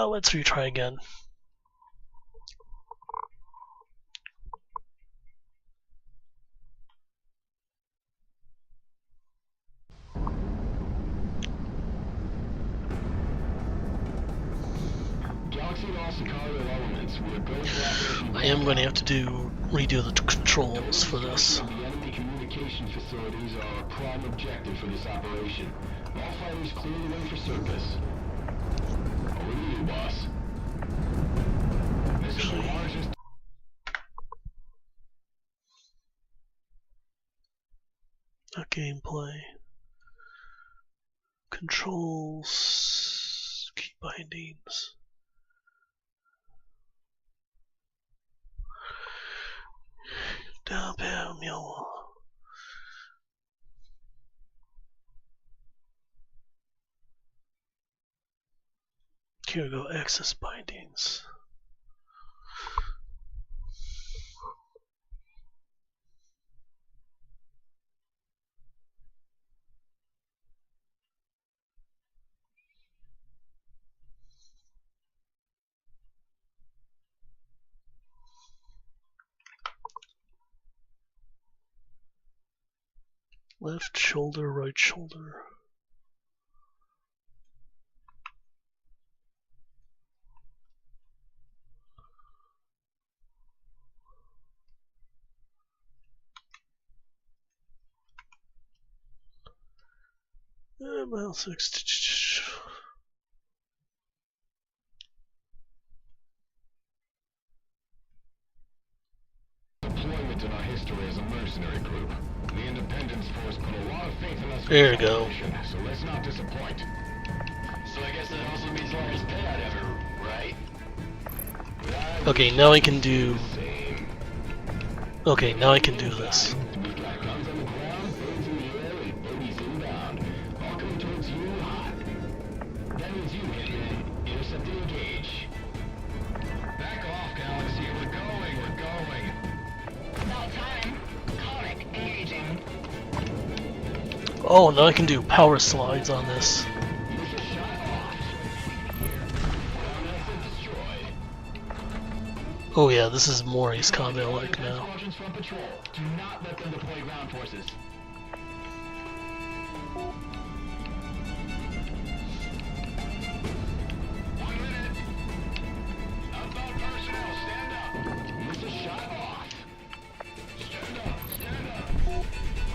Let's retry again. I am going to have to redo the controls for this. The enemy communication facilities are a prime objective for this operation. All fighters clear the way for surface. Over to you, boss. This is the largest. Gameplay. Controls. Key bindings. Down, bam, yellow. Here we go, access bindings. Left shoulder, right shoulder. Mouse 6. Deployment in our history as a mercenary group. The Independence Force put a lot of faith in us. There we go. So let's not disappoint. So I guess that also means largest payout ever, right? Okay, now I can do. Okay, now I can do this. We've got guns on the ground, birds in the air, and bogey's inbound. All coming towards you hot. That means you hit it. Intercept and engage. Back off, Galaxy. We're going. About time. Conic engaging. Oh, now I can do power slides on this. Mission shot off. Ground asset destroyed. Oh yeah, this is more Ace Combat-like now. Squadrons from patrol. Do not let them deploy ground forces. 1 minute. Outbound personnel, stand up. Mission shot off. Stand up.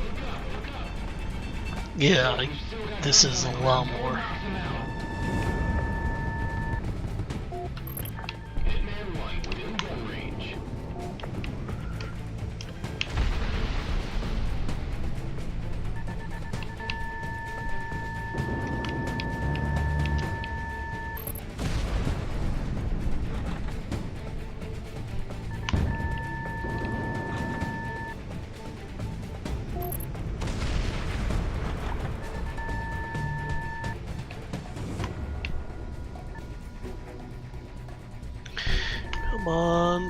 Look up. Yeah, this is a lot more. Hitman 1 within gun range. Come on.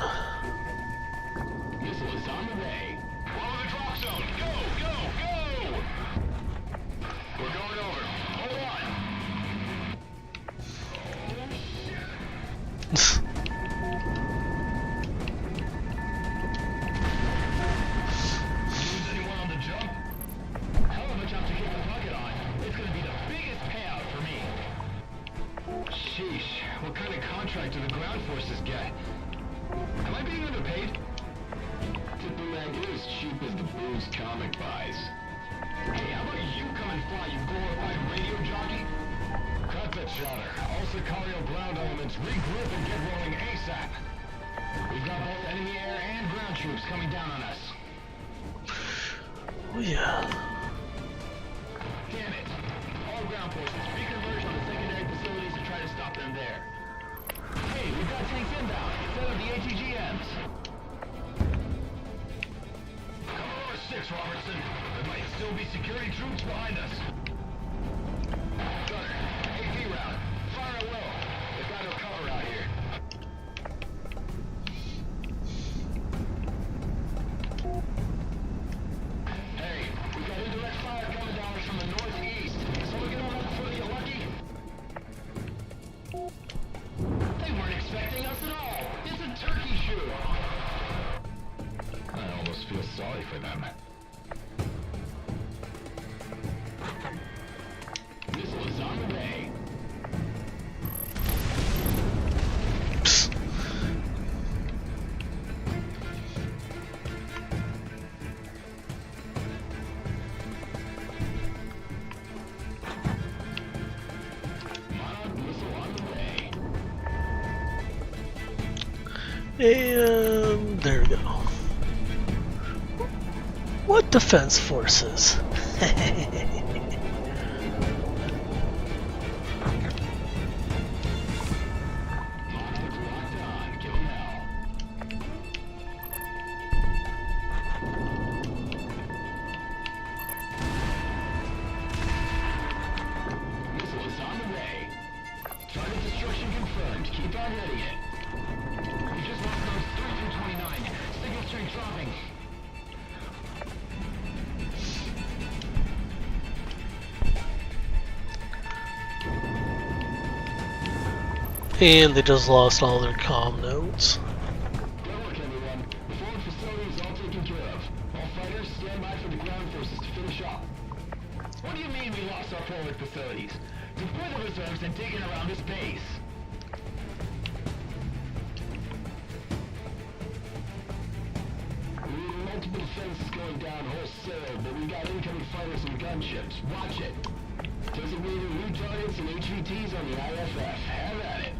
Missile is on the way. Follow the drop zone. Go! We're going over. Hold on. Use anyone on the jump? Hell of a jump to keep the bucket on. It's gonna be the biggest payout for me. Sheesh, what kind of contract do the ground forces get? Am I being underpaid? Tipping mag is cheap as the booze comic buys. Hey, how about you come and fly, you glorified radio jockey? Cut that chatter. All Sicario ground elements regroup and get rolling ASAP. We've got both enemy air and ground troops coming down on us. Oh yeah. Damn it. All ground forces, reconverge on the secondary facilities and try to stop them there. Hey, we've got tanks inbound. Set up the ATGMs. Commodore 6, Robertson. There might still be security troops behind us. Gunner, AV round. Fire at will. They've got no cover out here. Hey, we got indirect fire coming down us from the northeast. Someone get on that before they get lucky? And there we go. What defense forces? Monarch locked on. Give 'em hell. Missile is on the way. Target destruction confirmed. Keep on readying it. We just lost those 3 through 29. Signal strength dropping. And they just lost all their comm nodes. Good work, everyone. The forward facility is all taken care of. All fighters, stand by for the ground forces to finish up. What do you mean we lost our forward facilities? Deploy the reserves and dig in around this base. Multiple defenses going down wholesale, but we got incoming fighters and gunships. Watch it. Designating new targets and HVTs on the IFF. Have at it.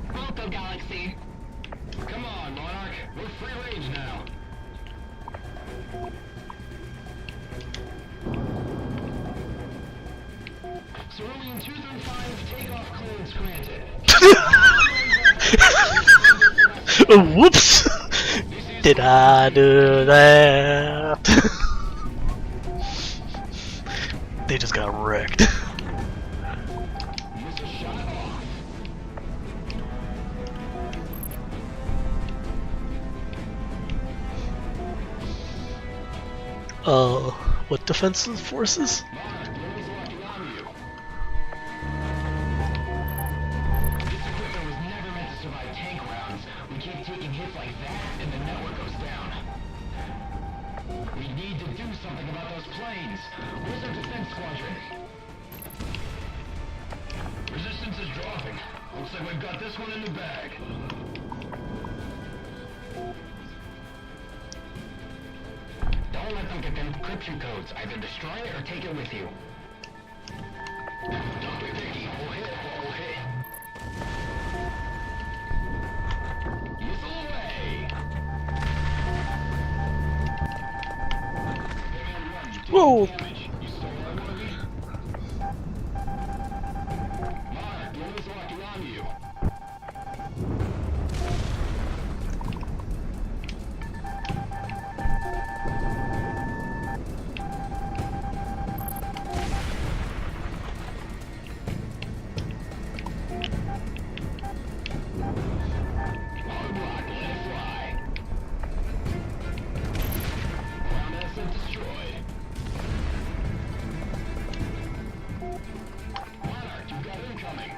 Volco Galaxy. Come on, Monarch. We're free range now. Cerulean 2 through 5, takeoff clearance granted. Whoops! Did I do that? They just got wrecked. Missile shot off. What defensive forces? Monarch, the enemy's locking onto you. This equipment was never meant to survive tank rounds. We keep taking hits like that, and the network goes down. We need to do something about those planes. Where's our defense squadron? Resistance is dropping. Looks like we've got this one in the bag. Don't let them get the encryption codes. Either destroy it or take it with you. Don't be picky. We'll hit what we'll hit. Missile away! Hey man, run. You took Whoa. damage. You still where I wanna be? Monarch, the enemy's locking onto you. On block, let it fly. Ground asset destroyed. Monarch, you've got incoming.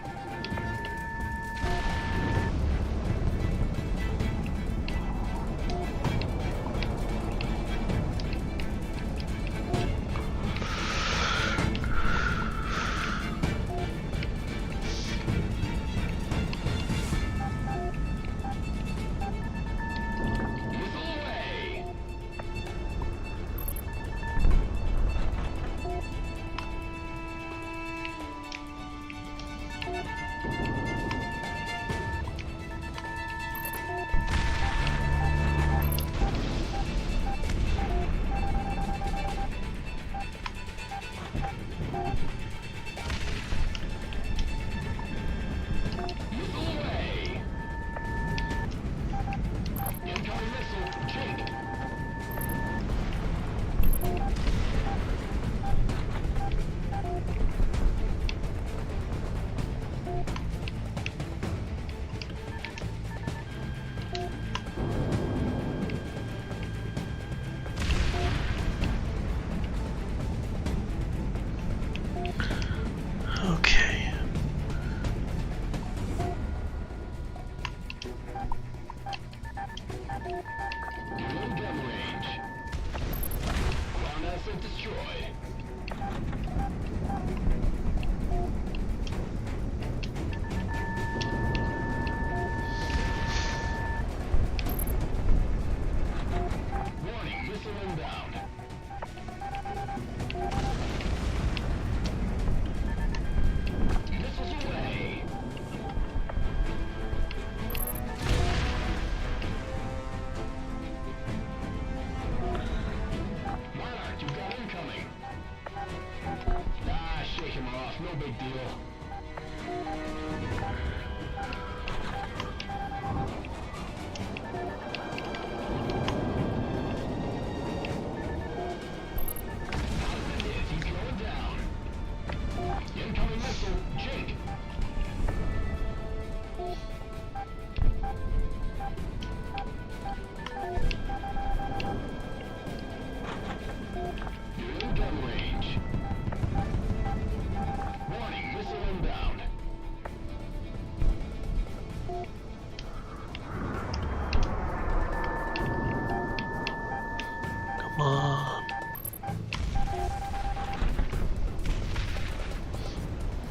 Missile away!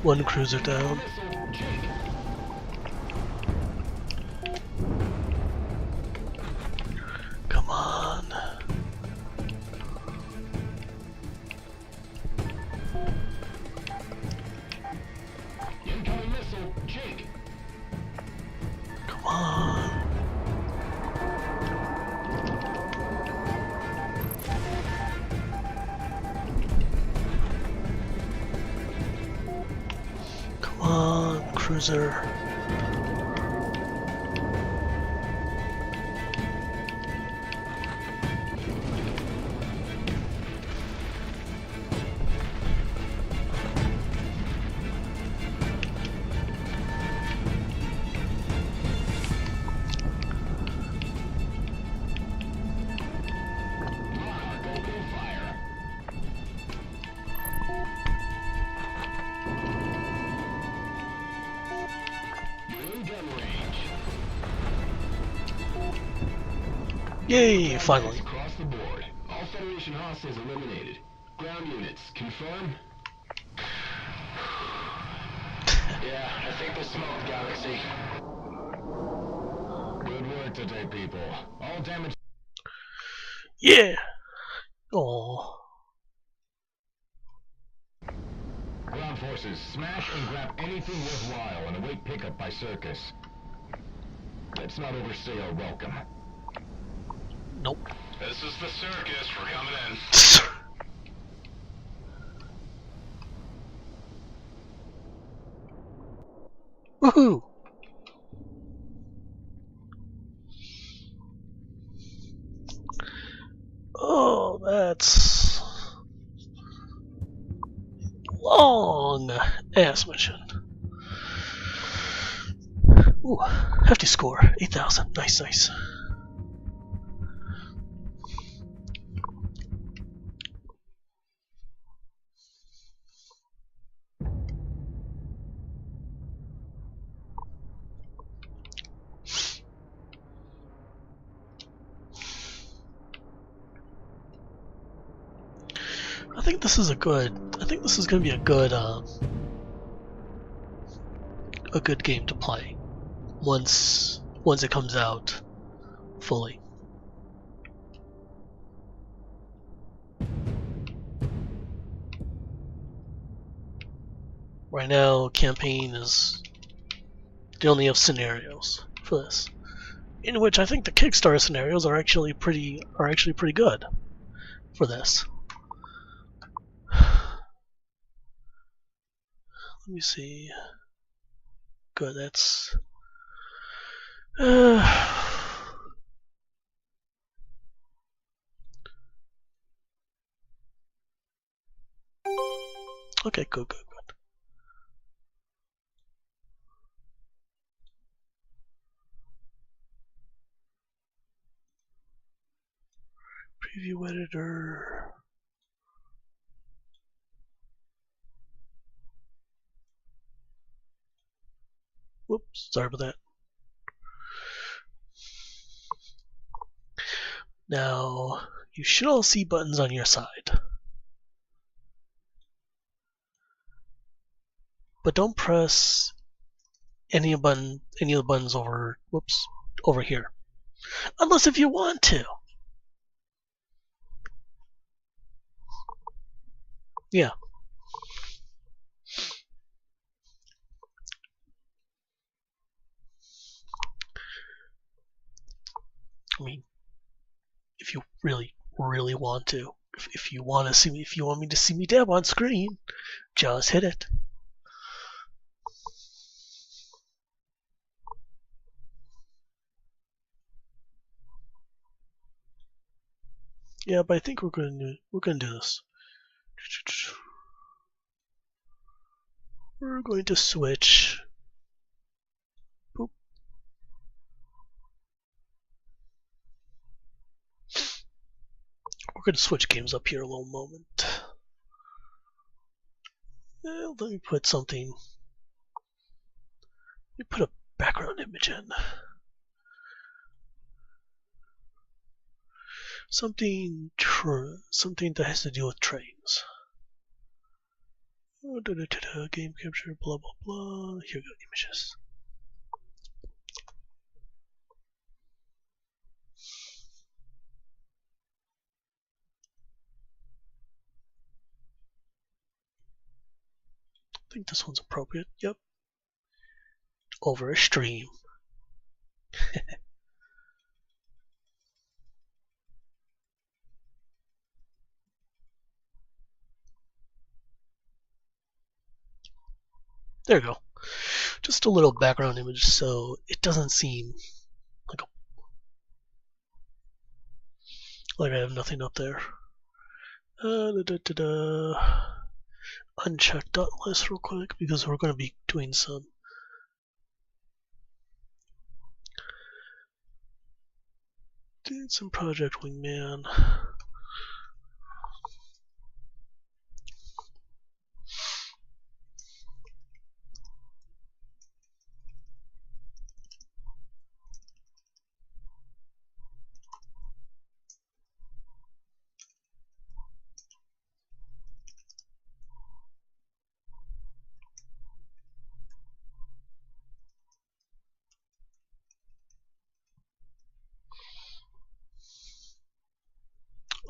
One cruiser down. Missile, Jake. Come on. Incoming missile, Jake. Come on. Come on, cruiser. Monarch open fire. You're in gun range. Yay, finally. Across the board. All Federation hostiles eliminated. Ground units, confirm? Yeah, I think they're smoked, Galaxy. Good work today, people. All damage. Yeah. Oh. Ground forces, smash and grab anything worthwhile and await pickup by Circus. Let's not overstay our welcome. Nope. This is the circus. We're coming in. Woohoo! Oh, that's long ass mission. Ooh, hefty score, 8,000. Nice, nice. I think this is a good. I think this is going to be a good game to play once it comes out fully. Right now, campaign is they only have scenarios for this, in which I think the Kickstarter scenarios are actually pretty good for this. Let me see. Good, that's okay, good. Preview editor. Whoops, sorry about that. Now, you should all see buttons on your side. But don't press any of the buttons over here. Unless if you want to. Yeah. I mean, if you really want to. If you want me to see me dab on screen, just hit it. Yeah, but I think we're gonna do this. We're going to switch. Boop. We're going to switch games up here a little moment. Let me put something. Let me put a background image in. Something that has to do with trains. Game capture, blah blah blah. Here we go, images. I think this one's appropriate. Yep. Over a stream. There we go. Just a little background image so it doesn't seem like I have nothing up there. Uncheck dot list real quick because we're going to be doing some Project Wingman.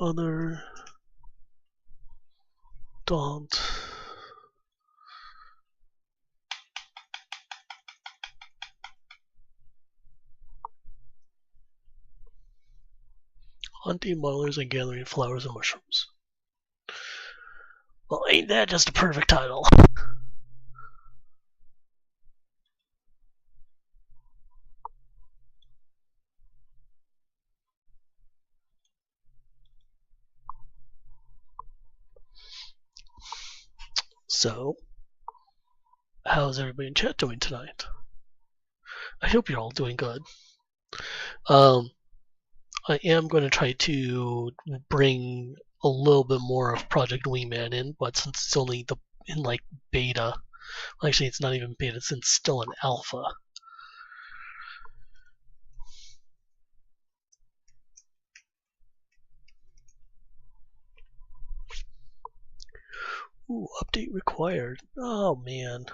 Other don't hunting modelers and gathering flowers and mushrooms. Well, ain't that just a perfect title? So, how's everybody in chat doing tonight? I hope you're all doing good. I am going to try to bring a little bit more of Project Wingman in, but since it's only in like beta, well, actually it's not even beta, it's still in alpha. Ooh, update required. Oh man.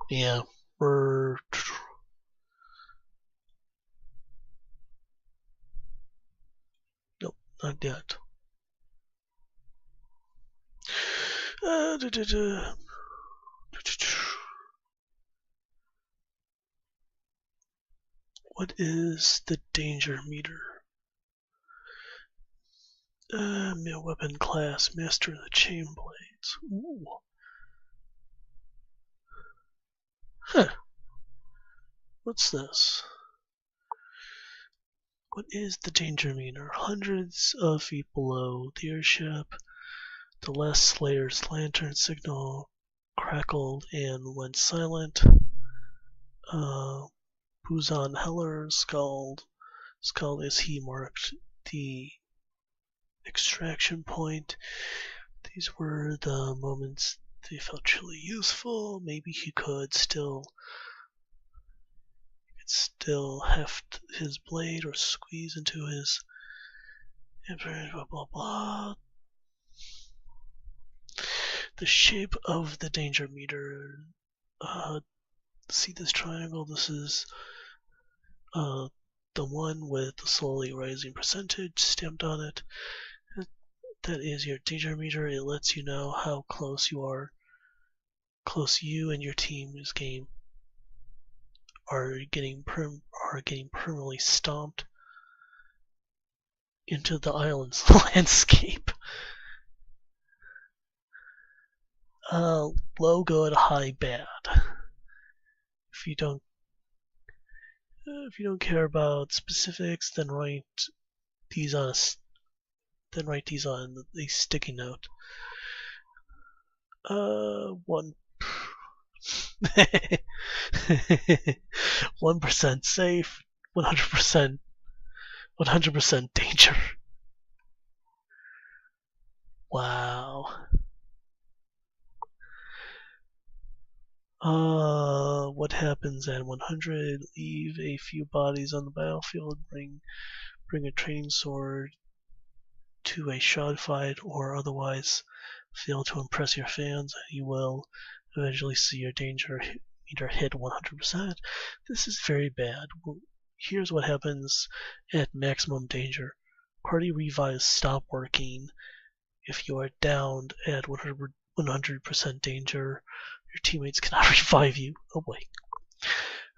Yeah, we're nope, not yet. What is the danger meter? Male weapon class, master of the chain blades. Ooh. Huh. What's this? What is the danger meter? Hundreds of feet below the airship, the last Slayer's lantern signal crackled and went silent. Buzan Heller scowled as he marked the extraction point. These were the moments they felt truly useful. Maybe he could still heft his blade or squeeze into his blah blah blah. The shape of the danger meter. See this triangle? This is the one with the slowly rising percentage stamped on it. That is your danger meter. It lets you know how close you and your team's game are getting permanently stomped into the island's landscape. Low good, high bad. If you don't care about specifics, then write these on a sticky note. 1% safe, 100% danger. Wow. what happens at 100? Leave a few bodies on the battlefield. Bring a training sword to a shot fight, or otherwise fail to impress your fans, and you will eventually see your danger meter hit 100%. This is very bad. Here's what happens at maximum danger. Party revives stop working. If you are downed at 100% danger, your teammates cannot revive you. Oh boy.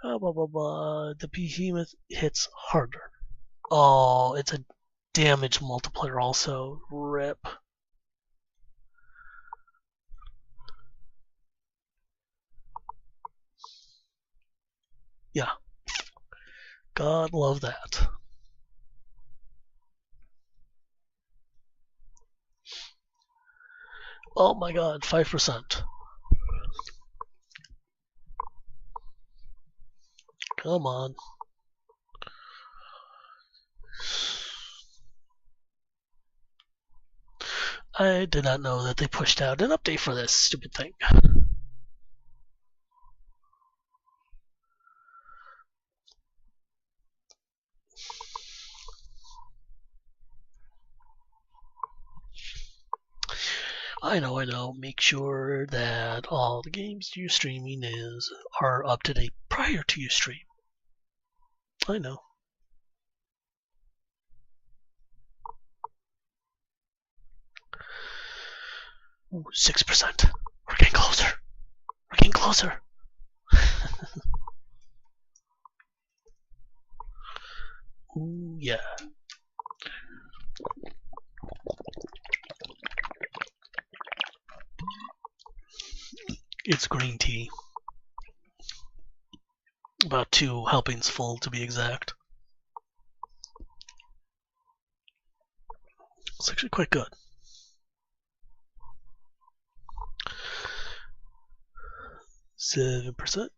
Blah blah blah. The behemoth hits harder. Oh, it's a damage multiplier also. Rip. Yeah. God love that. Oh my god, 5%. Come on. I did not know that they pushed out an update for this stupid thing. I know. Make sure that all the games you're streaming are up to date prior to your stream. I know. Ooh, 6%. We're getting closer. We're getting closer. Ooh, yeah. It's green tea. About 2 helpings full, to be exact. It's actually quite good. %.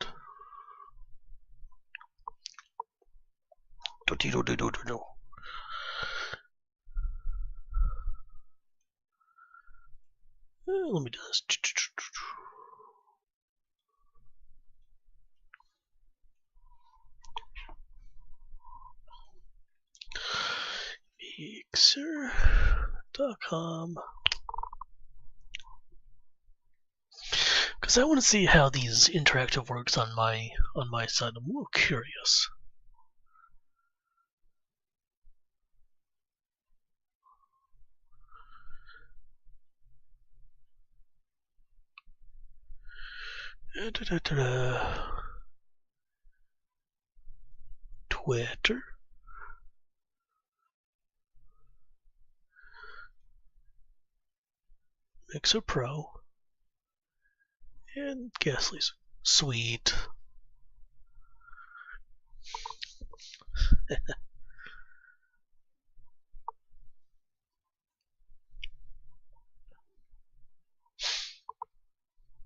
Let me do this. Mixer.com. Because I want to see how these interactive works on my side. I'm a little curious. Twitter. Mixer Pro. And Ghastly's. Sweet.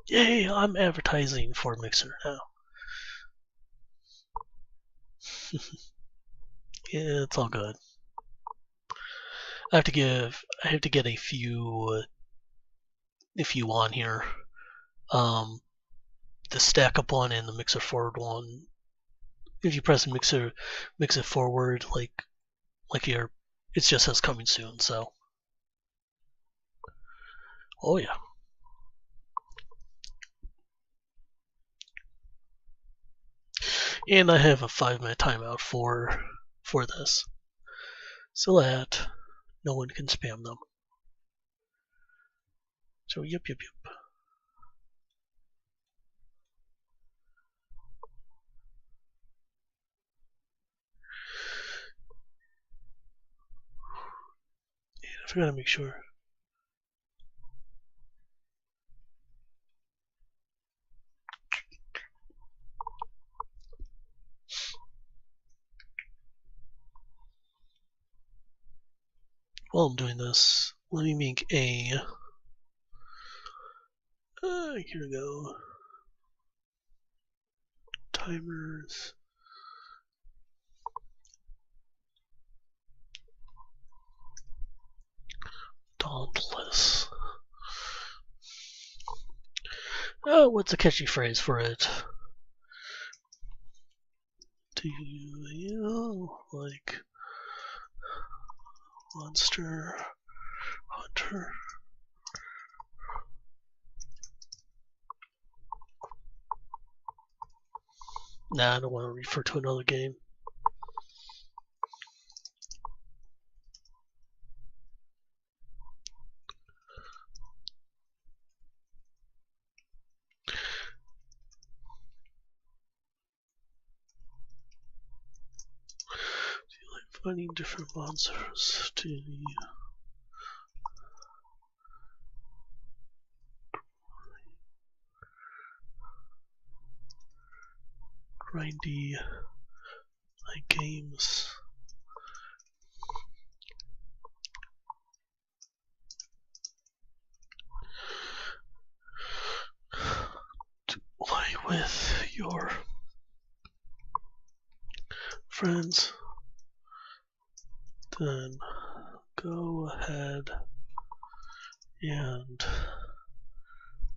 Yay, I'm advertising for Mixer now. Yeah, it's all good. I have to get a few on here. The stack up one and the mixer forward one. If you press mix it forward like here, it just says coming soon, so. Oh yeah. And I have a 5-minute timeout for this, so that no one can spam them. So yep. And I forgot to make sure. While I'm doing this, let me make a. Here we go. Timers. Dauntless. Oh, what's a catchy phrase for it? Do you like Monster Hunter? Nah, I don't want to refer to another game. Do you like finding different monsters? Do you grindy like games? To play with your friends? Then go ahead and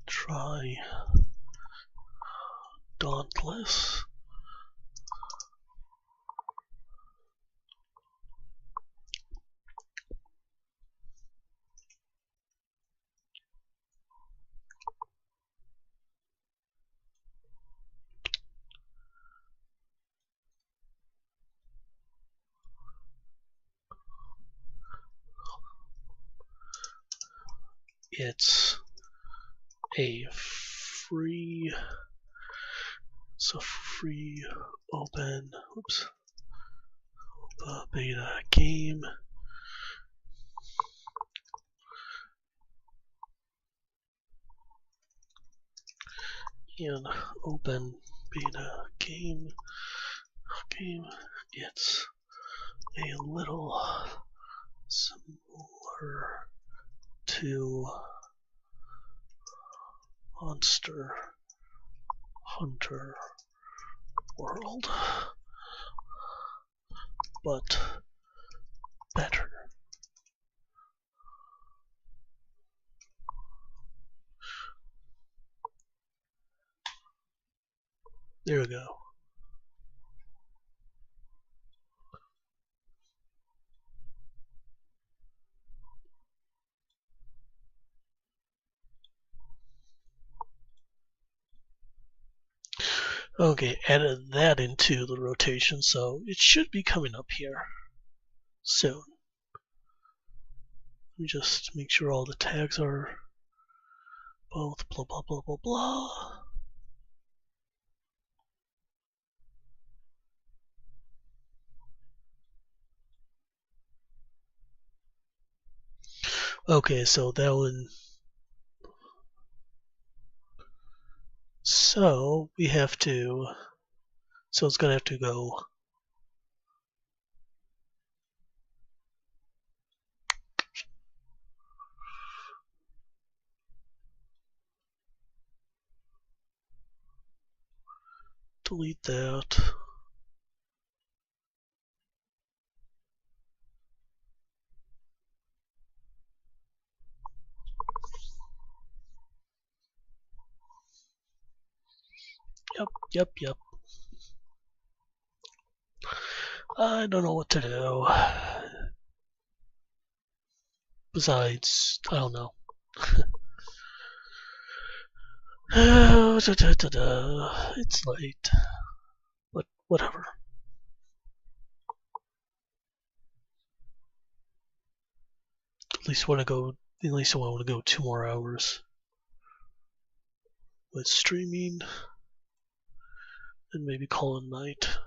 try Dauntless. It's a free open beta game. An open beta game. It's a little similar to Monster Hunter World, but better. There we go. Okay, added that into the rotation, so it should be coming up here soon. Let me just make sure all the tags are both blah blah blah blah blah. Okay, so that one. So we have to. So it's gonna have to go. Delete that. Yep. I don't know what to do. Besides, I don't know. It's late, but whatever. At least I want to go 2 more hours with streaming, and maybe call it night.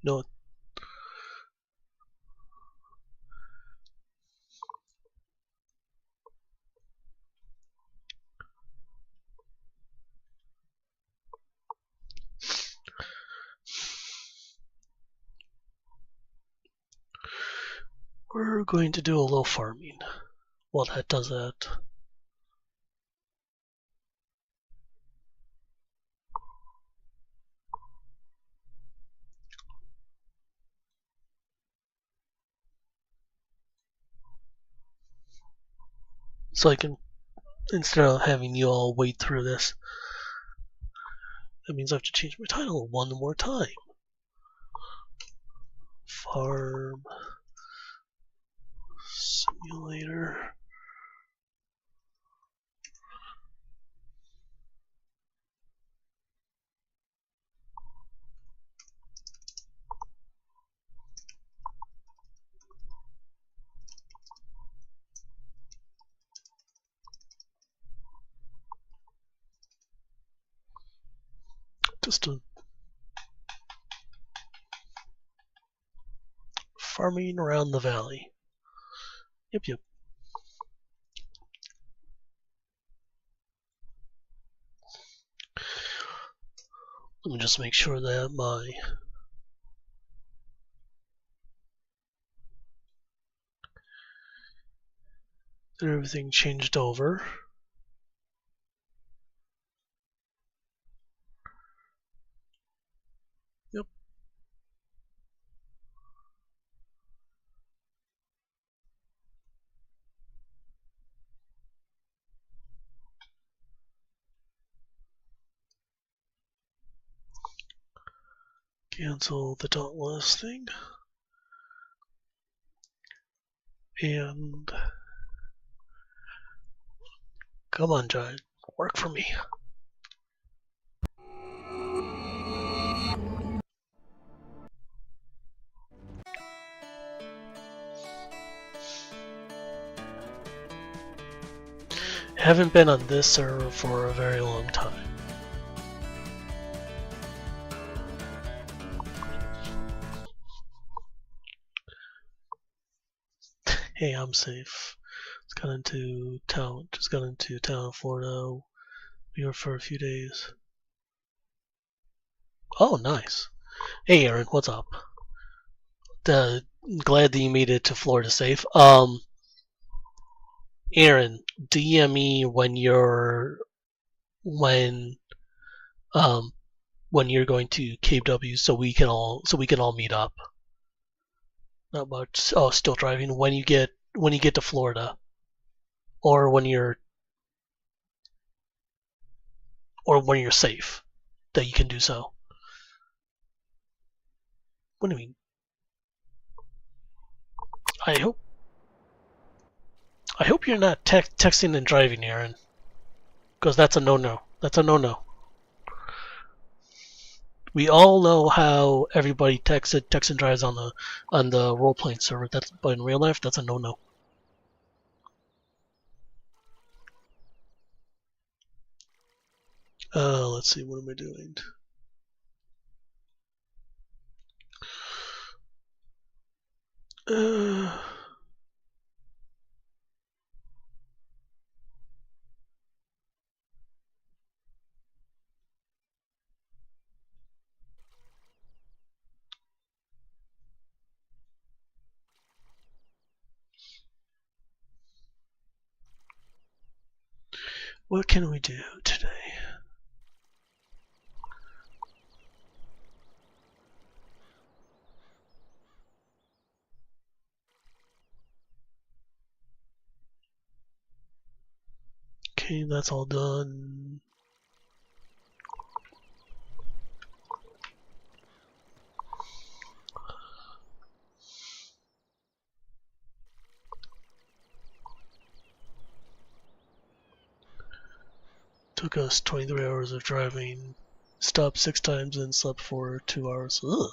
No. We're going to do a little farming while that does that. So I can, instead of having you all wait through this, that means I have to change my title one more time. Farm Simulator. Just a farming around the valley. Yep. Let me just make sure that everything changed over. Yep. Cancel the Dauntless thing. And come on, Giant, work for me. Haven't been on this server for a very long time. Hey, I'm safe. Just got into town, Florida. We were for a few days. Oh, nice. Hey, Aaron, what's up? Glad that you made it to Florida safe. Aaron, DM me when you're going to Cape W, so we can all meet up. Not much. Oh, still driving. When you get to Florida, or when you're safe, that you can do so. What do you mean? I hope you're not texting and driving, Aaron, because that's a no-no. That's a no-no. We all know how everybody texts and drives on the role-playing server. But in real life, that's a no-no. Let's see. What am I doing? What can we do today? Okay, that's all done. Took us 23 hours of driving, stopped 6 times and slept for 2 hours. Ugh.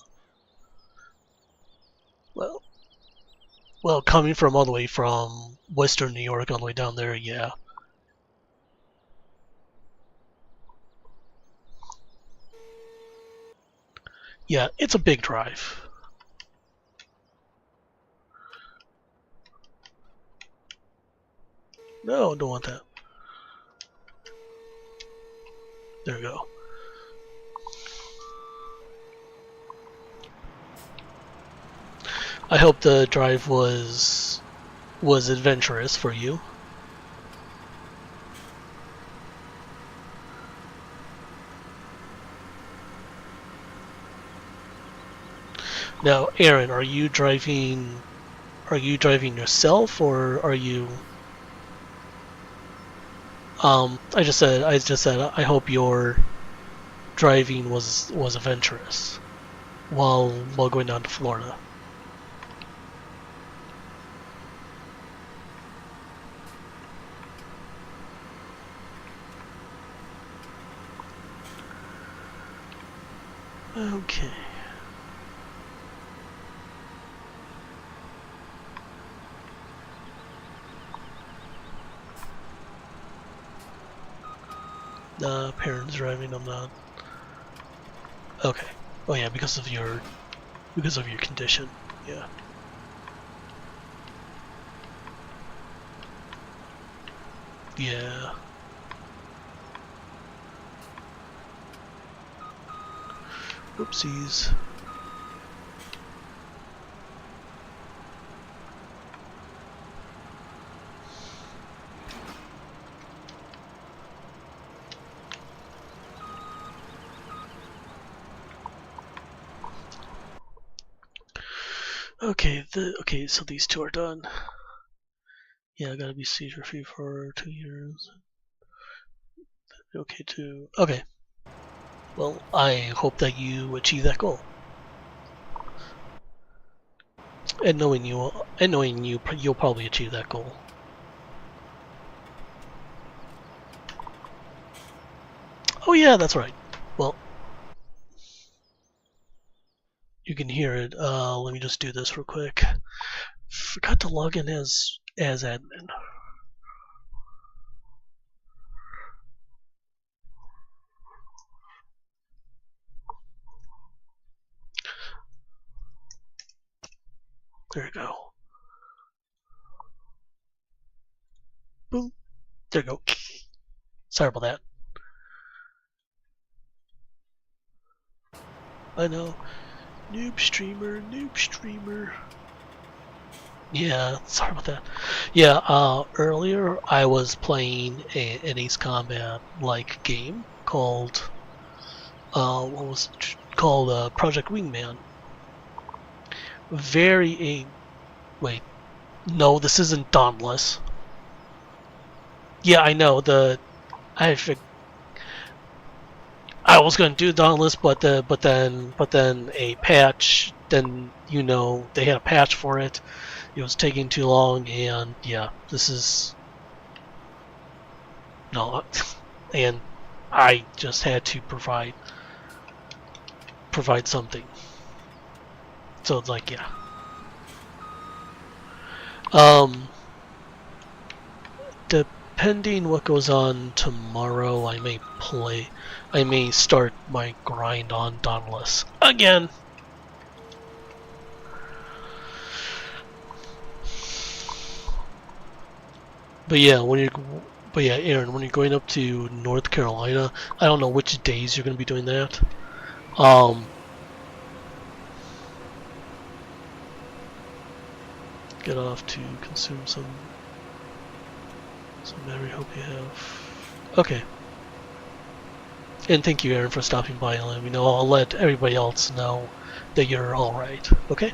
Well, coming from all the way from Western New York all the way down there, yeah. Yeah, it's a big drive. No, don't want that. There we go. I hope the drive was adventurous for you. Now, Aaron, are you driving yourself, or are you? I just said I hope your driving was adventurous while going down to Florida. Okay. Parents driving, I'm not. Okay. Oh yeah, because of your condition. Yeah. Yeah. Whoopsies. Okay, so these two are done. Yeah, I gotta be seizure free for 2 years. Okay, too. Okay. Well, I hope that you achieve that goal. And knowing you, you'll probably achieve that goal. Oh yeah, that's right. Well, you can hear it. Let me just do this real quick. Forgot to log in as admin. There you go. Boom. There you go. Sorry about that. I know. Noob streamer. Yeah, sorry about that. Yeah, earlier I was playing an Ace Combat like game called what was it called? Project Wingman. Wait, no, this isn't Dauntless. Yeah, I know I was gonna do Dauntless, but then a patch. Then they had a patch for it. It was taking too long, and yeah, this is no, and I just had to provide something. So it's like, yeah. Depending what goes on tomorrow, I may start my grind on Dauntless again. But yeah, Aaron, when you're going up to North Carolina, I don't know which days you're going to be doing that. Get off to consume some battery. Hope you have. Okay. And thank you, Aaron, for stopping by and letting me know. I'll let everybody else know that you're all right. Okay.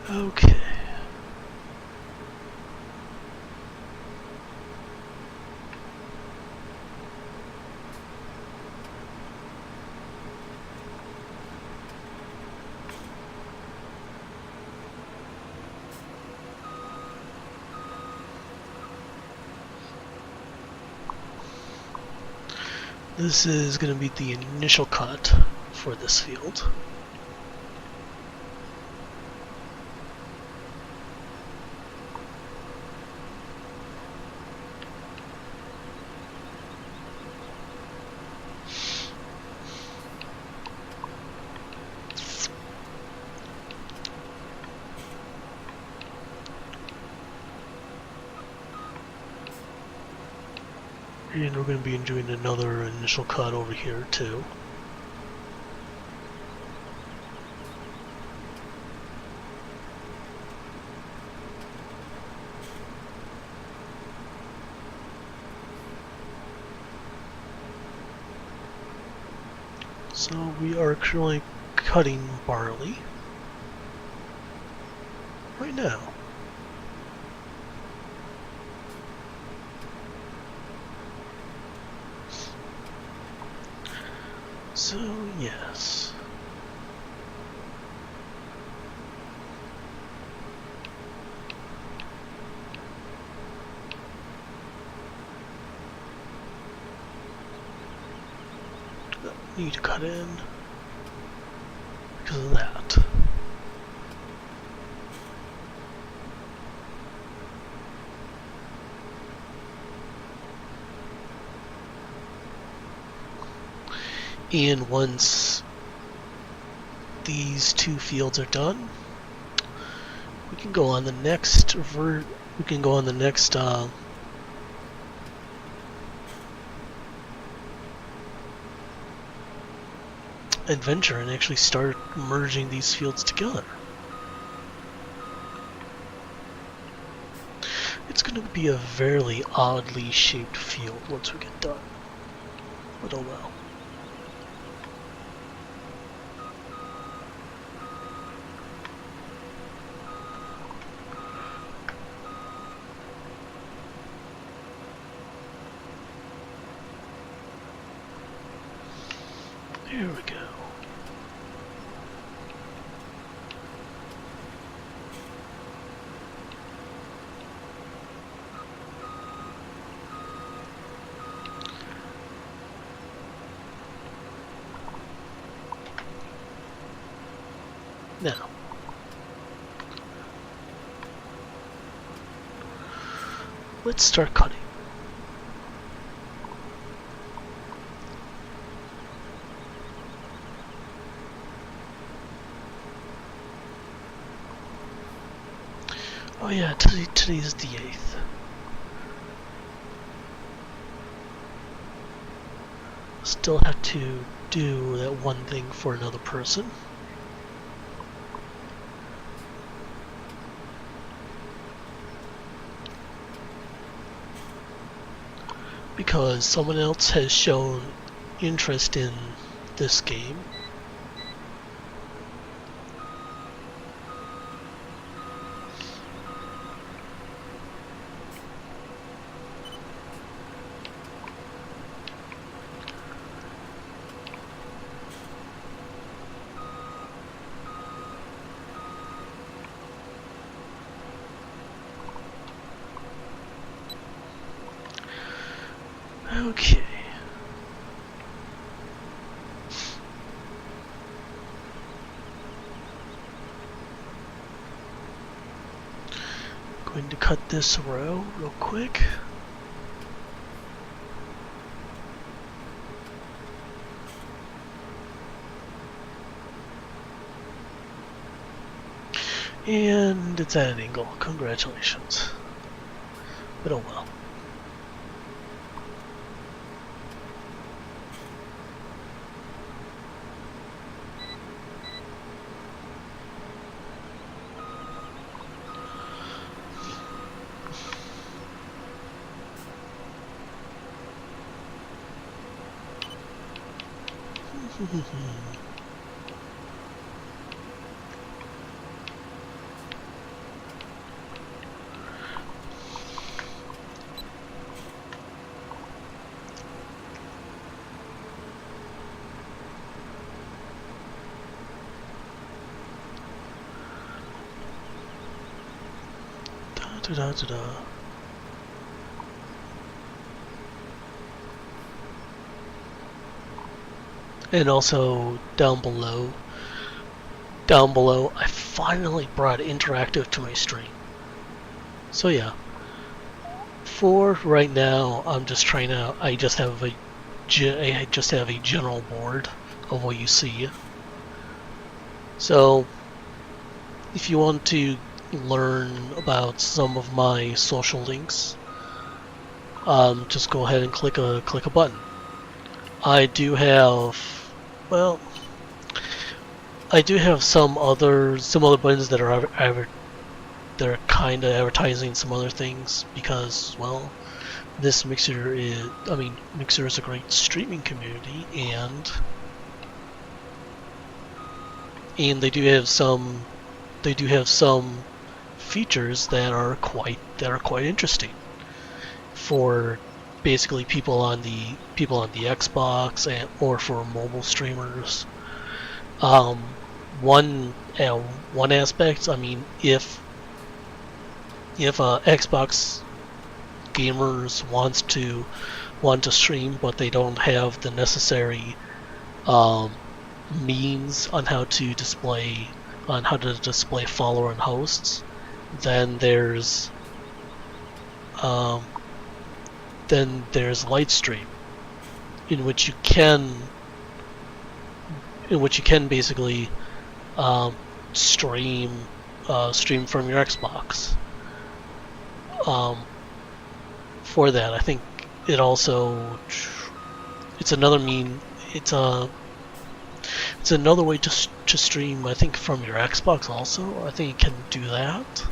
Okay. This is going to be the initial cut for this field. And we're going to be doing another initial cut over here too. So we are currently cutting barley right now. So yes. Need to cut in because of that. And once these two fields are done, we can go on the next adventure and actually start merging these fields together. It's going to be a very oddly shaped field once we get done. But oh well. Here we go. Now, let's start cutting. Oh yeah, today's the 8th. Still have to do that one thing for another person. Because someone else has shown interest in this game. Okay. Going to cut this row real quick. And it's at an angle. Congratulations. But oh well. Da-da-da-da. And also down below, I finally brought interactive to my stream. So yeah, for right now, I'm just trying to. I just have a general board of what you see. So if you want to learn about some of my social links, just go ahead and click a button. I do have, well, I do have some other buttons that are kind of advertising some other things because, well, this Mixer is, Mixer is a great streaming community, and they do have some features that are quite interesting for basically people on the Xbox or for mobile streamers. One aspect, if Xbox gamers want to stream but they don't have the necessary means on how to display follower and hosts, then there's Lightstream, in which you can basically stream from your Xbox. For that, I think it's another way to stream, I think, from your Xbox also. I think you can do that.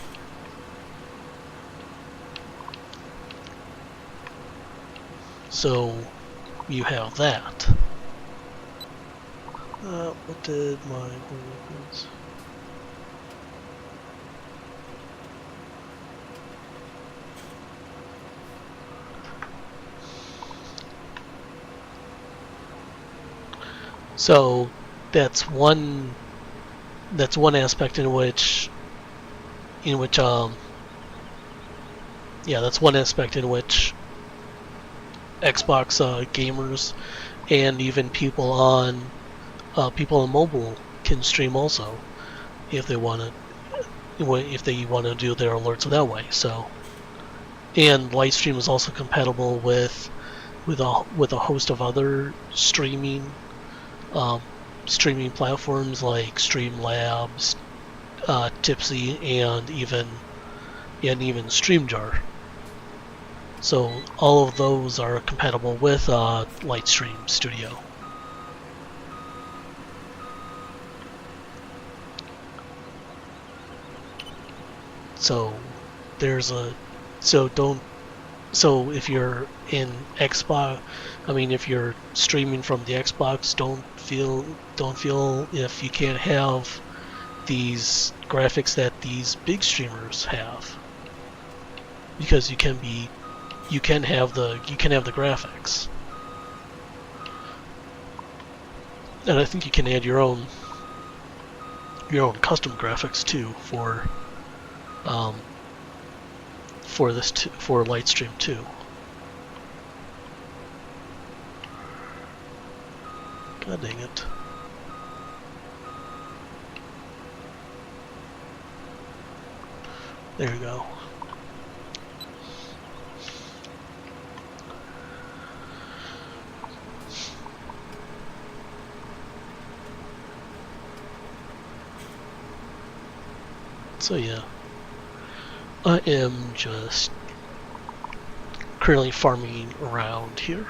So you have that. What did my workers? So that's one aspect in which Xbox gamers and even people on mobile can stream also, if they want to do their alerts that way. So, and Lightstream is also compatible with a host of other streaming platforms like Streamlabs, Tipsy, and even StreamYard. So all of those are compatible with Lightstream Studio. So if you're in Xbox, if you're streaming from the Xbox, don't feel if you can't have these graphics that these big streamers have, because you can have the graphics, and I think you can add your own custom graphics too for Lightstream 2. God dang it. There you go. So yeah, I am just currently farming around here.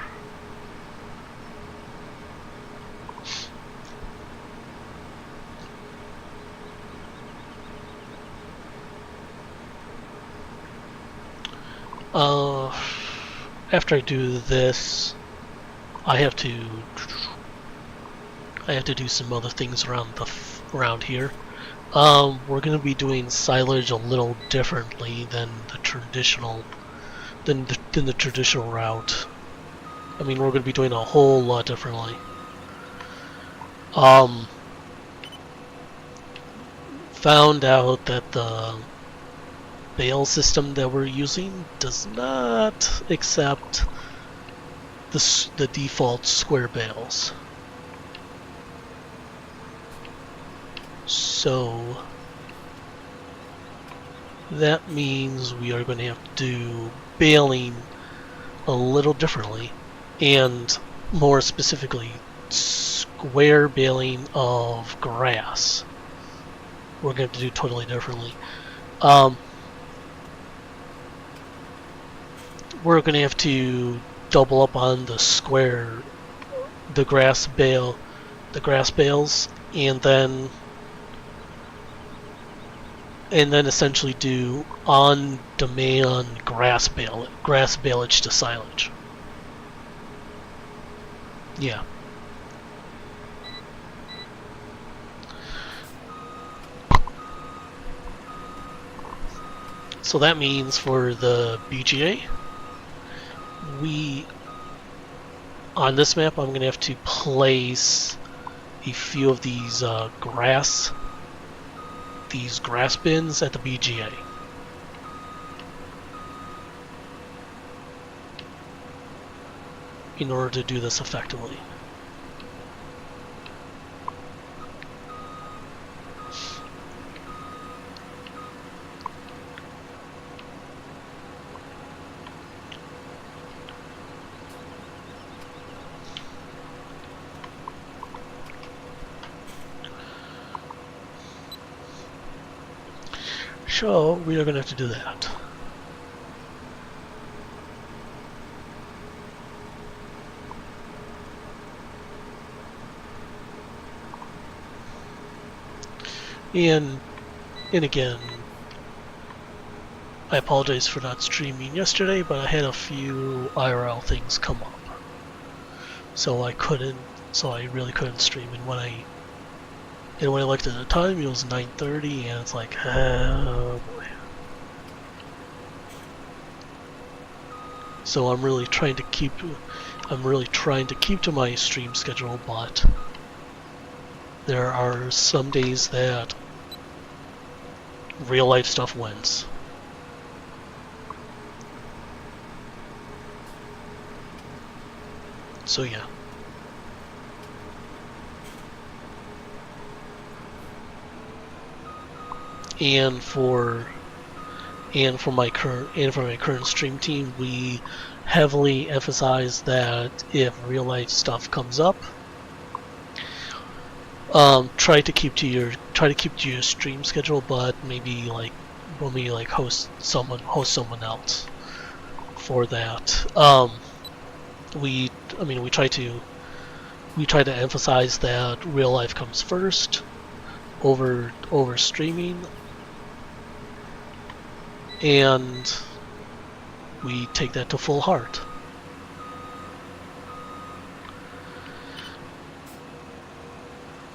After I do this, I have to do some other things around here. We're going to be doing silage a little differently than the traditional route. We're going to be doing a whole lot differently. Found out that the bale system that we're using does not accept the default square bales. So that means we are going to have to do baling a little differently, and more specifically square baling of grass. We're going to have to do totally differently. we're gonna have to double up on the square, the grass bales, and then essentially do on-demand grass baleage to silage. Yeah. So that means for the BGA, on this map, I'm gonna have to place a few of these grass bins at the BGA. In order to do this effectively. So we are going to have to do that. And again, I apologize for not streaming yesterday, but I had a few IRL things come up, so I really couldn't stream. And when I looked at the time, it was 9:30, and it's like, oh boy. So I'm really trying to keep to my stream schedule, but there are some days that real life stuff wins. So yeah. And for my current stream team, we heavily emphasize that if real life stuff comes up, try to keep to your stream schedule, but maybe host someone else for that. We try to emphasize that real life comes first over streaming, and we take that to full heart.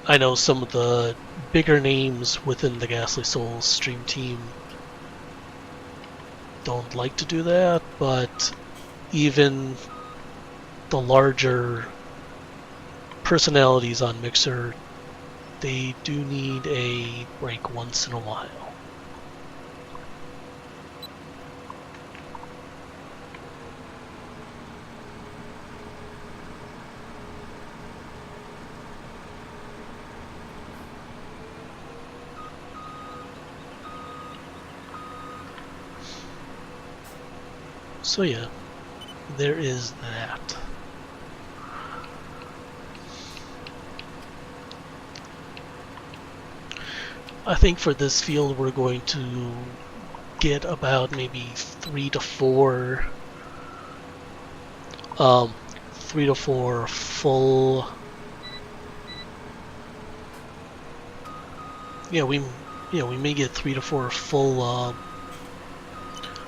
I know some of the bigger names within the Ghastly Souls stream team don't like to do that, but even the larger personalities on Mixer, they do need a break once in a while. So yeah, there is that. I think for this field we're going to get about maybe 3 to 4 full. We may get 3 to 4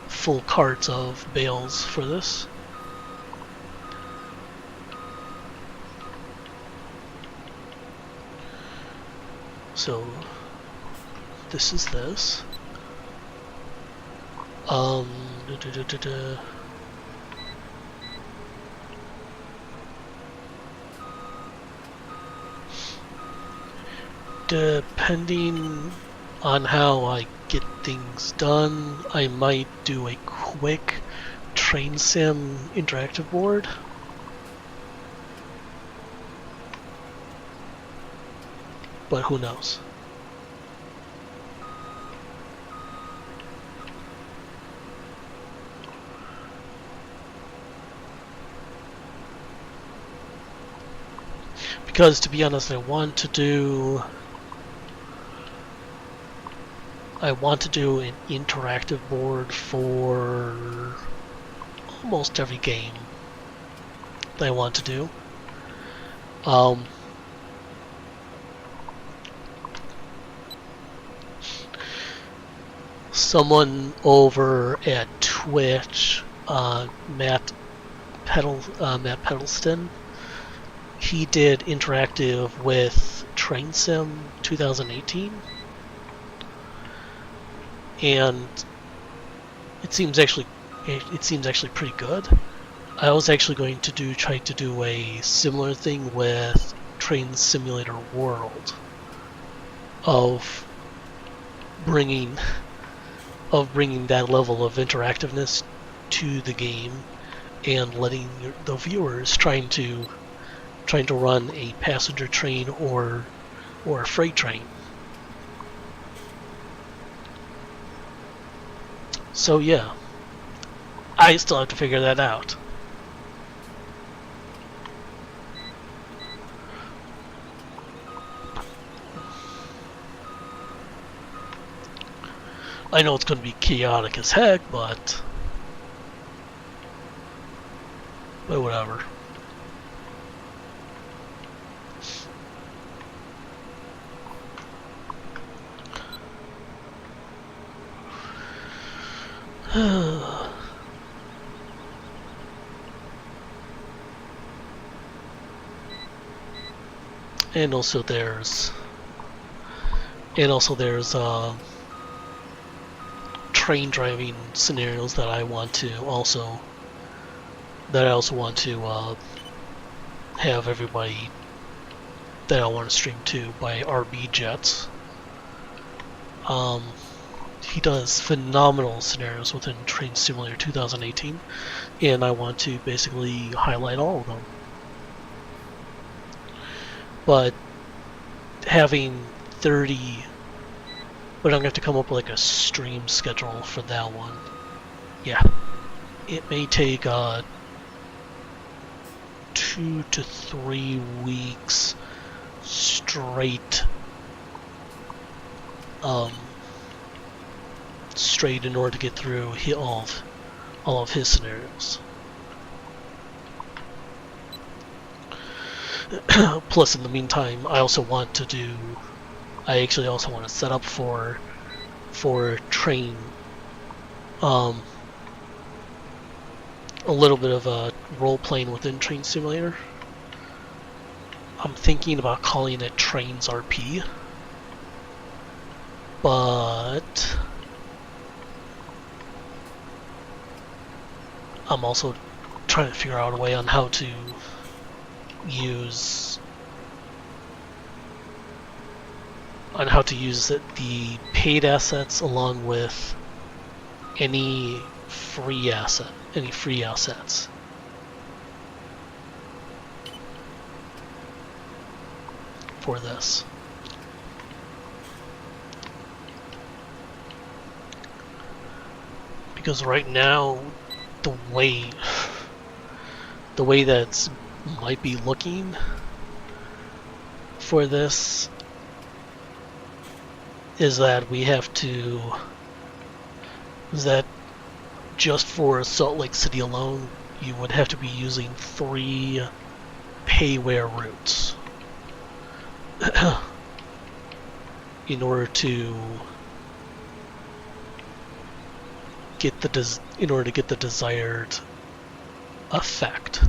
full carts of bales for this. So this is this. Depending on how I get things done, I might do a quick train sim interactive board. But who knows? Because to be honest, I want to do an interactive board for almost every game that I want to do. Someone over at Twitch, Matt Pedalston, he did interactive with Train Sim 2018, and it seems actually pretty good. I was actually going to try to do a similar thing with Train Simulator World, of bringing that level of interactiveness to the game and letting the viewers trying to run a passenger train or a freight train. So yeah, I still have to figure that out. I know it's going to be chaotic as heck, but whatever. And also there's train driving scenarios that I also want to have everybody that I want to stream to by RB Jets. He does phenomenal scenarios within Train Simulator 2018, and I want to basically highlight all of them. But having 30, but I'm going to have to come up with like a stream schedule for that one. Yeah, it may take 2 to 3 weeks straight, in order to get through all of his scenarios. Plus, in the meantime, I actually also want to set up for train a little bit of a role playing within Train Simulator. I'm thinking about calling it Trains RP, but I'm also trying to figure out a way on how to use the paid assets along with any free assets. For this. Because right now, the way that's might be looking for this is that just for Salt Lake City alone, you would have to be using 3 payware routes in order to get the desired effect.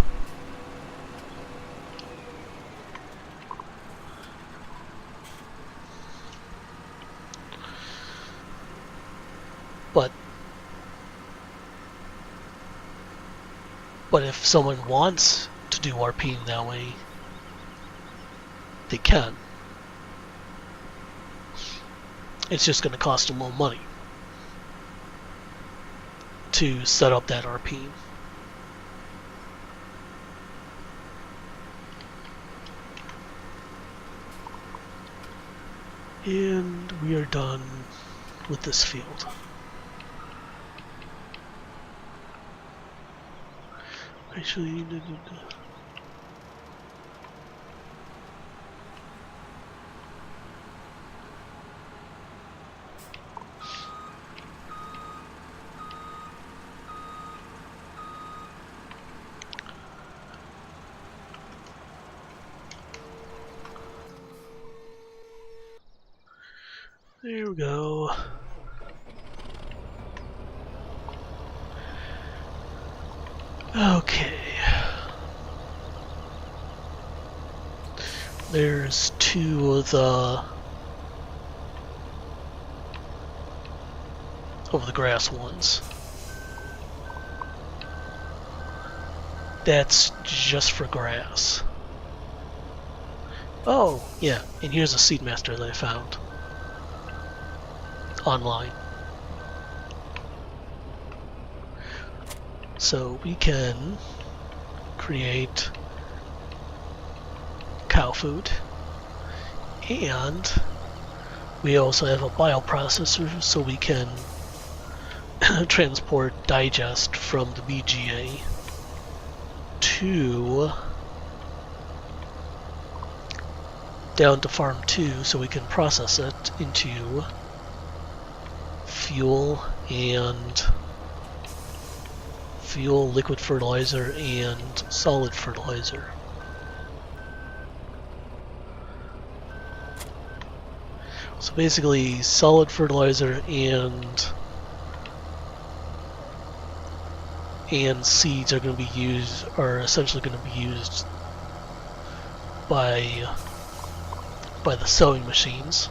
But if someone wants to do RPing that way, they can. It's just going to cost them more money to set up that RP. And we are done with this field. Actually, There we go. Okay. There's two of the grass ones. That's just for grass. Oh, yeah, and here's a Seedmaster that I found online. So we can create cow food, and we also have a bioprocessor so we can transport digest from the BGA to down to farm 2 so we can process it into fuel, liquid fertilizer, and solid fertilizer. So basically solid fertilizer and seeds are going to be essentially going to be used by the sowing machines.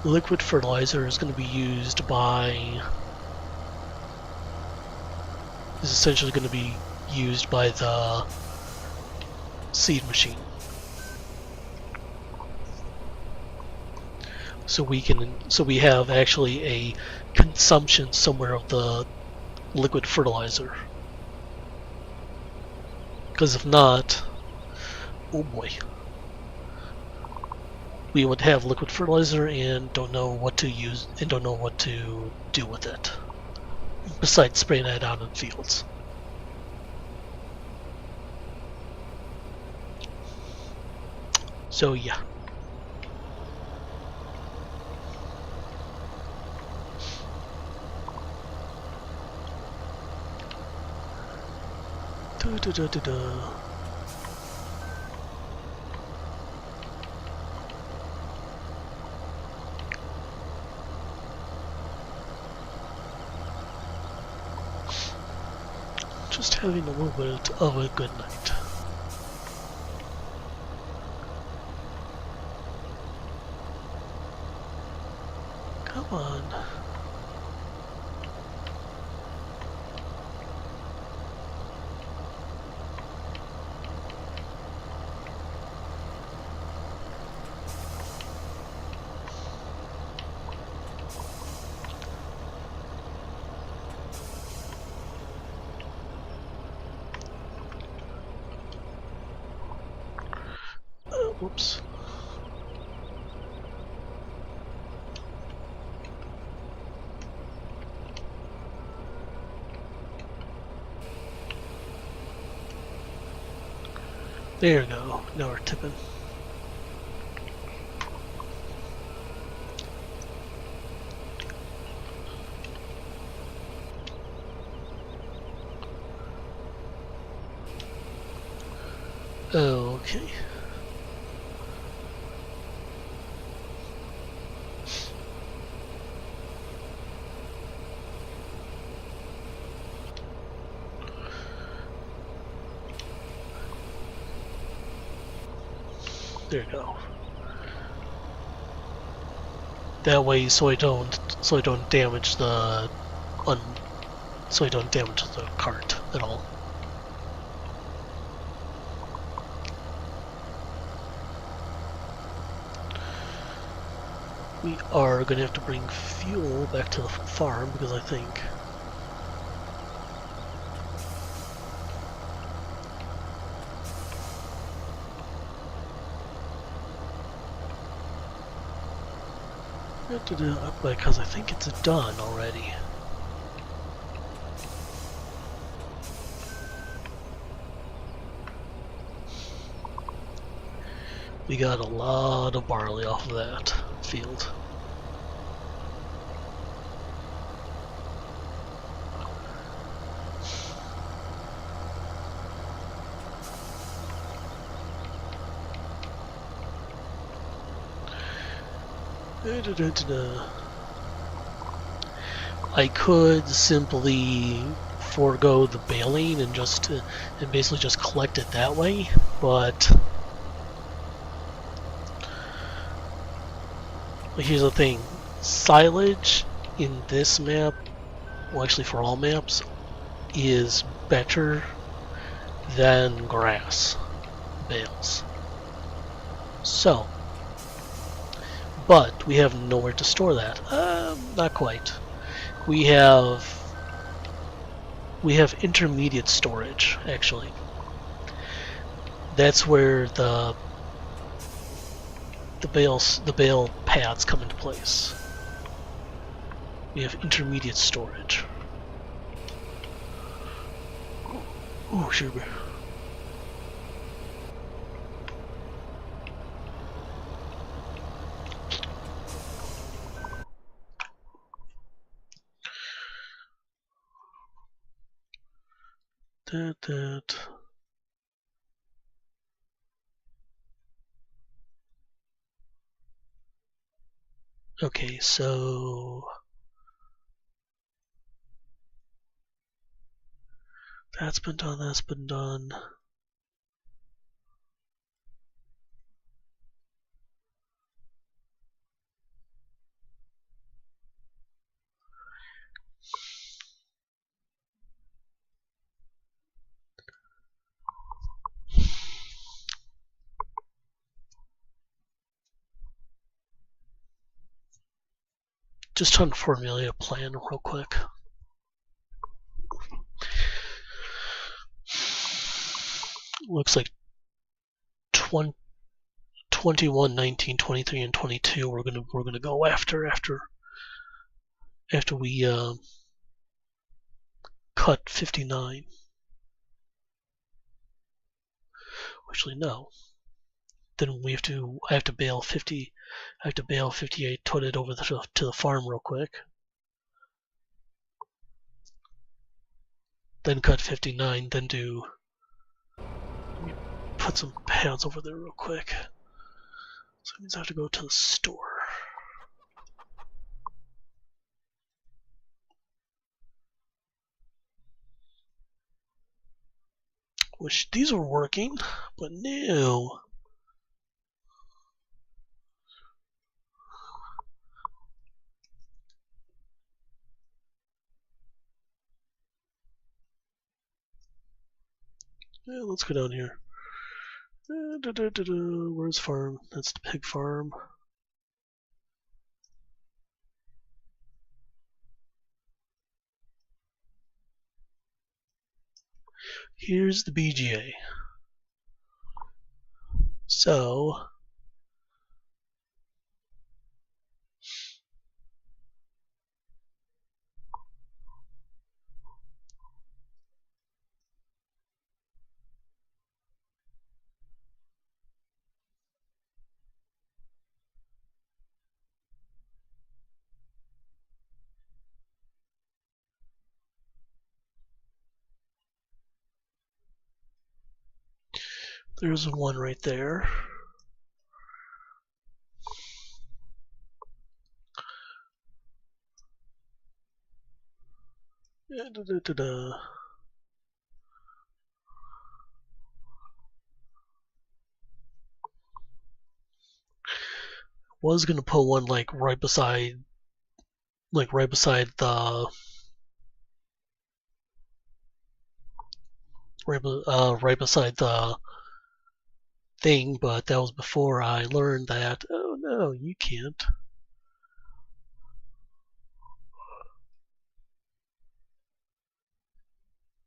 Liquid fertilizer is going to be used is essentially going to be used by the seed machine. So we have actually a consumption somewhere of the liquid fertilizer. Because if not, oh boy, we would have liquid fertilizer and don't know what to use and don't know what to do with it, besides spraying that out in fields. So yeah. Just having a little bit of a good night. Come on. Whoops. There we go. Now we're tipping. Okay. There you go. That way, so I don't damage the cart at all. We are going to have to bring fuel back to the farm because I think because I think it's done already. We got a lot of barley off of that field. I could simply forego the bailing and basically just collect it that way, but here's the thing: silage in this map, well, actually for all maps, is better than grass bales. So, but we have nowhere to store that. Not quite. We have intermediate storage, actually. That's where the bale paths come into place. We have intermediate storage. Ooh, sugar. That. Okay, so that's been done. That's been done. Just trying to formulate a plan real quick. Looks like 21, 19, 23, and 22 we're gonna go after we cut 59. Actually, no. Then I have to bail 50. I have to bail 58. Put it over to the farm real quick. Then cut 59. Then let me put some pads over there real quick. So it means I have to go to the store. Wish these were working, but no. Yeah, let's go down here. Where's farm? That's the pig farm. Here's the BGA. So there's one right there. Was gonna put one like right beside the right beside the thing, but that was before I learned that, oh no, you can't.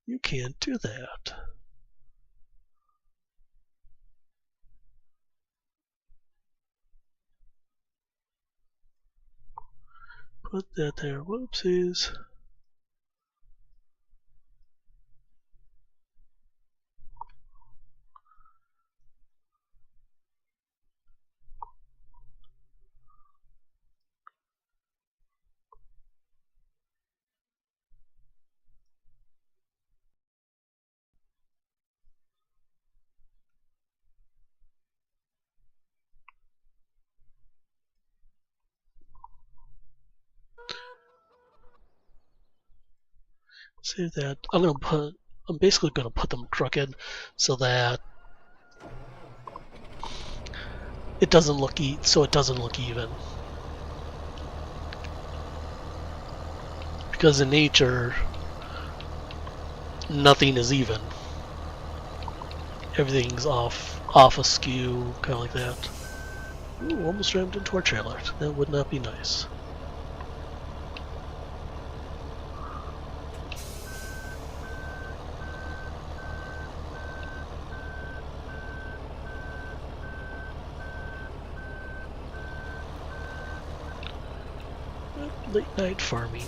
You can't do that. Put that there. Whoopsies. Save that. I'm basically gonna put them crooked so that it doesn't look even. Because in nature, nothing is even. Everything's off askew, kind of like that. Ooh, almost rammed into our trailer. That would not be nice. Late night farming.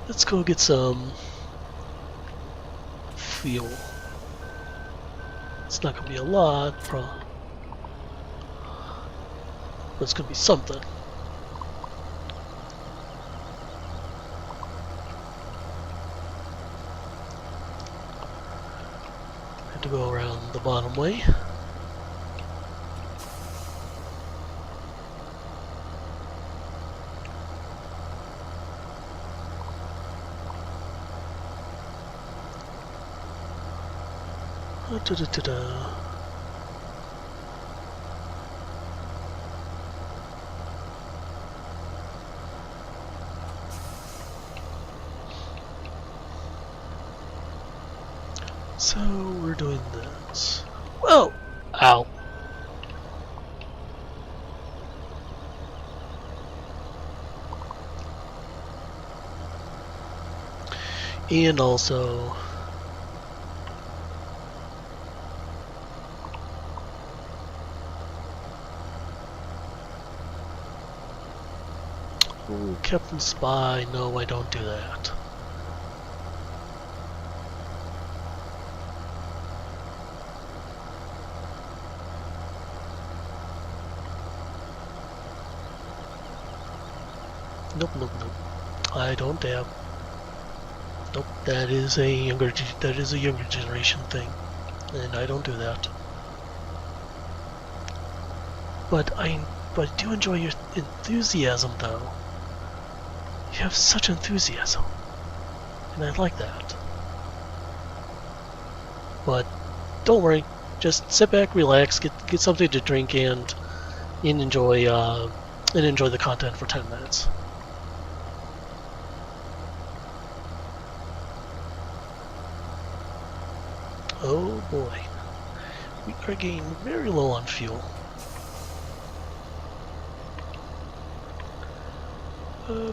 Let's go get some fuel. It's not gonna be a lot, but it's gonna be something. Had to go around the bottom way. Da-da-da-da. So we're doing this. Whoa! Ow. And also ooh, Captain Spy, no, I don't do that. Nope, nope, nope. I don't dab. Nope, that is a younger generation thing, and I don't do that. But I do enjoy your enthusiasm, though. You have such enthusiasm, and I like that. But don't worry, just sit back, relax, get something to drink, and enjoy the content for 10 minutes. Oh boy, we are getting very low on fuel. I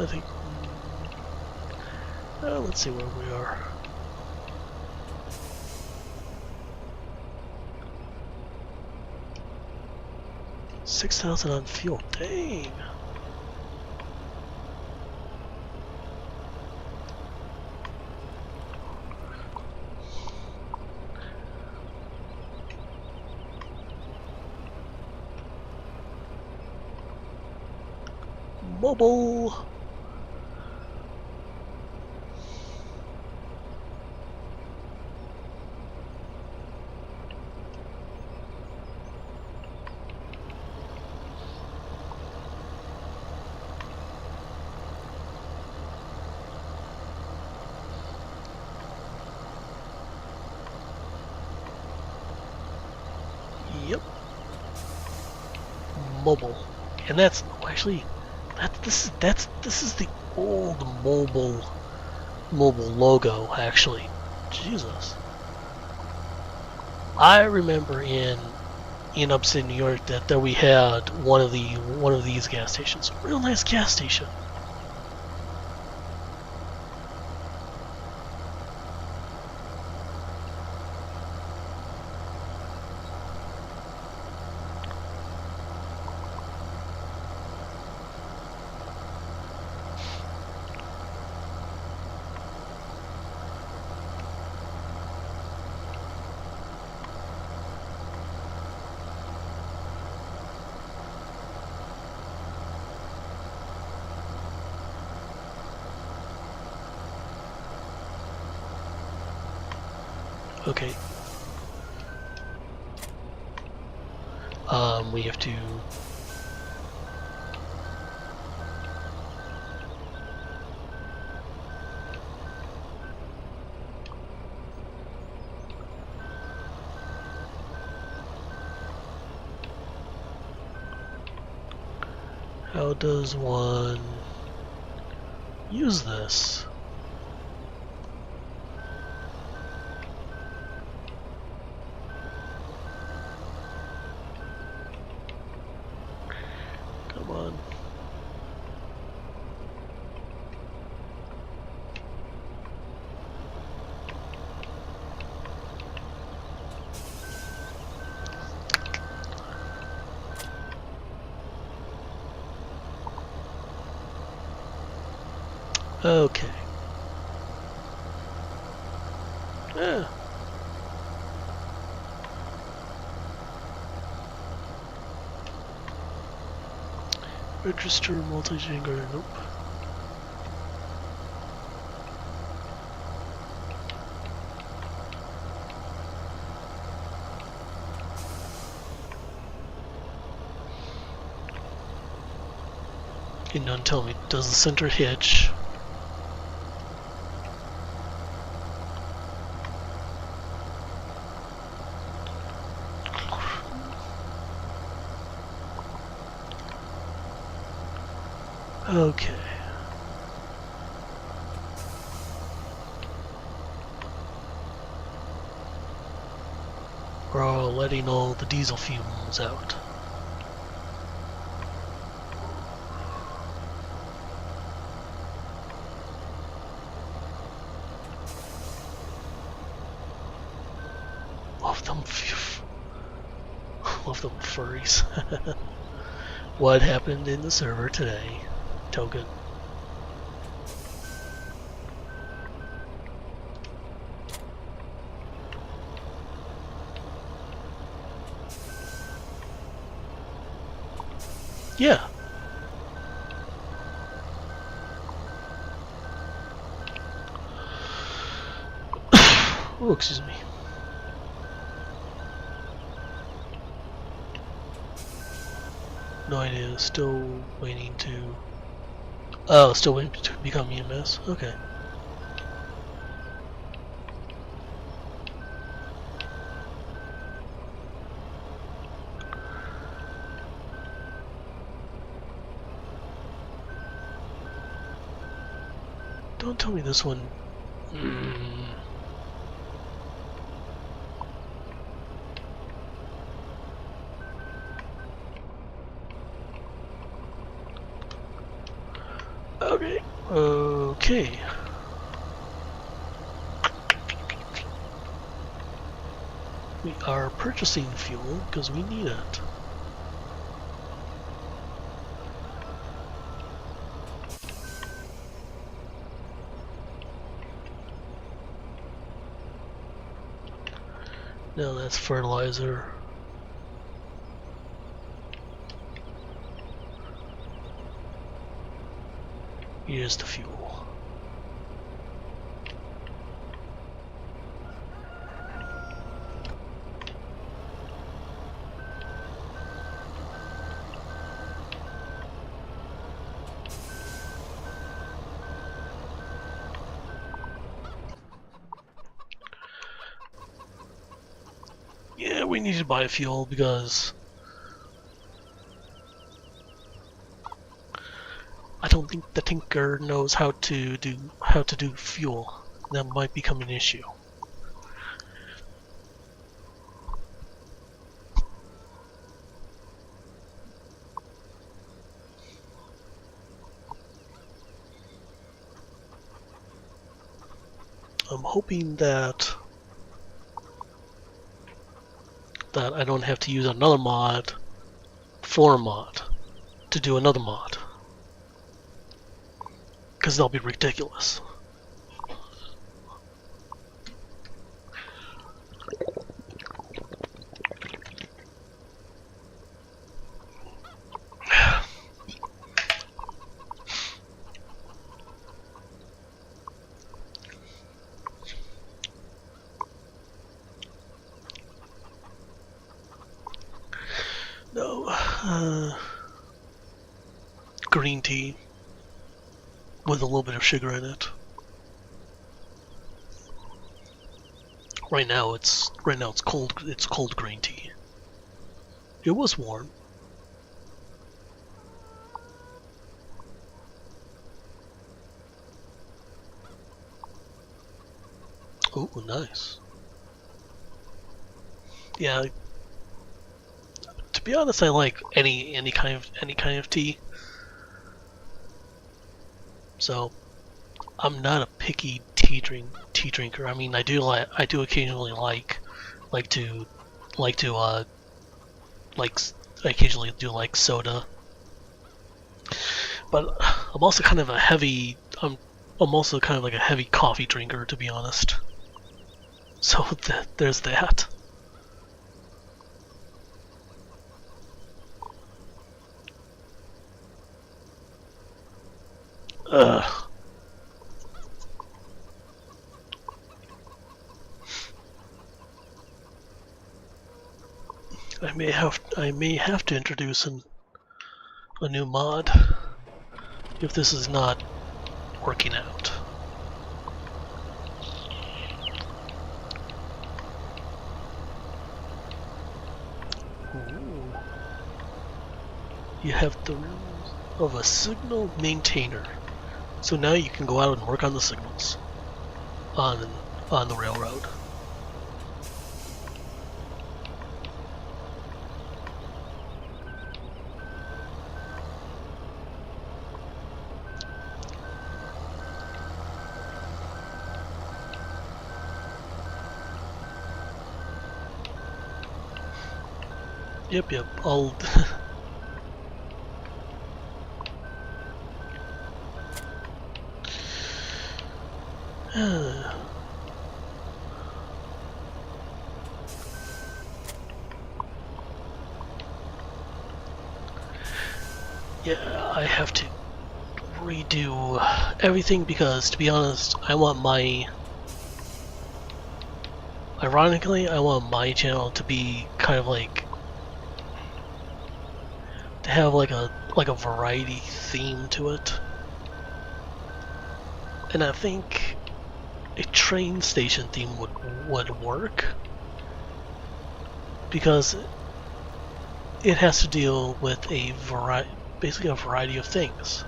think. Let's see where we are. $6,000 on fuel. Dang. Mobile. Yep. Mobile. And that's actually this is the old mobile logo, actually. Jesus. I remember in upstate New York that we had one of these gas stations. Real nice gas station. Okay. We have to... How does one use this? Come on. Okay. Yeah. Register multi-jinger, nope. And now tell me, does the center hitch? Okay. We're all letting all the diesel fumes out. Love them, love them furries. What happened in the server today? Token. Yeah. Oh, excuse me. No idea. Still waiting to... Oh, still waiting to become EMS? Okay. Don't tell me this one... Okay. Okay. We are purchasing fuel because we need it. No, that's fertilizer. Here's the fuel. Yeah, we need to buy fuel because I don't think the Tinker knows how to do fuel. That might become an issue. I'm hoping that I don't have to use another mod, floor mod, to do another mod. Because that'll be ridiculous. No. Green tea with a little bit of sugar in it. Right now it's cold. It's cold green tea. It was warm. Oh, nice. Yeah. To be honest, I like any kind of tea. So I'm not a picky tea drinker. I mean, I do occasionally like to like to like I occasionally do like soda, but I'm also kind of a heavy I'm also kind of like a heavy coffee drinker, to be honest. So there's that. Ugh. I may have to introduce a new mod if this is not working out. Ooh. You have the rules of a signal maintainer. So now you can go out and work on the signals on the railroad. Yep, I'll yeah, I have to redo everything because, to be honest, ironically, I want my channel to be kind of like, to have like a variety theme to it. And I think a train station theme would work, because it has to deal with basically a variety of things.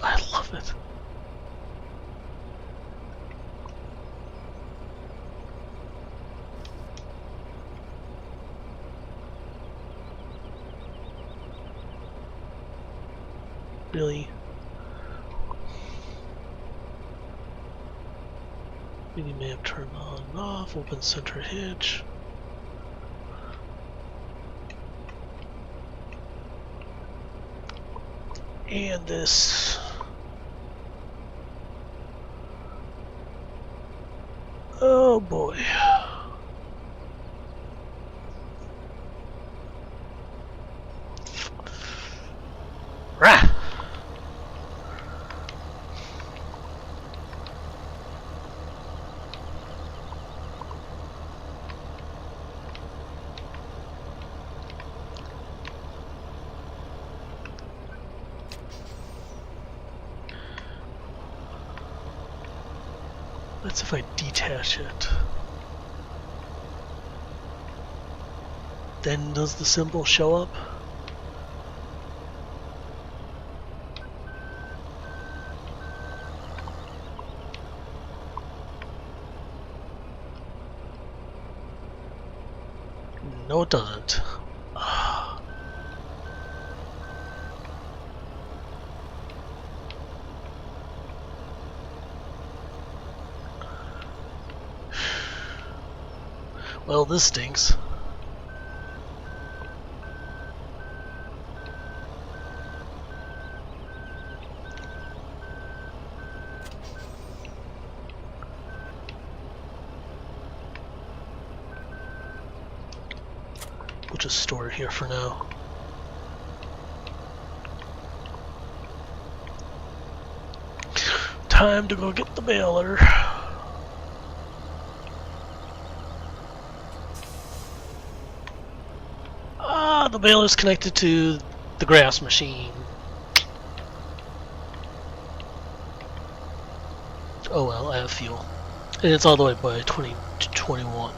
I love it. Really? Really may have turned on and off, open center hitch. And this. Oh boy. Rah! Let's see if I detach it. Then does the symbol show up? No, it doesn't. Well, this stinks. We'll just store it here for now. Time to go get the baler. Ah, the baler's connected to the grass machine. Oh well, I have fuel. And it's all the way by 20 to 21.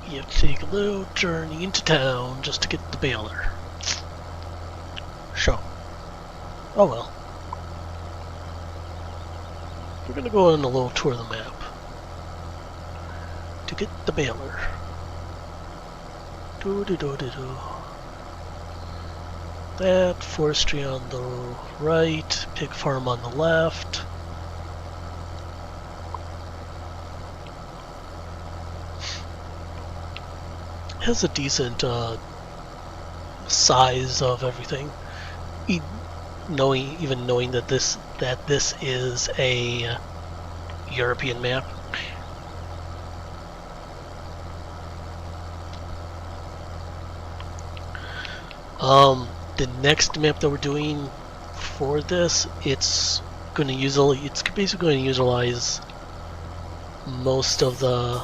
You have to take a little journey into town just to get the baler. Sure. Oh well. We're gonna go on a little tour of the map to get the baler. Do. That, forestry on the right, pig farm on the left. Has a decent size of everything. Even knowing that this is a European map. The next map that we're doing for this, it's basically going to utilize most of the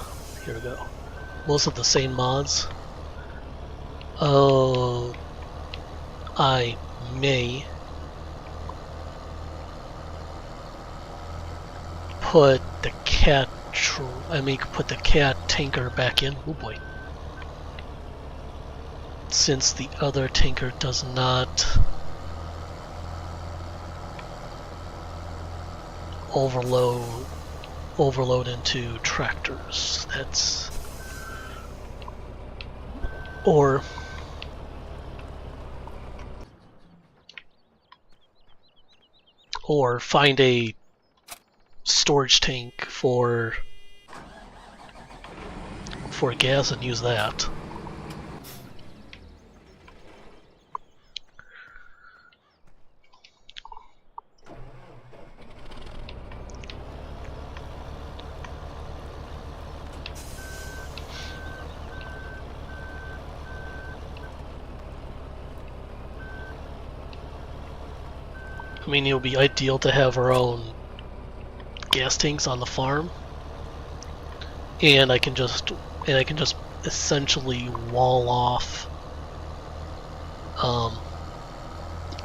most of the same mods. I may put the cat tanker back in. Oh boy. Since the other tanker does not overload into tractors. That's or find a storage tank for gas and use that. I mean, it would be ideal to have our own gas tanks on the farm, and I can just essentially wall off.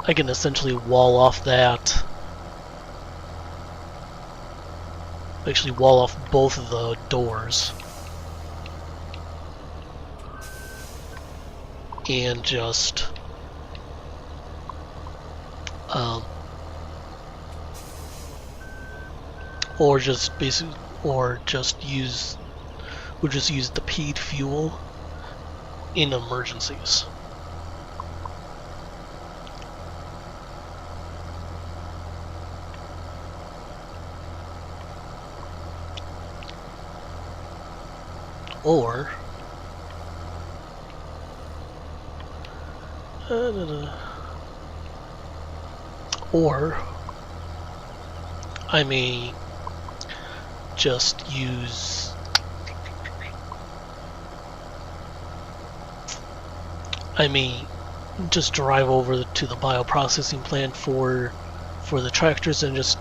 I can essentially wall off that. Actually, wall off both of the doors, and just we'll just use the paid fuel in emergencies. Or I may just use drive over to the bioprocessing plant for the tractors and just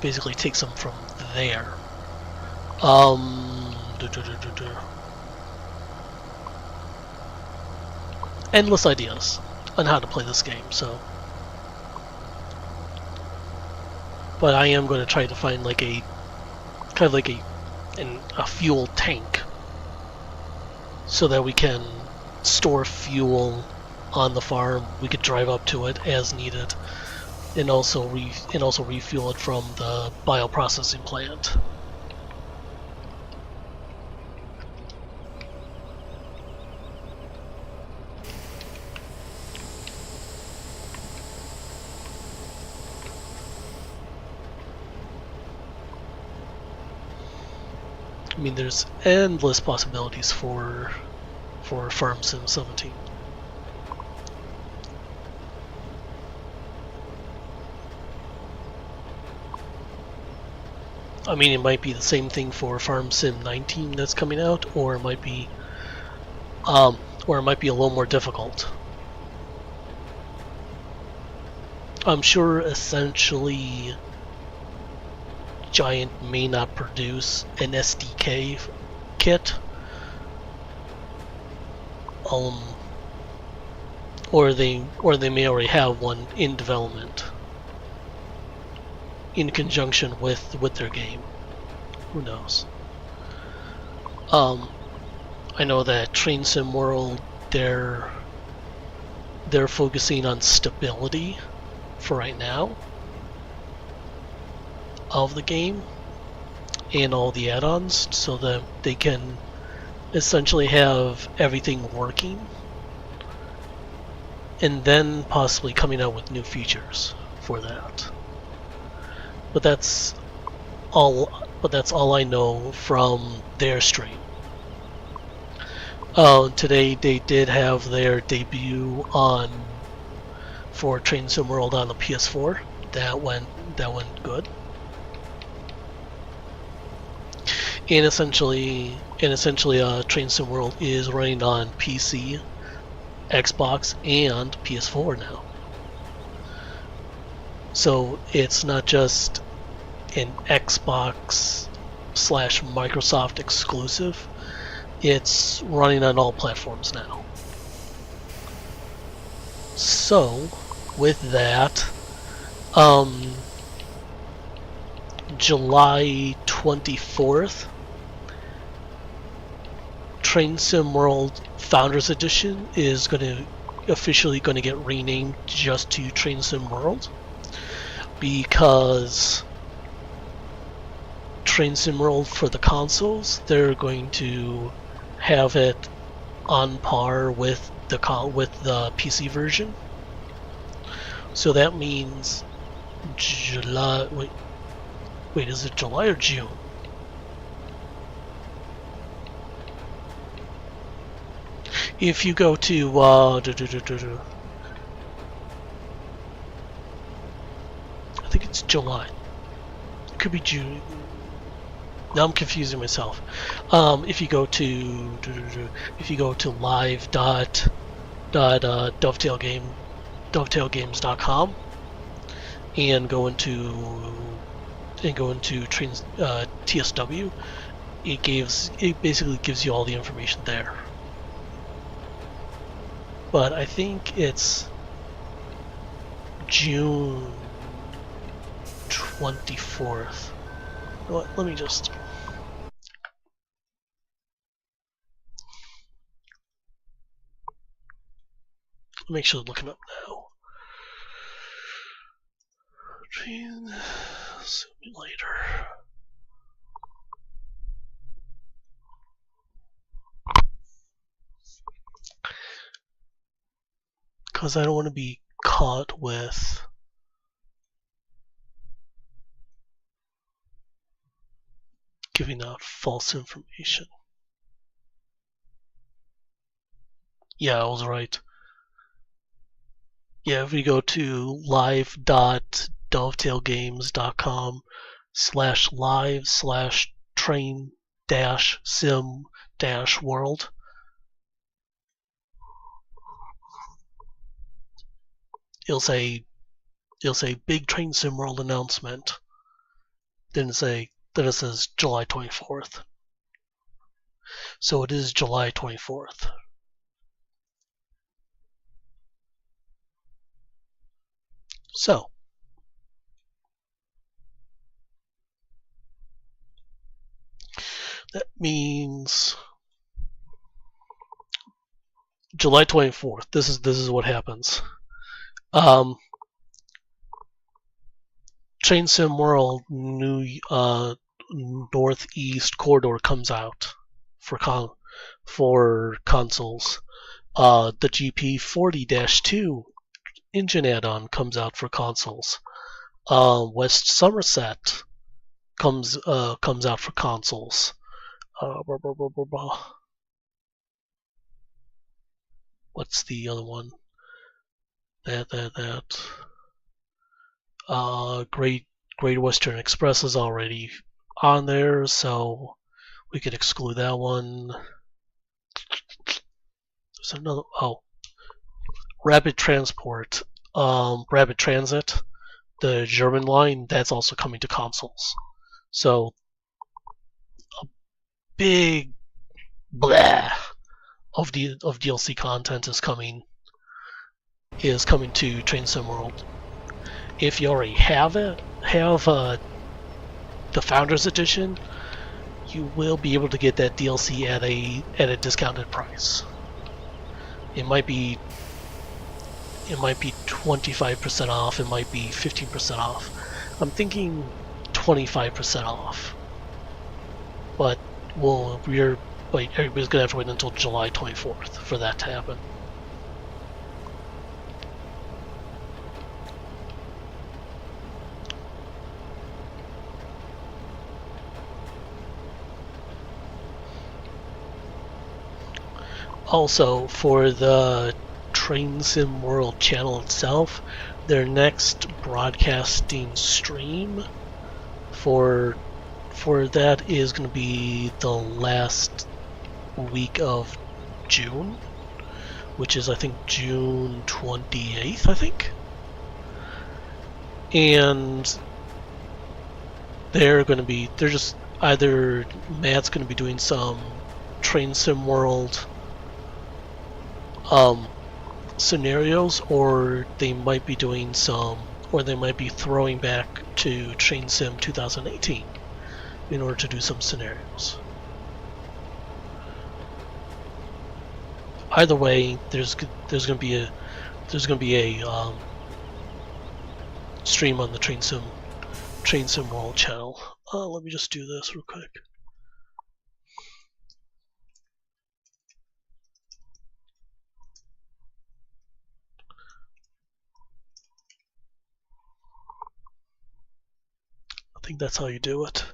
basically take some from there. Endless ideas on how to play this game, so. But I am going to try to find like a fuel tank so that we can store fuel on the farm. We could drive up to it as needed, and also refuel it from the bioprocessing plant. I mean, there's endless possibilities for Farm Sim 17. I mean, it might be the same thing for Farm Sim 19 that's coming out, or it might be a little more difficult. I'm sure essentially Giant may not produce an SDK kit, or they may already have one in development in conjunction with their game. Who knows? I know that Train Sim World, they're focusing on stability for right now of the game and all the add-ons, so that they can essentially have everything working, and then possibly coming out with new features for that. But that's all I know from their stream. Today they did have their debut for Train Sim World on the PS4. That went good. And essentially, Train Sim World is running on PC, Xbox, and PS4 now. So it's not just an Xbox / Microsoft exclusive. It's running on all platforms now. So, with that, July 24th, Train Sim World Founders Edition is officially going to get renamed just to Train Sim World, because Train Sim World for the consoles, they're going to have it on par with the PC version. So that means July. Wait, is it July or June? If you go to I think it's July. It could be June. Now I'm confusing myself. If you go to live.dovetailgames.com and go into TSW, it basically gives you all the information there. But I think it's June 24th. Let me just make sure I'm looking up now. Train Simulator. Because I don't want to be caught with giving out false information. Yeah, I was right. Yeah, if we go to live.dovetailgames.com/live/train-sim-world, it'll say Big Train Sim World announcement. Then it says July 24th. So it is July 24th. So, that means July 24th. This is what happens. Train Sim World new Northeast Corridor comes out for consoles. The GP40-2 engine add-on comes out for consoles. West Somerset comes out for consoles. What's the other one? Great Western Express is already on there, so we could exclude that one. There's another. Oh, Rapid Transport, Rapid Transit, the German line, that's also coming to consoles. So a big blah of DLC content is coming to Train Sim World. If you already have the Founders Edition, you will be able to get that DLC at a discounted price. It might be 25% off, it might be 15% off. I'm thinking 25% off. But everybody's gonna have to wait until July 24th for that to happen. Also, for the Train Sim World channel itself, their next broadcasting stream for that is going to be the last week of June, which is I think June 28th, I think. And they're just either Matt's going to be doing some Train Sim World scenarios, or they might be doing they might be throwing back to Train Sim 2018 in order to do some scenarios. Either way, there's gonna be a stream on the Train Sim World channel. Let me just do this real quick. I think that's how you do it.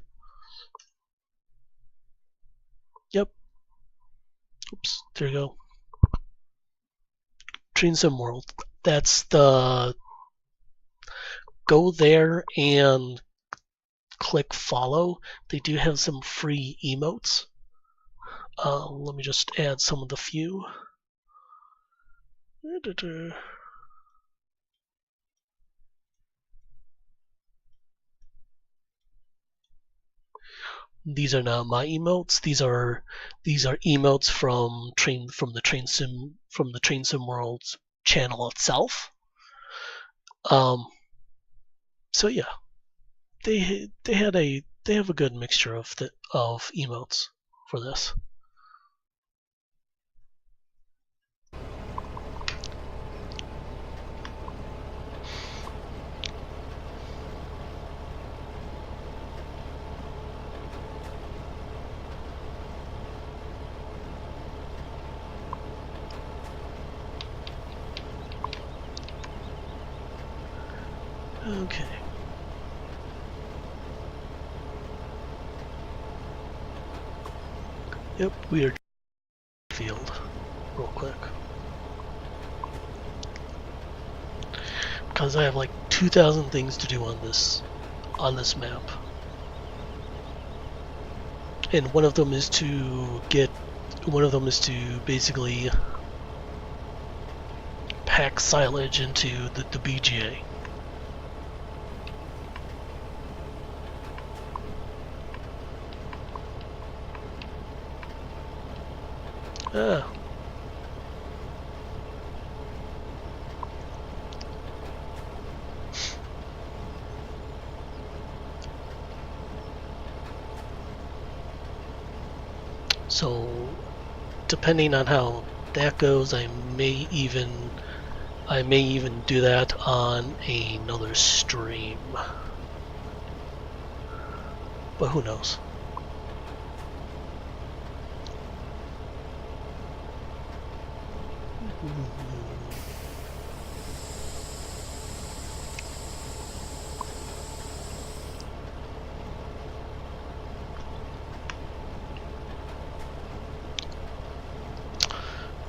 Yep. Oops, there you go. Train Sim World. That's the... Go there and click follow. They do have some free emotes. Let me just add some of the few. These are not my emotes. These are emotes from the Train Sim World channel itself. So yeah, they have a good mixture of emotes for this. Okay. Yep, we are field real quick. Because I have like 2,000 things to do on this map. And one of them is to basically pack silage into the BGA. Ah. So, depending on how that goes, I may even do that on another stream. But who knows?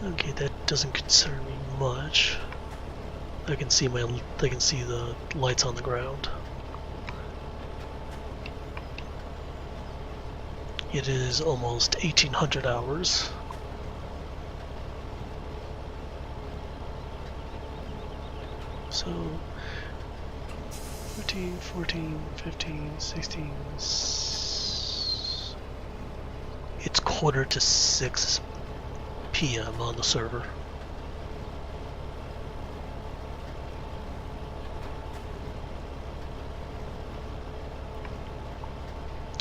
Okay, that doesn't concern me much. I can see the lights on the ground. It is almost 1800 hours. So 13, 14, 15, 16. It's 5:45 p.m. on the server.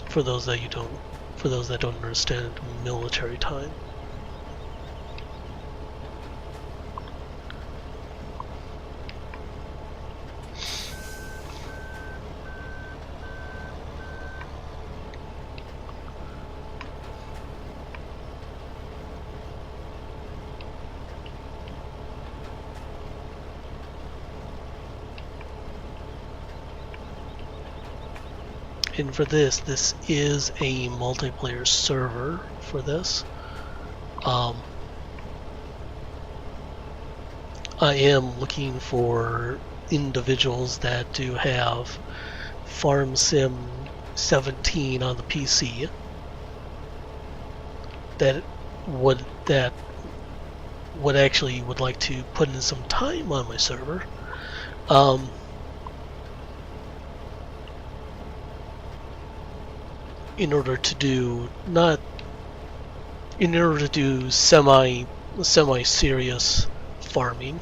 For those that don't understand military time. And for this is a multiplayer server for this. I am looking for individuals that do have Farm Sim 17 on the PC that would actually would like to put in some time on my server. In order to do semi-serious farming.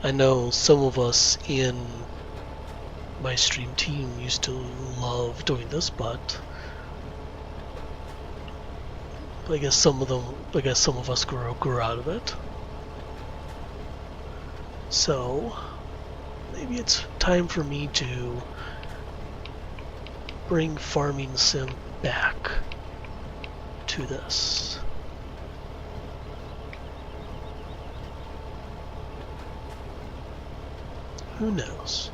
I know some of us in my stream team used to love doing this, but I guess some of us grew out of it. So maybe it's time for me to bring Farming Sim back to this. Who knows?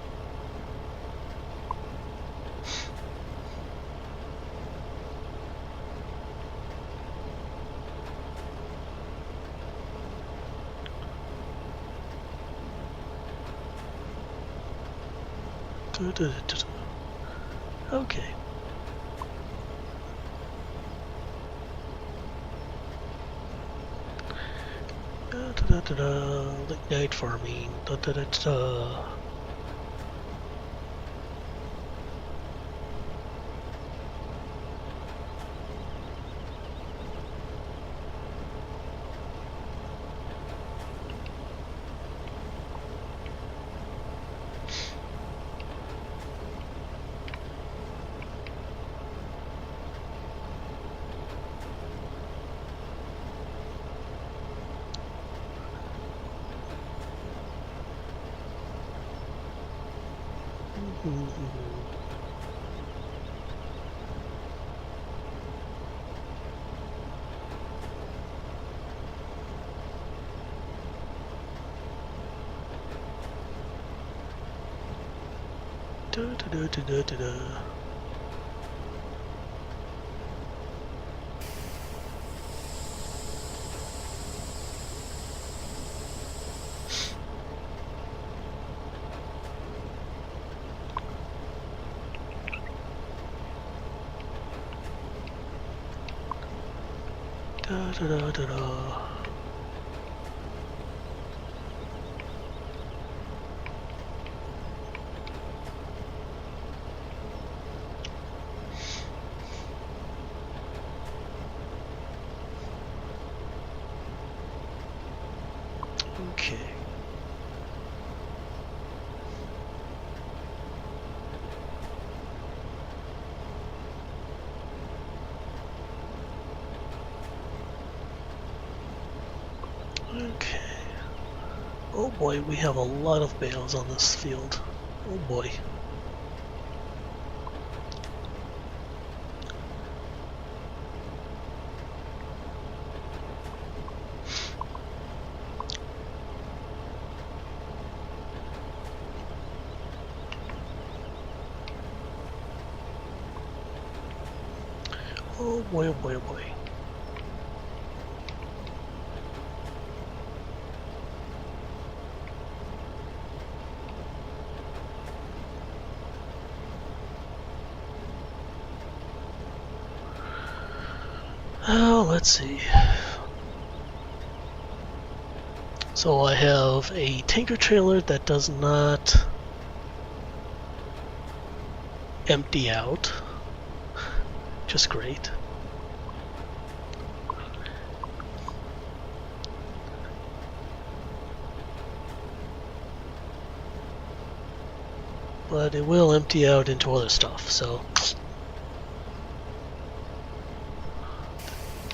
Okay. Late night farming. Okay. Okay. Oh boy, we have a lot of bales on this field. Oh boy. Oh boy, oh boy, oh boy. Oh, let's see. So I have a tanker trailer that does not empty out. Just great. But it will empty out into other stuff, so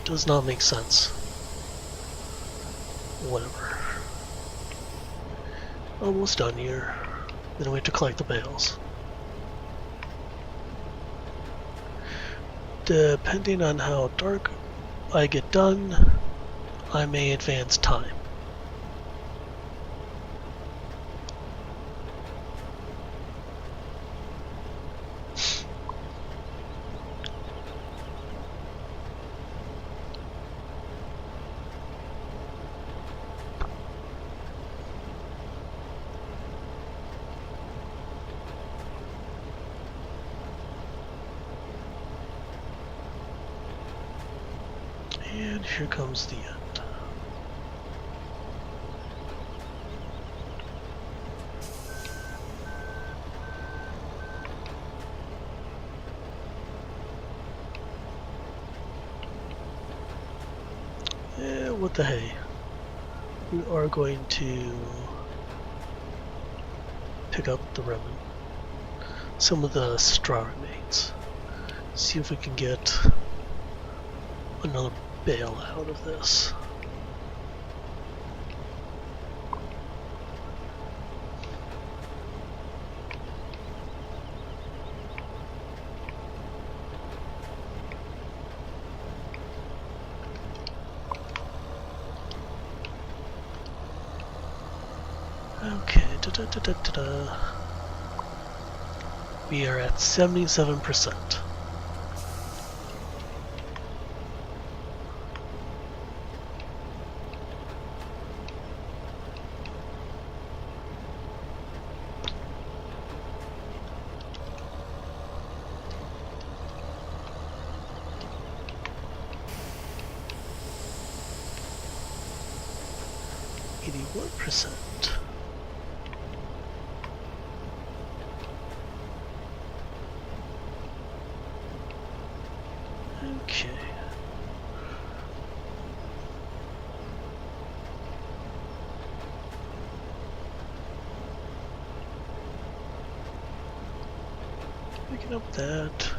does not make sense. Whatever. Almost done here. Then we have to collect the bales. Depending on how dark I get done, I may advance time. And here comes the end. What the hey? We are going to pick up the remnant, some of the straw remains. See if we can get another bale out of this. Okay, we are at 77%. %. Okay. Picking up that.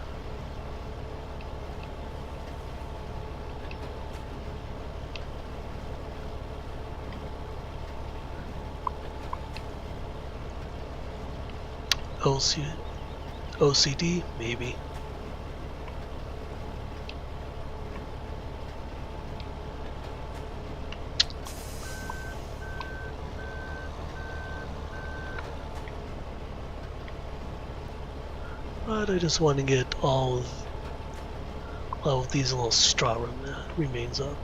OCD, maybe. But I just want to get all of these little straw remains up.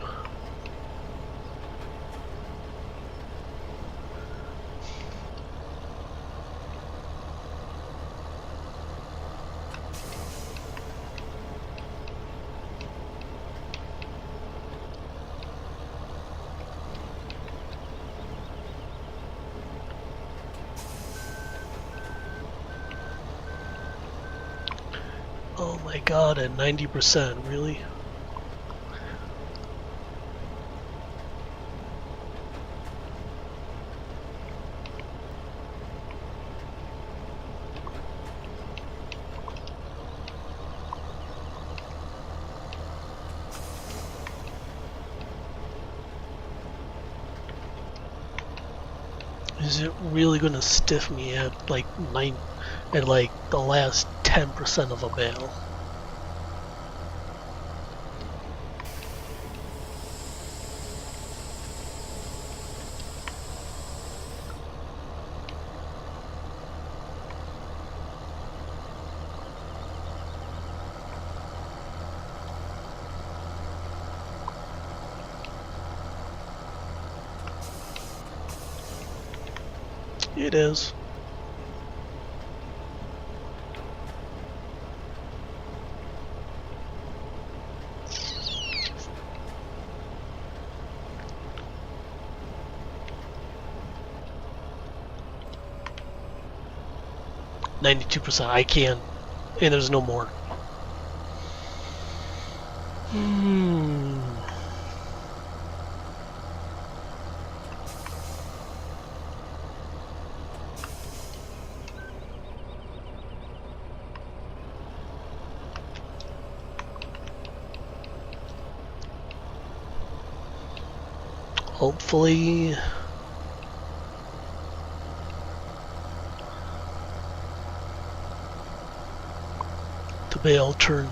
Oh my god, at 90%, really? Is it really gonna stiff me at like the last 10% of a bale? It is. 92%. I can't. And there's no more. Hopefully the bale turn.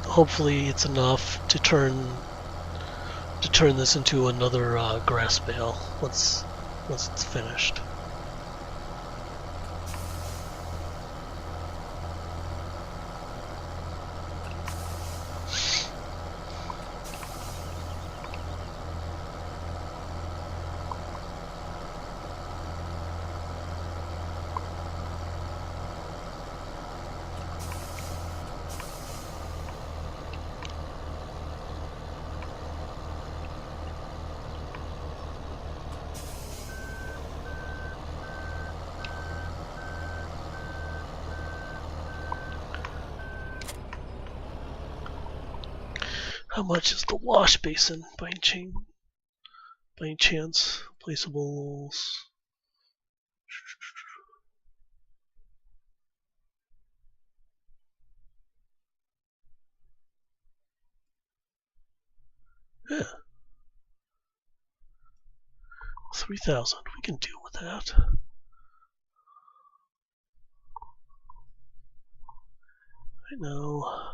Hopefully it's enough to turn this into another grass bale once it's finished. How much is the wash basin by any chance? Placeables. Yeah. 3,000. We can deal with that. I know.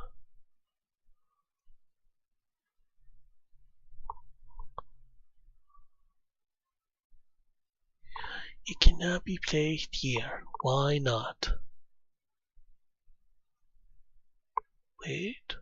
It cannot be placed here. Why not? Wait.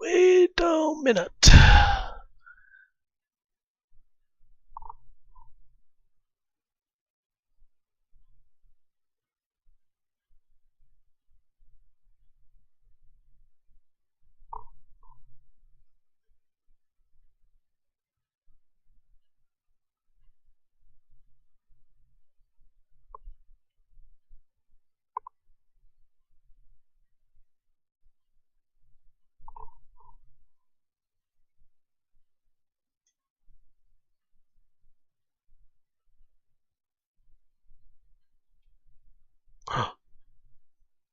Wait a minute.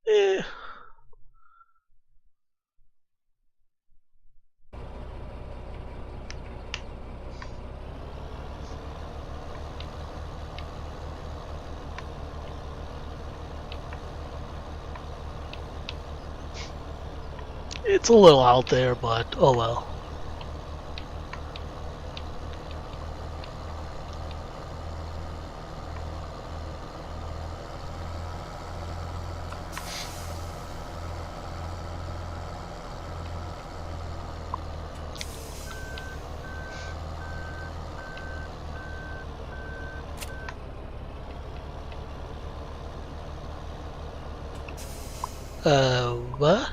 Eh. It's a little out there, but oh well. What?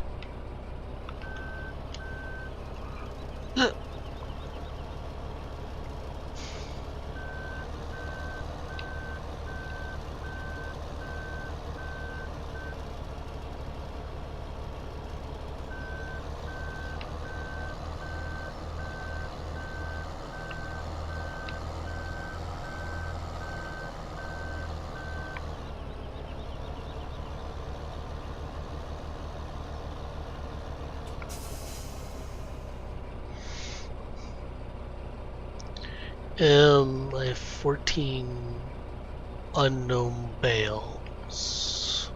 I have 14 unknown bales.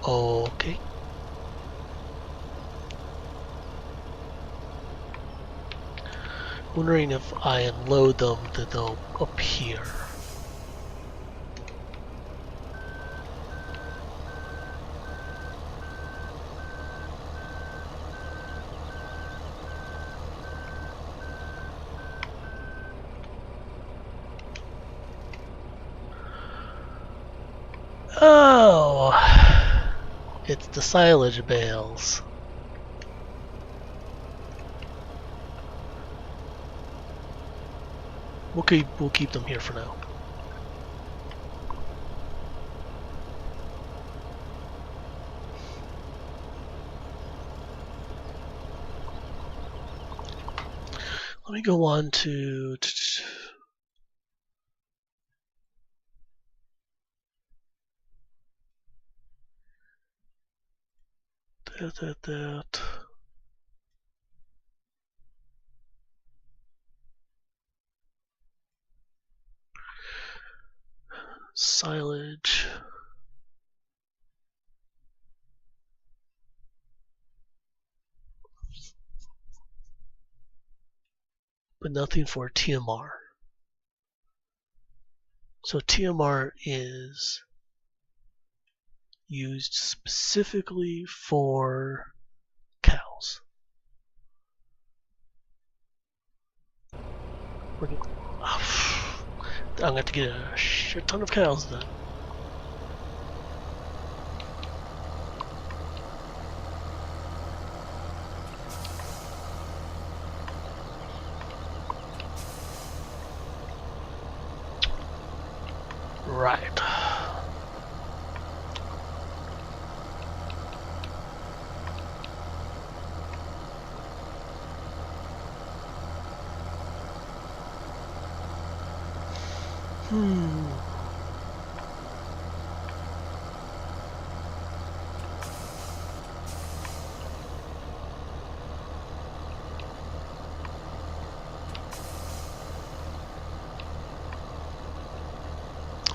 Okay. Wondering if I unload them, that they'll appear. It's the silage bales. We'll keep them here for now. Let me go on to that. Silage. But nothing for TMR. So TMR is used specifically for cows. I'm going to have to get a shit ton of cows then. Right.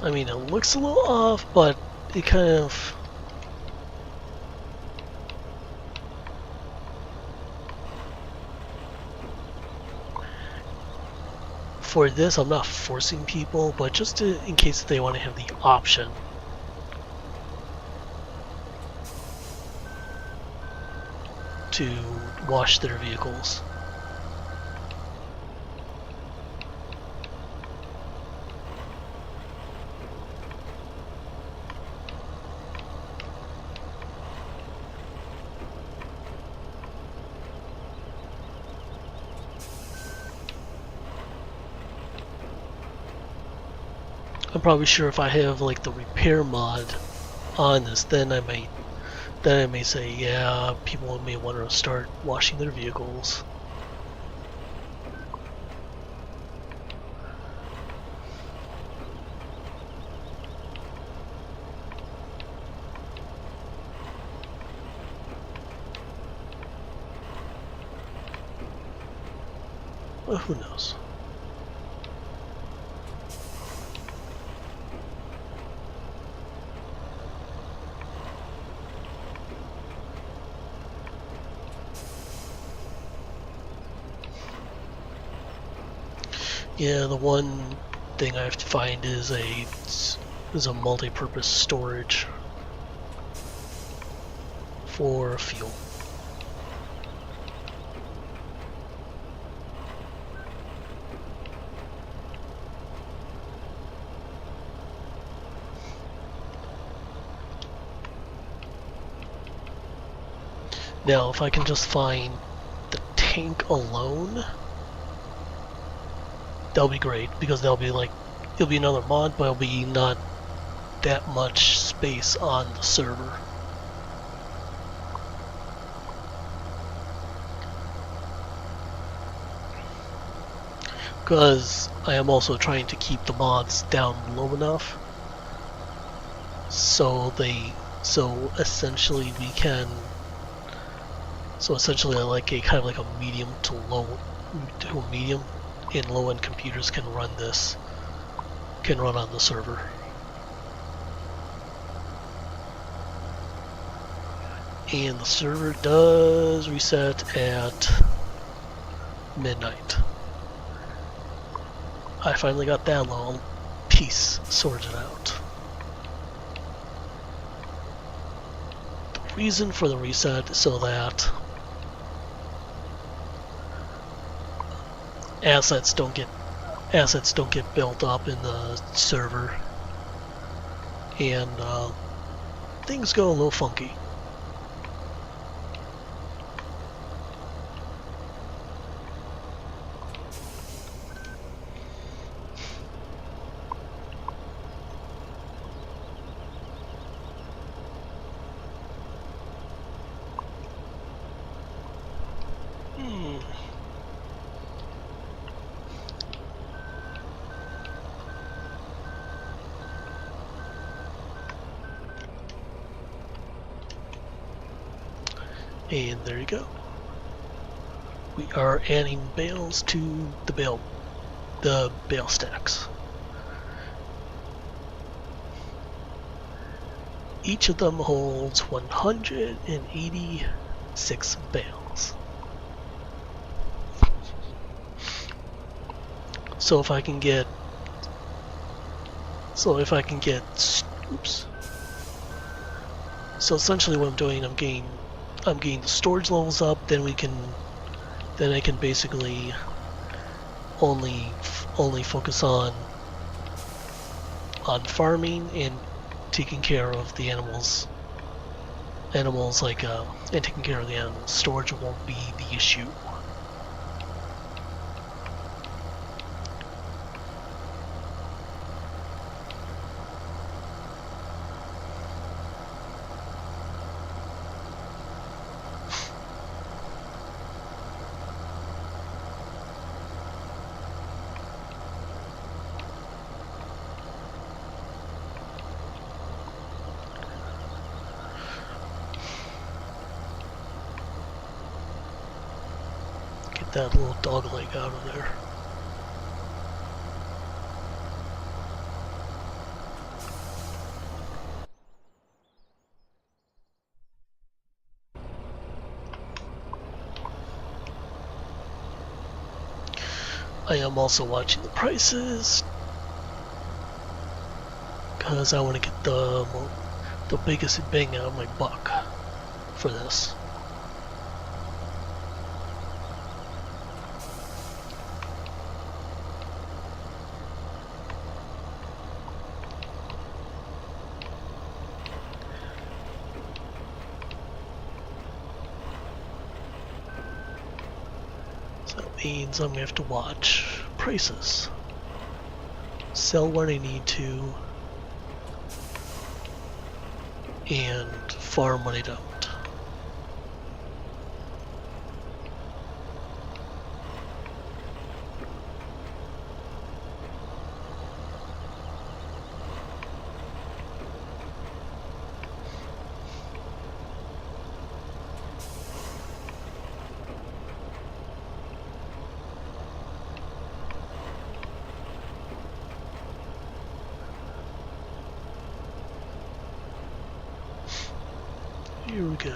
I mean, it looks a little off, but it kind of... For this, I'm not forcing people, but just in case they want to have the option. To wash their vehicles. I'm probably sure if I have like the repair mod on this, then I may say, yeah, people may want to start washing their vehicles. Well, who knows? Yeah, the one thing I have to find is a multi-purpose storage for fuel. Now, if I can just find the tank alone, that'll be great, because that'll be like, it'll be another mod, but it'll be not that much space on the server. Because I am also trying to keep the mods down low enough so essentially we can, so essentially like a kind of like a medium to low, to a medium, and low-end computers can run this, can run on the server. And the server does reset at midnight. I finally got that little piece sorted out. The reason for the reset is so that assets don't get built up in the server, and things go a little funky. And there you go. We are adding bales to the bale stacks. Each of them holds 186 bales. So if I can get oops. So essentially what I'm doing, I'm getting the storage levels up, then I can basically only focus on farming and taking care of the animals like and taking care of the animals. Storage won't be the issue. That little dog leg out of there. I am also watching the prices because I want to get the biggest bang out of my buck for this. Means I'm gonna have to watch prices. Sell when I need to, and farm when I don't. Here we go.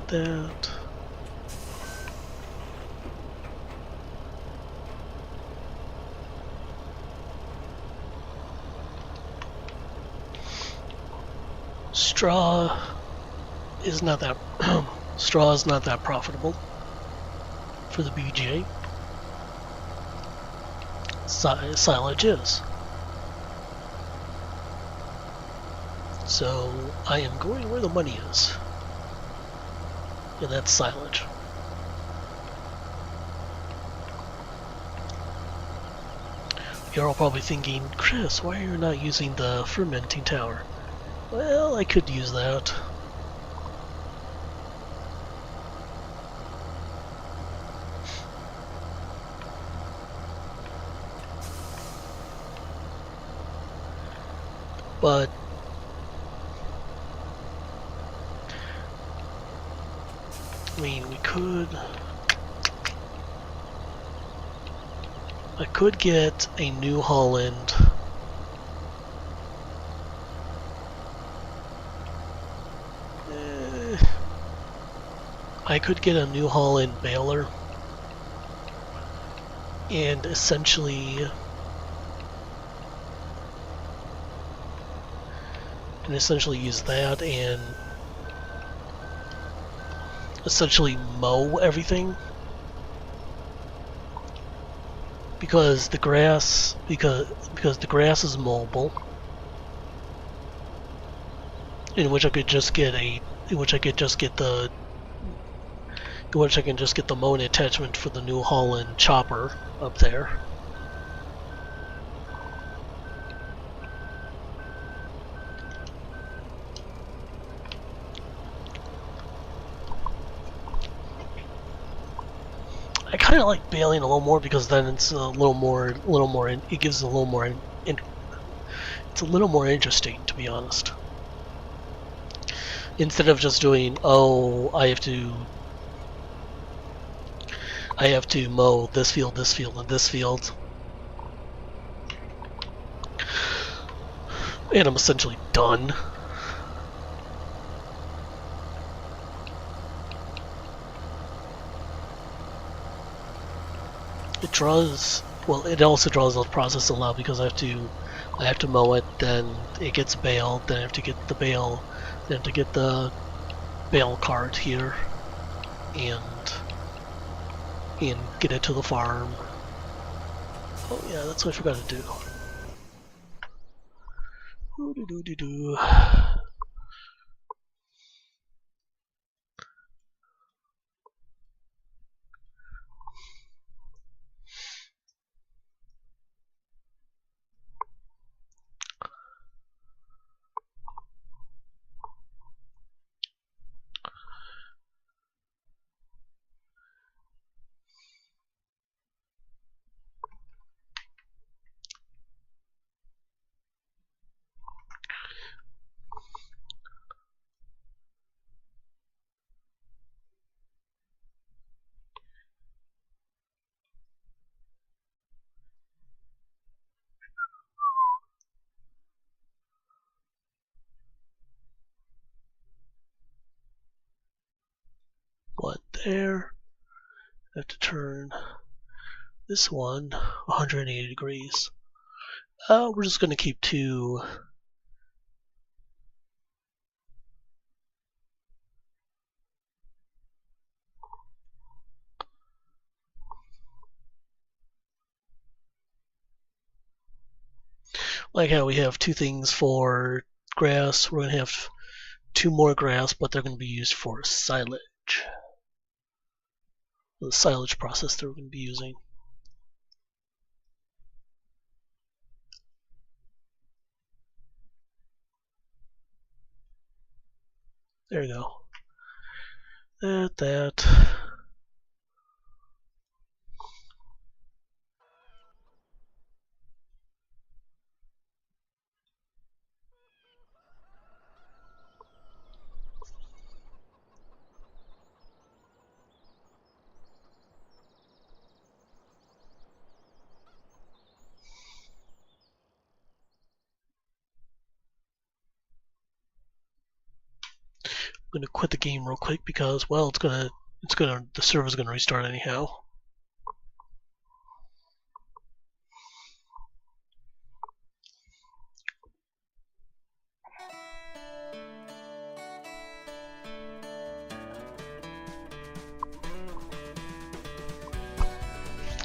That. Straw is not that straw is not that profitable for the BGA. Silage is. So I am going where the money is. And that's silage. You're all probably thinking, Chris, why are you not using the fermenting tower? Well, I could use that. But I mean, I could get a New Holland. I could get a New Holland baler and essentially and essentially use that and essentially mow everything. Because the grass is mowable, in which I can just get the mowing attachment for the New Holland chopper up there. I kind of like baling a little more because then it's it gives a little more, it's a little more interesting, to be honest. Instead of just doing, oh, I have to mow this field, and this field, and I'm essentially done. It also draws the process a lot because I have to mow it, then it gets baled, then I have to get the bale cart here and get it to the farm. Oh yeah, that's what I forgot to do. Ooh-doo-doo-doo-doo. One there. I have to turn this one 180 degrees. We're just going to keep two. Like how we have two things for grass, we're going to have two more grass, but they're going to be used for silage. The silage process that we're going to be using. There you go. That. I'm gonna quit the game real quick because, well, the server's gonna restart anyhow.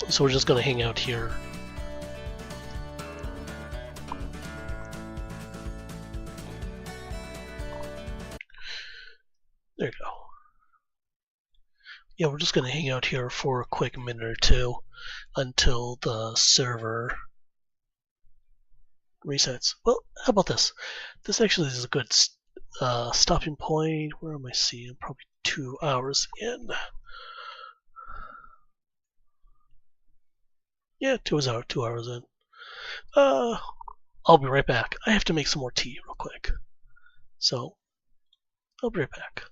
So we're just gonna hang out here. There you go. Yeah, we're just gonna hang out here for a quick minute or two until the server resets. Well, how about this? This actually is a good stopping point. Where am I seeing? Probably 2 hours in. Yeah, 2 hours in. I'll be right back. I have to make some more tea real quick. So, I'll be right back.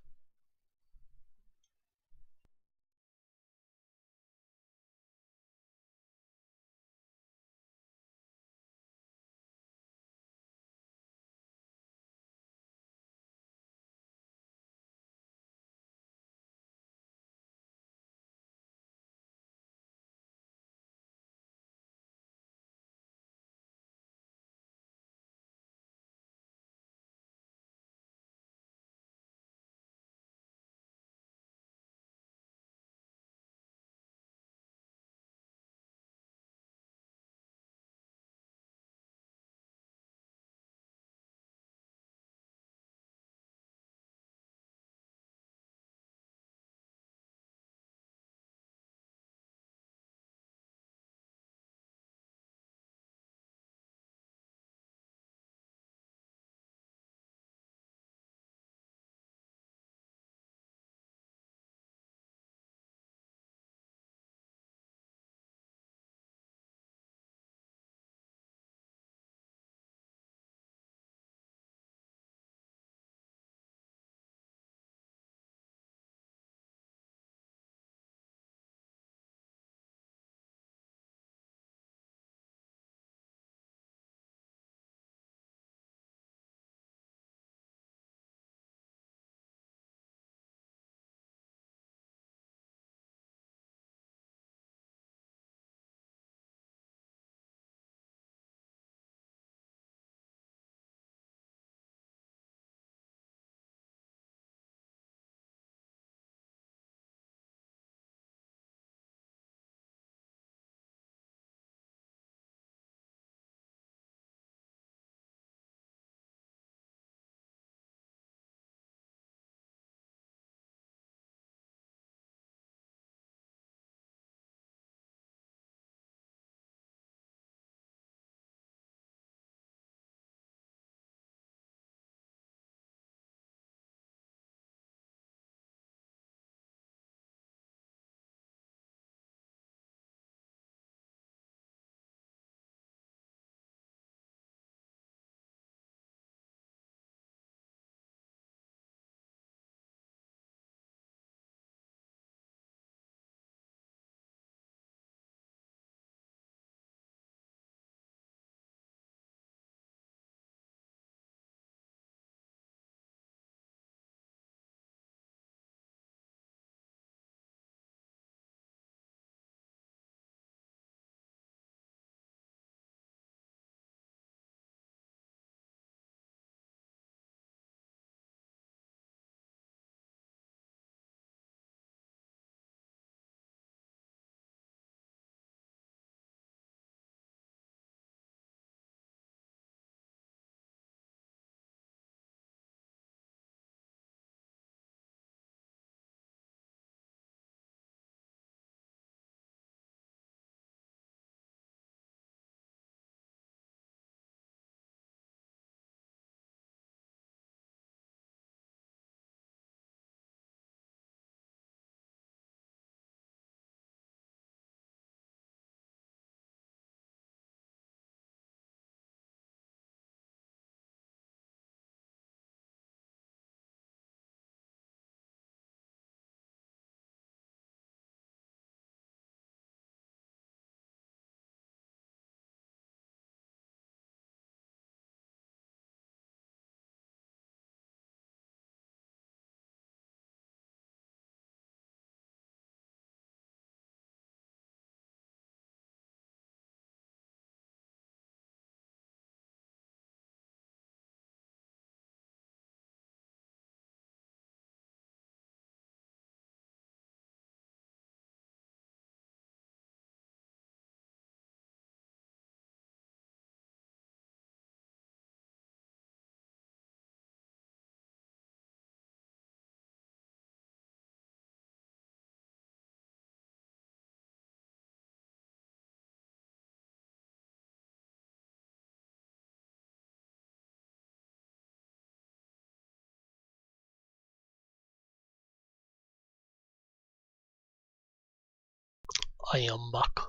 I am back.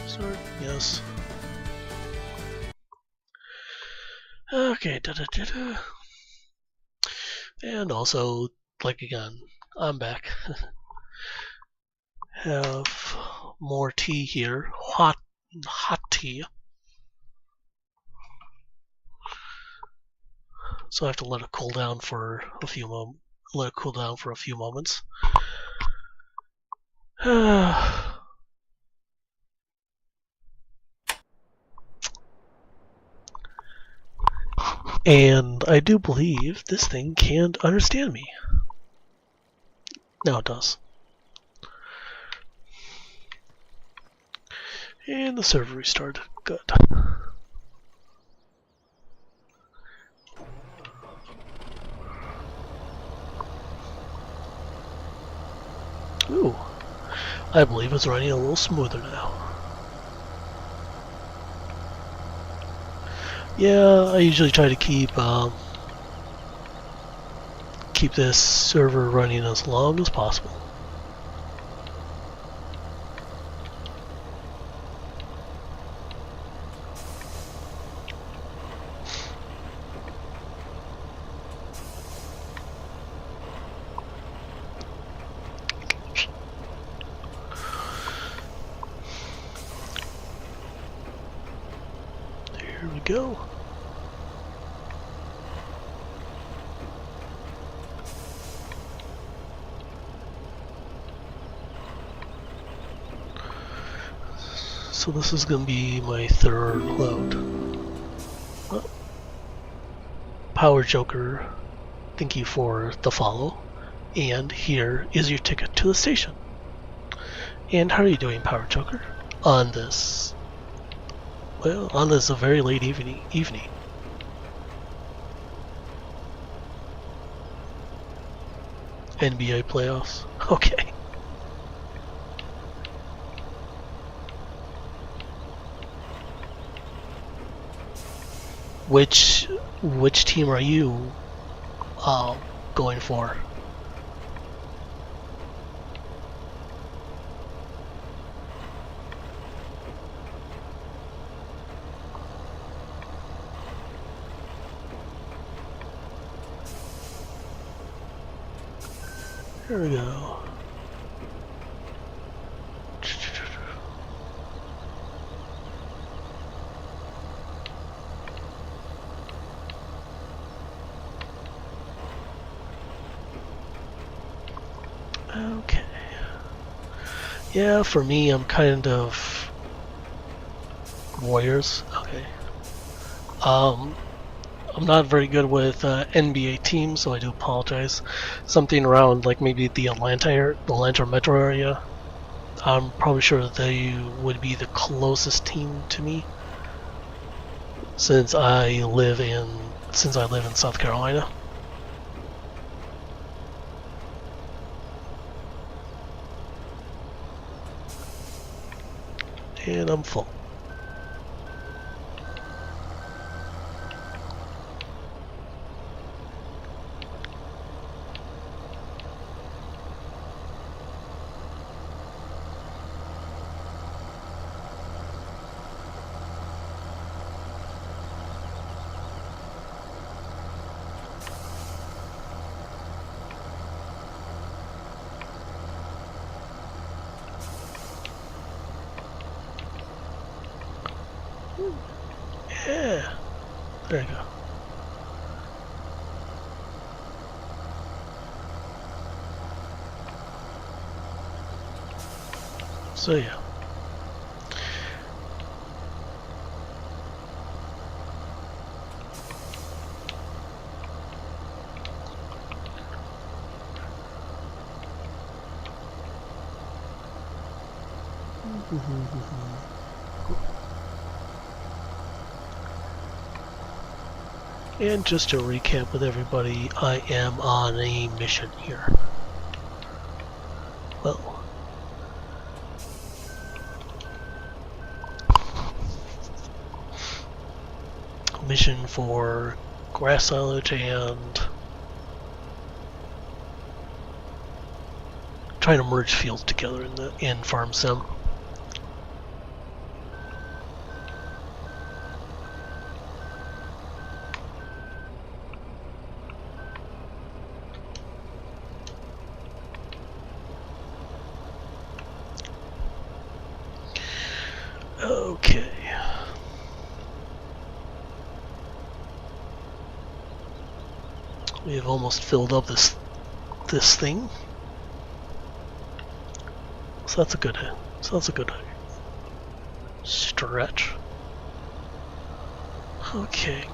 Start, yes. Okay, and also, like again, I'm back. Have more tea here, hot tea. So I have to let it cool down for a few moments. And I do believe this thing can't understand me. Now it does. And the server restarted. Good. Ooh. I believe it's running a little smoother now. Yeah, I usually try to keep this server running as long as possible. There we go. So this is going to be my third load. Oh. Power Joker, thank you for the follow. And here is your ticket to the station. And how are you doing, Power Joker? On this, well, on this a very late evening. NBA playoffs. Okay. Which team are you going for? There we go. Okay. Yeah, for me, I'm kind of Warriors. Okay. I'm not very good with NBA teams, so I do apologize. Something around like maybe the Atlanta metro area. I'm probably sure they would be the closest team to me, since I live in South Carolina. And I'm full. Yeah, there you go. So yeah. And just to recap with everybody, I am on a mission here. Well, mission for grass silage and trying to merge fields together in Farm Sim. Okay. We have almost filled up this thing. So that's a good stretch. Okay.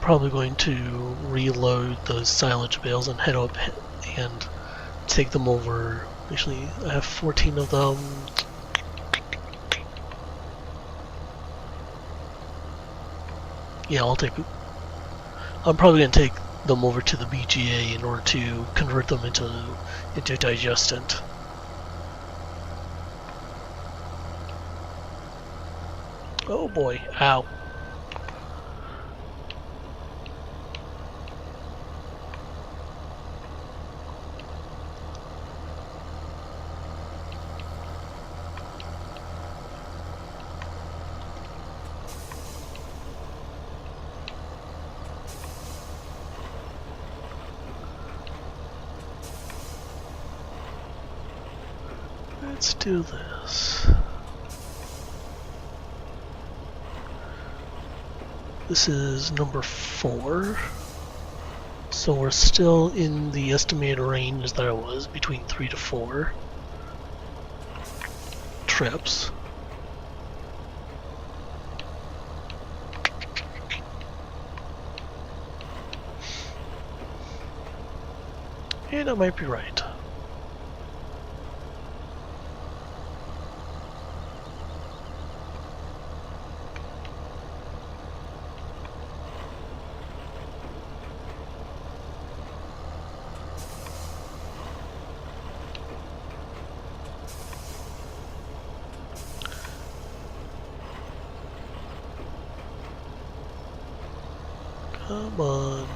Probably going to reload those silage bales and head up and take them over. Actually, I have 14 of them. Yeah, I'm probably going to take them over to the BGA in order to convert them into digestant. Oh boy, ow. Let's do this. This is number 4. So we're still in the estimated range that I was, between 3 to 4 trips. And I might be right. Come on.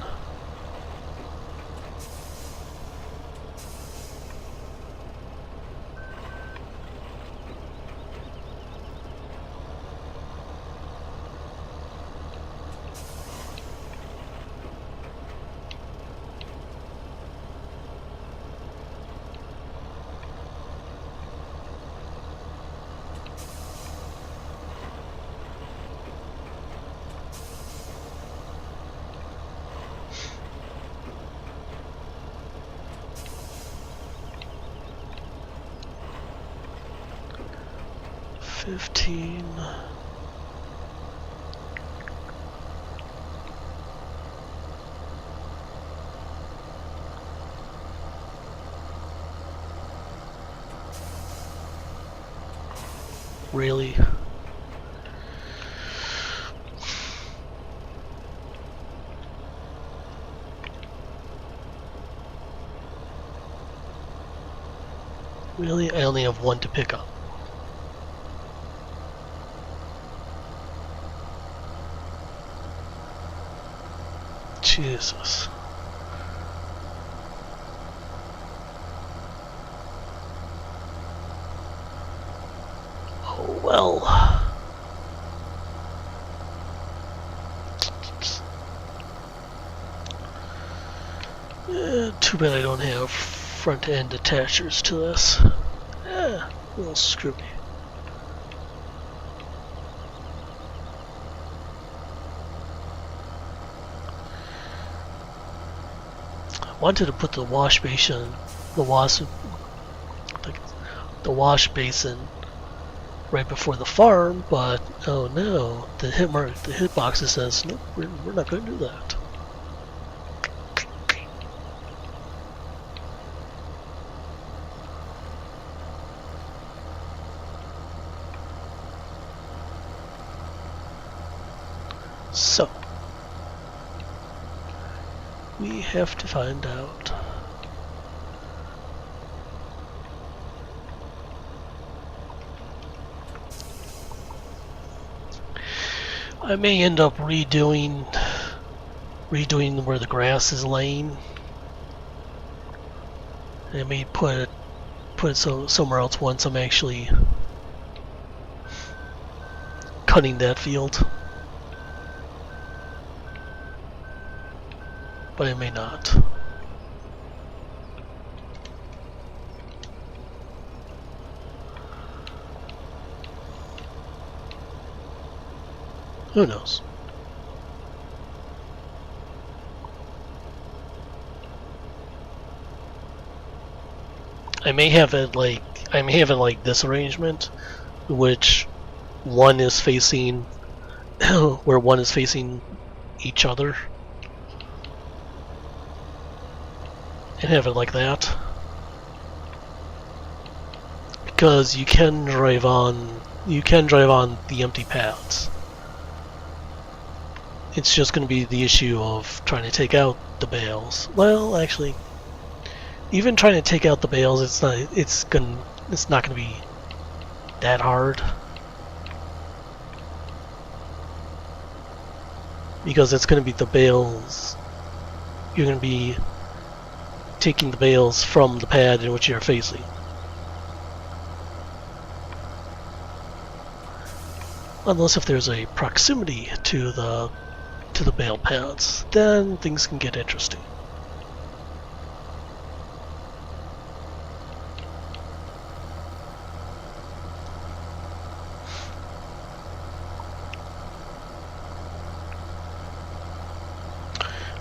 $15. Really? Really? I only have 1 to pick up. Jesus. Oh well. Too bad I don't have front end attachers to this. Well, screw me. Wanted to put the wash basin, the wash basin right before the farm, but oh no, the hitbox says nope, we're not going to do that. So we have to find out I may end up redoing where the grass is laying. I may put it somewhere else once I'm actually cutting that field. But I may not. Who knows? I may have it like this arrangement, which one is facing where one is facing each other, and have it like that, because you can drive on the empty paths. It's just going to be the issue of trying to take out the bales. Well, actually, even trying to take out the bales, it's not going to be that hard, because it's going to be the bales. You're going to be taking the bales from the pad in which you're facing. Unless if there's a proximity to the bale pads, then things can get interesting.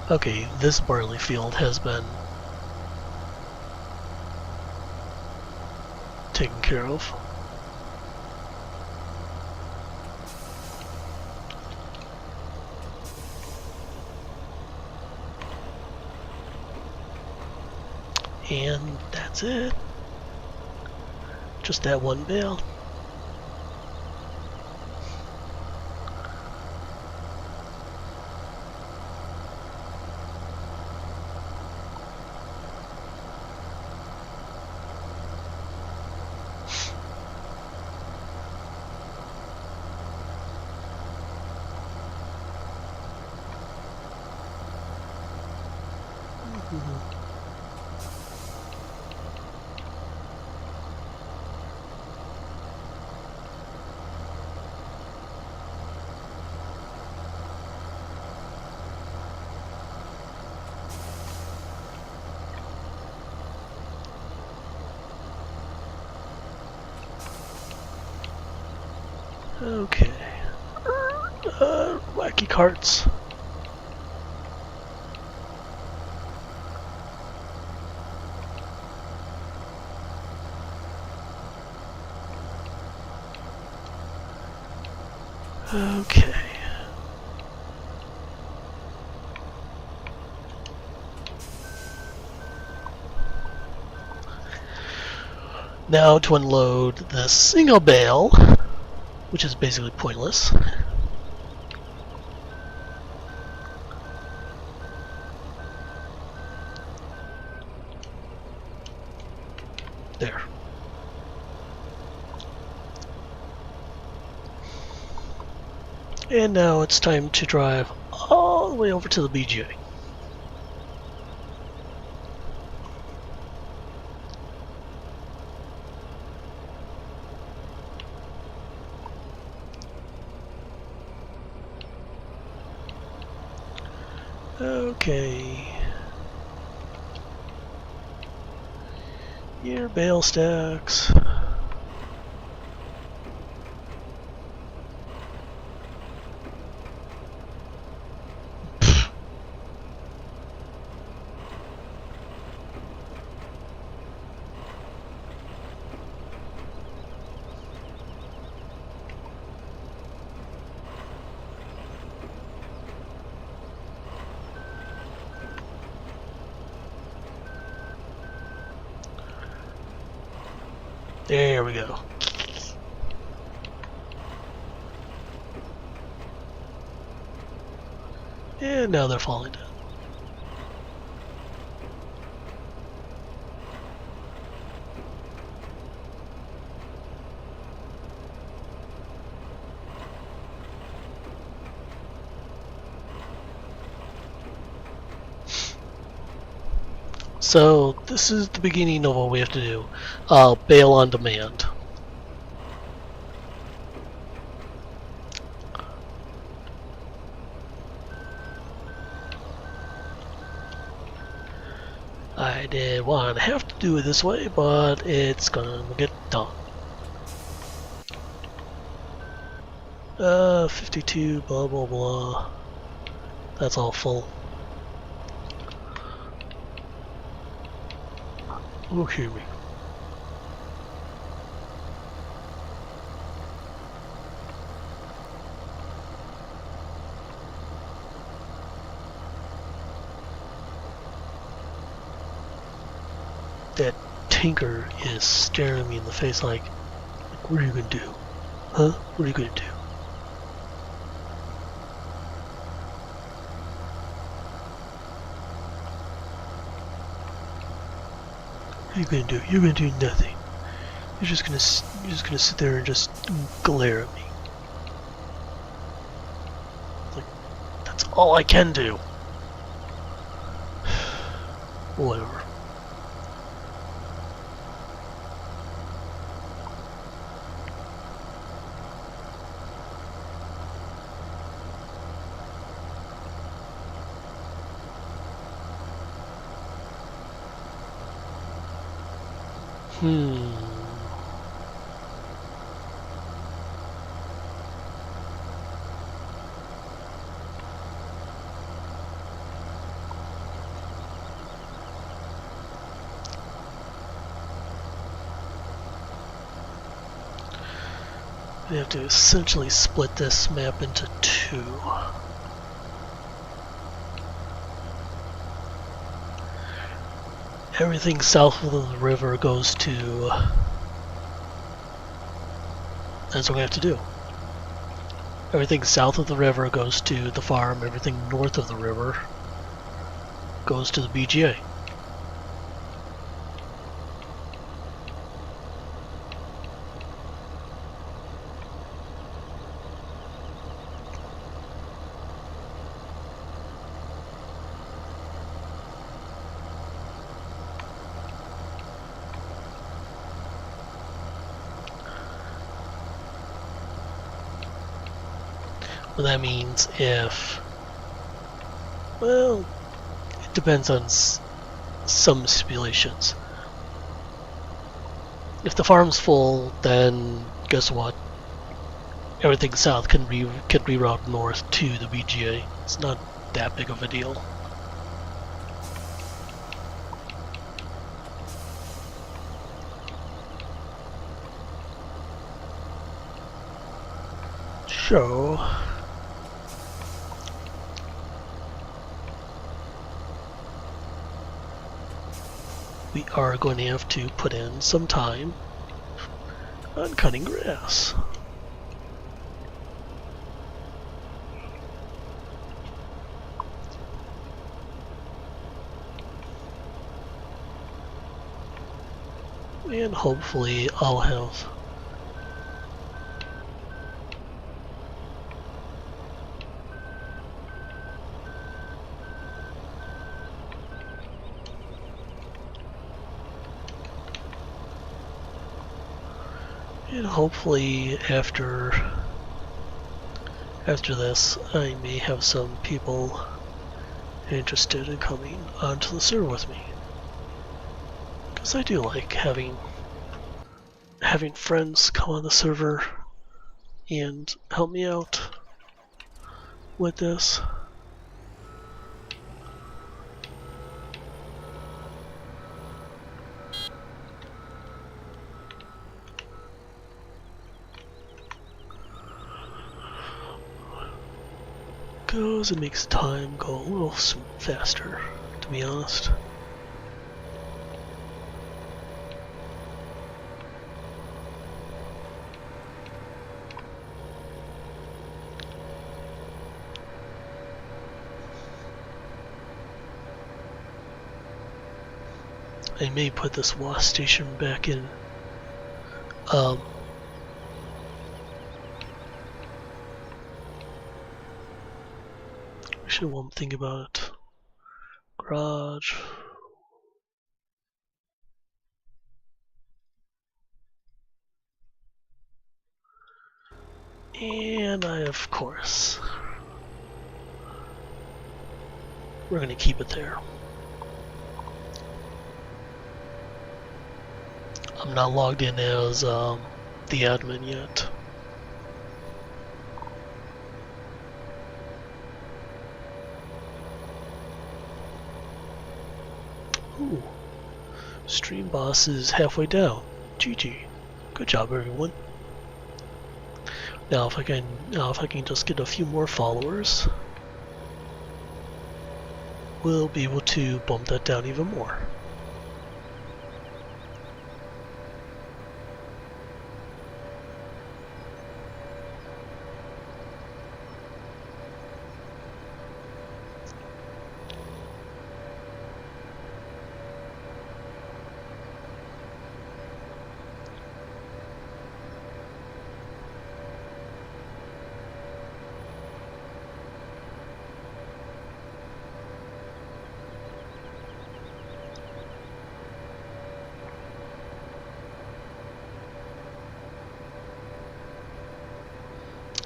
Okay, this barley field has been taken care of. And that's it. Just that one bale. Okay. Wacky carts. Okay. Now to unload the single bale, which is basically pointless. There. And now it's time to drive all the way over to the BGA. Okay. Your bale stacks. There we go. And now they're falling down. So this is the beginning of what we have to do. Bail on demand. I did want to have to do it this way, but it's gonna get done. 52, blah blah blah. That's all full. Oh, hear me. That tinker is staring me in the face like, what are you gonna do? Huh? What are you gonna do? What are you gonna do? You're gonna do nothing. You're just gonna sit there and just glare at me. Like, that's all I can do. Whatever. We have to essentially split this map into two. Everything south of the river goes to... That's what we have to do. Everything south of the river goes to the farm. Everything north of the river goes to the BGA. Well, that means if... Well, it depends on some stipulations. If the farm's full, then guess what? Everything south can reroute north to the BGA. It's not that big of a deal. So... we are going to have to put in some time on cutting grass. And hopefully I'll have after this I may have some people interested in coming onto the server with me. Because I do like having friends come on the server and help me out with this. Goes and makes time go a little faster, to be honest. I may put this WASP station back in. Actually, one thing about it. Garage. And of course, we're going to keep it there. I'm not logged in as the admin yet. Ooh. Stream boss is halfway down. GG. Good job, everyone. Now if I can just get a few more followers, we'll be able to bump that down even more.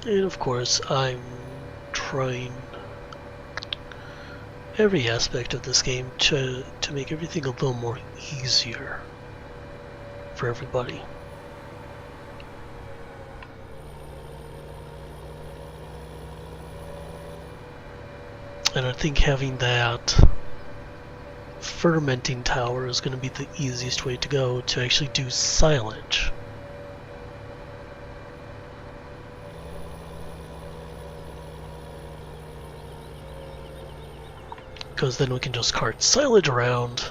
And of course, I'm trying every aspect of this game to make everything a little more easier for everybody. And I think having that fermenting tower is going to be the easiest way to go to actually do silage. Because then we can just cart silage around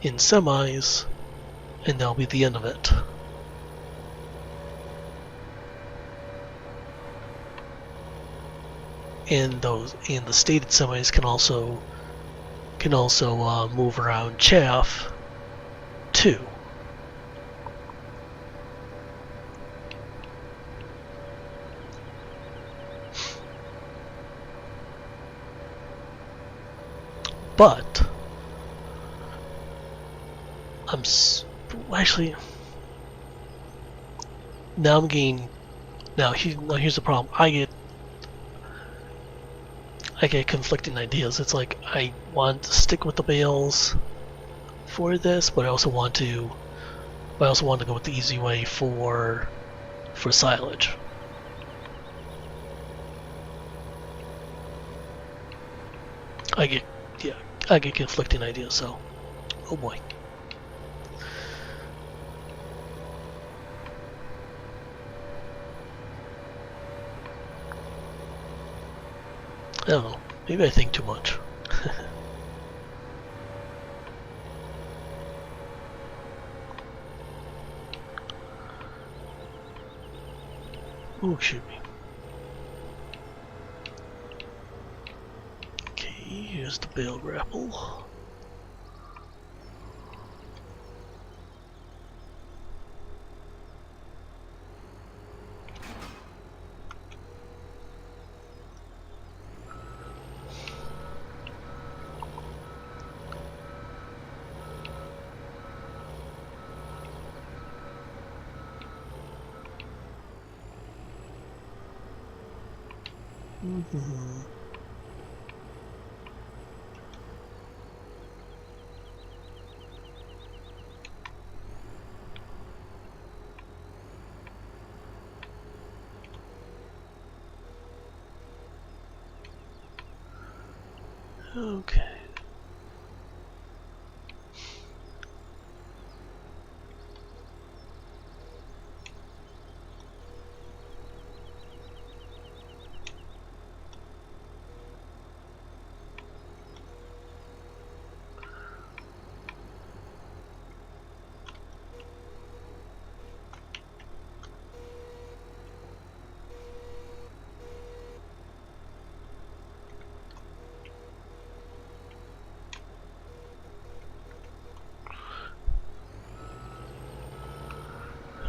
in semis, and that'll be the end of it. And the stated semis can also move around chaff too. But actually now I'm getting here's the problem. I get conflicting ideas. It's like I want to stick with the bales for this, but I also want to go with the easy way for silage. I get conflicting ideas, so oh boy. I don't know, maybe I think too much. Ooh, shoot me. Okay, here's the bale grapple. Mm-hmm. Okay.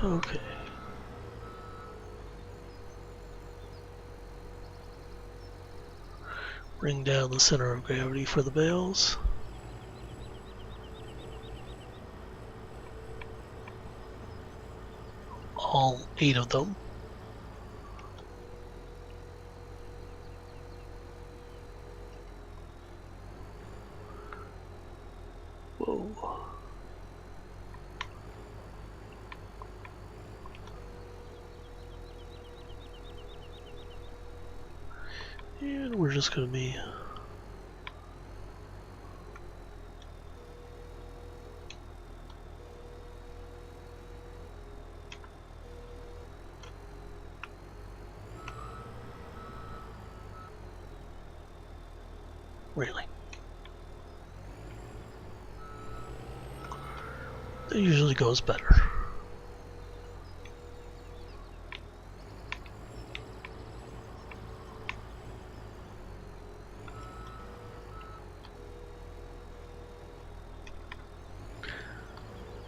Okay. Bring down the center of gravity for the bales. All 8 of them. just gonna be... Really? It usually goes better.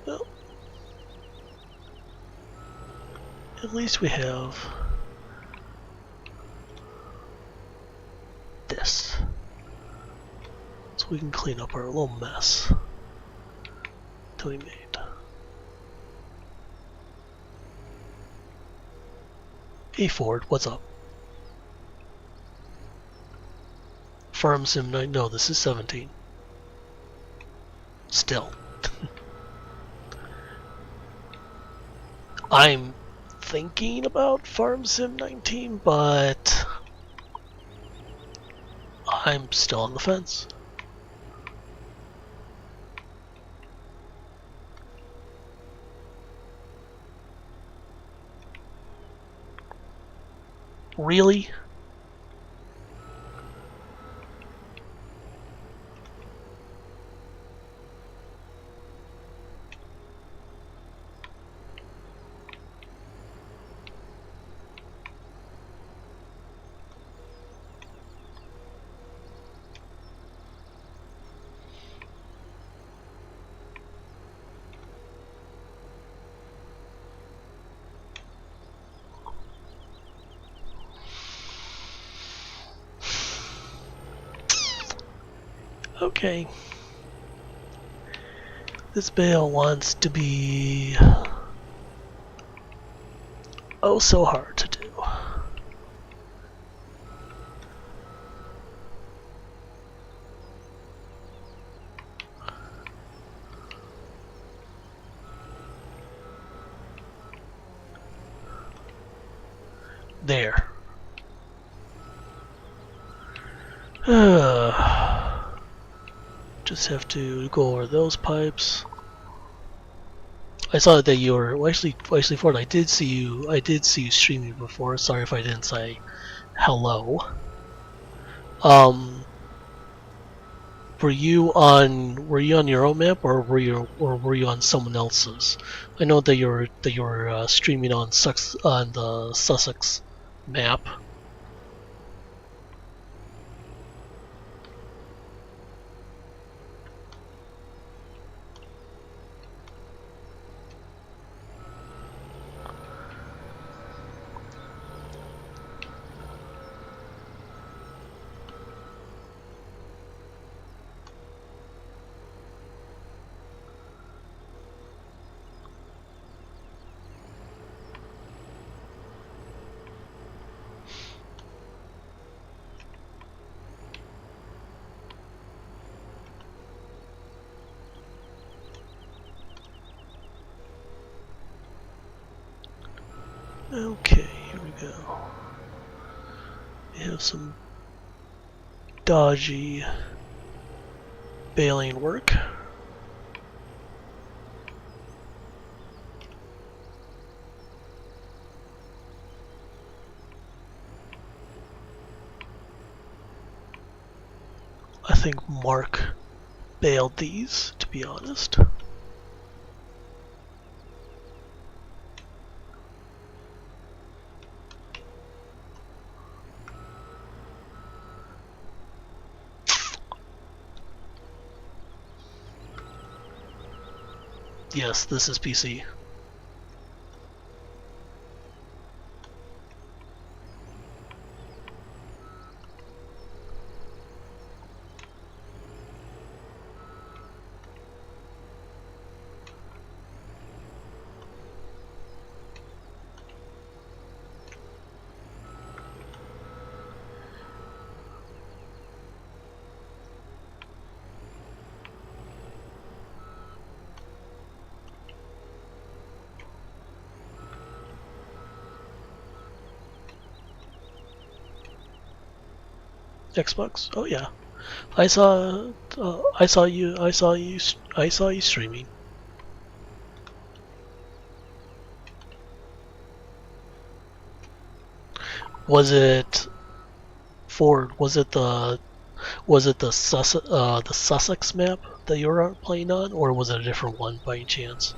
Well, at least we have this. So we can clean up our little mess that we made. Hey Ford, what's up? Farm Sim 9, no, this is 17. Still. I'm thinking about Farm Sim 19, but I'm still on the fence. Really? Okay. This bale wants to be oh so hard to do. There. Just have to go over those pipes. I saw that you were actually Ford. I did see you streaming before. Sorry if I didn't say hello. Were you on your own map or were you on someone else's? I know that you were streaming on the Sussex map. Okay, here we go. We have some dodgy baling work. I think Mark bailed these, to be honest. Yes, this is PC. Xbox? Oh yeah, I saw you streaming. Was it the Sussex map that you were playing on, or was it a different one by any chance?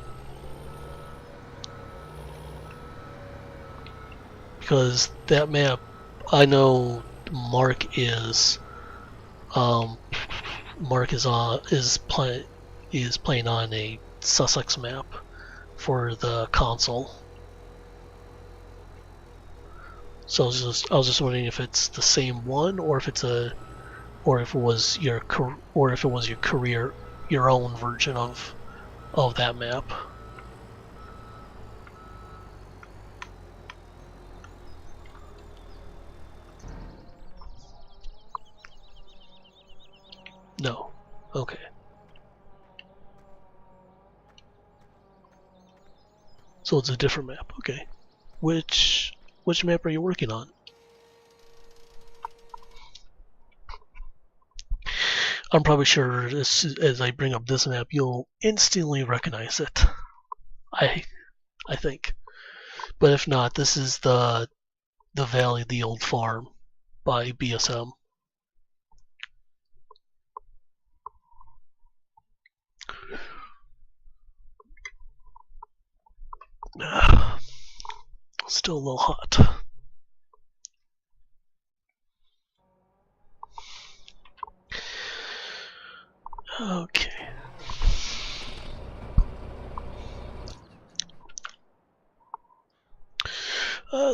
Because that map, I know Mark is playing on a Sussex map for the console. So I was just wondering if it's the same one, or if it was your your own version of that map. No. Okay. So it's a different map. Okay. Which map are you working on? I'm probably sure as I bring up this map, you'll instantly recognize it. I think. But if not, this is the Valley of the Old Farm by BSM. Still a little hot. Okay.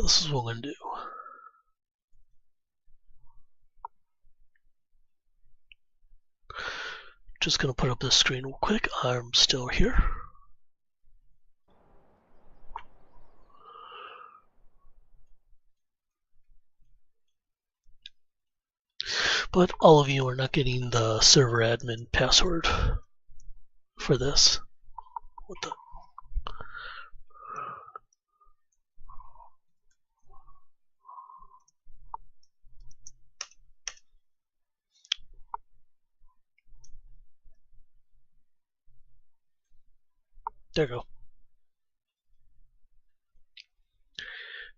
This is what I'm gonna do. Just gonna put up this screen real quick. I'm still here. But all of you are not getting the server admin password for this. What the? There you go.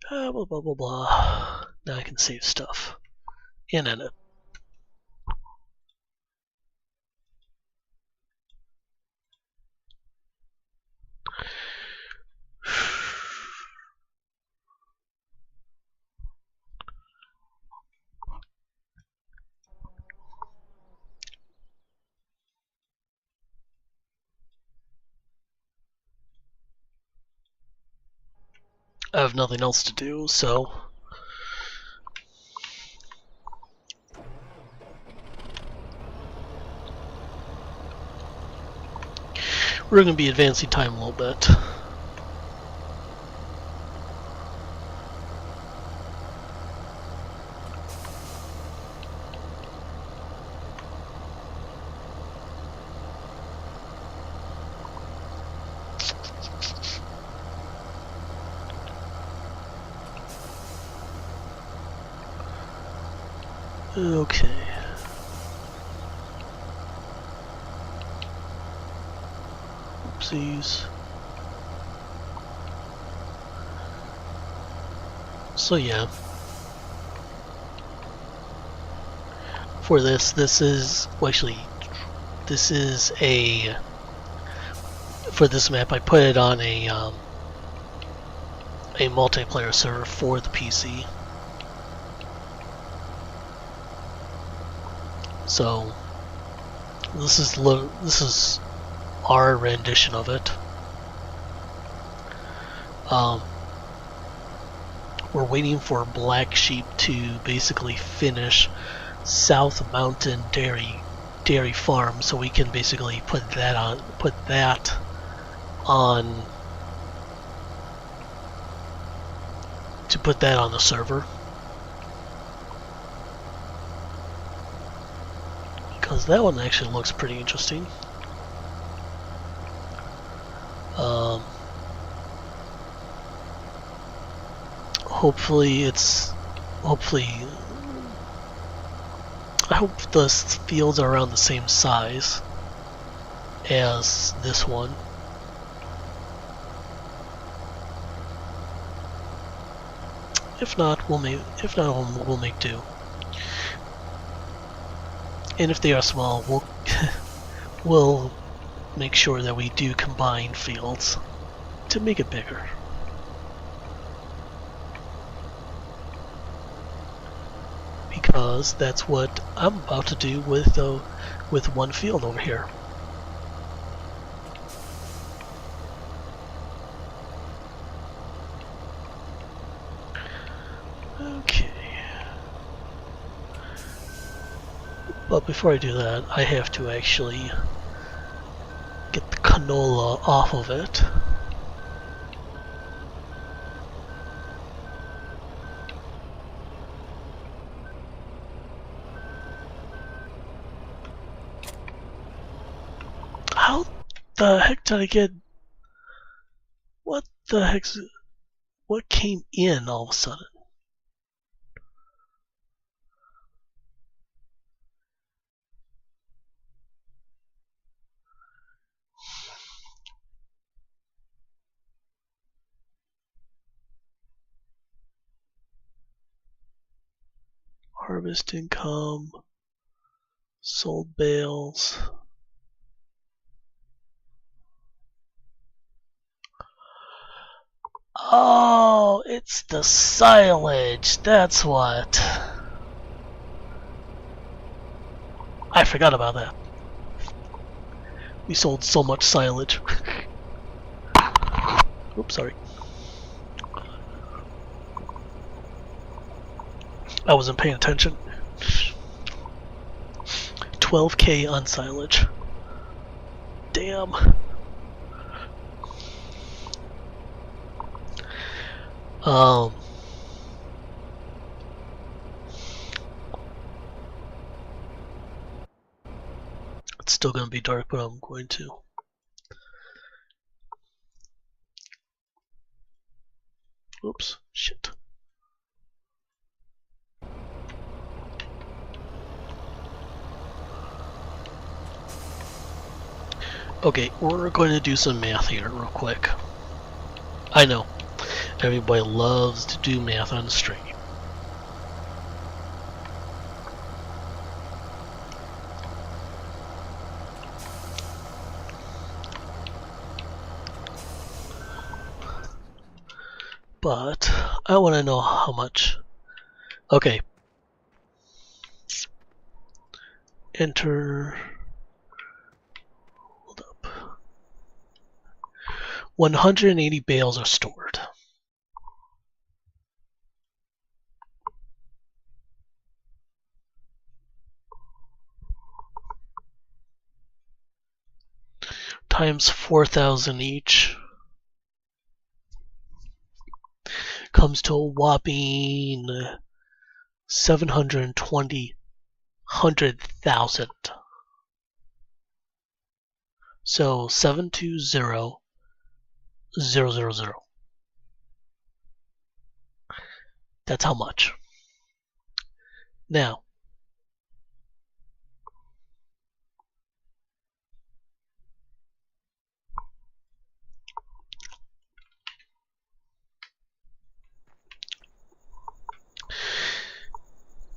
Blah blah blah blah. Now I can save stuff and edit. I have nothing else to do, so we're going to be advancing time a little bit. Okay. Oopsies. So yeah. For this is a for this map I put it on a multiplayer server for the PC. So this is our rendition of it. We're waiting for Black Sheep to basically finish South Mountain Dairy Farm, so we can basically put that on the server. Because that one actually looks pretty interesting. Hopefully I hope the fields are around the same size as this one. If not, we'll make do. And if they are small, we'll make sure that we do combine fields to make it bigger. Because that's what I'm about to do with one field over here. Okay. But before I do that, I have to actually get the canola off of it. How the heck did I get... What the heck's... What came in all of a sudden? Harvest income, sold bales. Oh, it's the silage. That's what. I forgot about that. We sold so much silage. Oops, sorry. I wasn't paying attention. 12K on silage. Damn. It's still gonna be dark, but I'm going to. Oops, shit. Okay, we're going to do some math here real quick. I know, everybody loves to do math on the stream. But I want to know how much. Okay. Enter. Hold up. 180 bales are stored. Times 4,000 each. Comes to a whopping 720,000. So 720,000. That's how much. Now,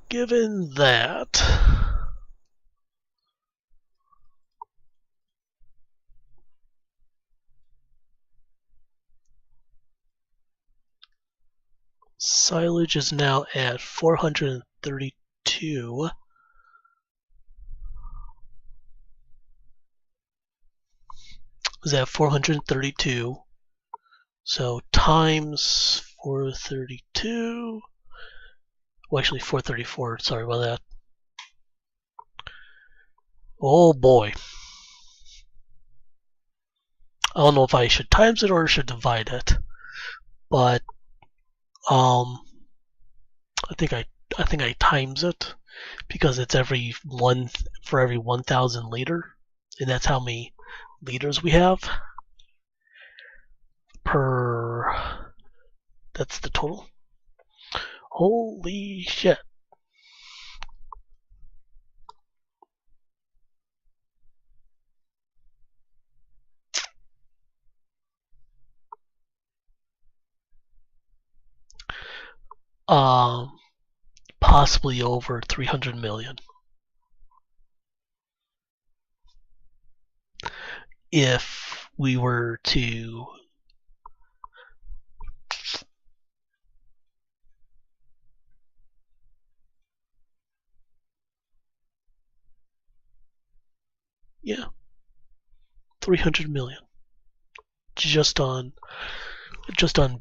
given that silage is now at 432, is at 432, so times 432, well actually 434, sorry about that. Oh boy. I don't know if I should times it or should divide it, but I think I times it because it's for every 1,000 liter, and that's how many liters we have per. That's the total. Holy shit! possibly over 300 million. If we were to yeah, 300 million just on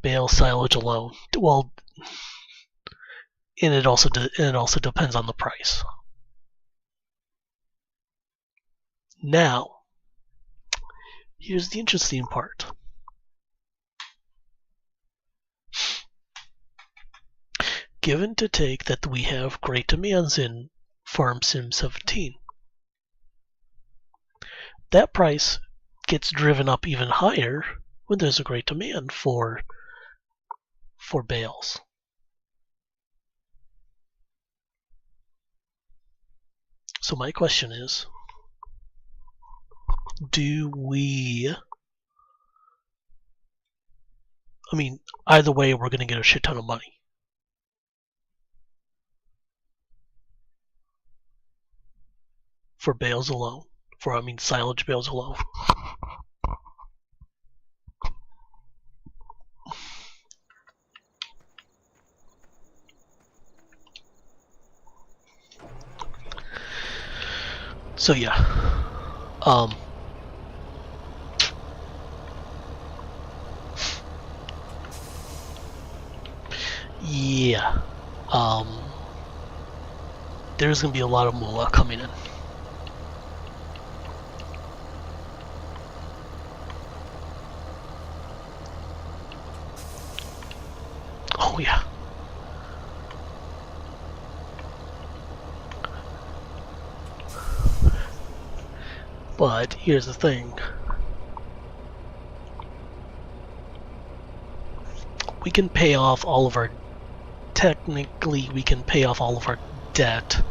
bale silage alone. Well, and it also depends on the price. Now, here's the interesting part. Given to take that we have great demands in Farm Sim 17, that price gets driven up even higher when there's a great demand for bales. So my question is, either way, we're going to get a shit ton of money. For bales alone. Silage bales alone. So yeah. Yeah. There's going to be a lot of moolah coming in. Oh yeah. But here's the thing. We can pay off all of our debt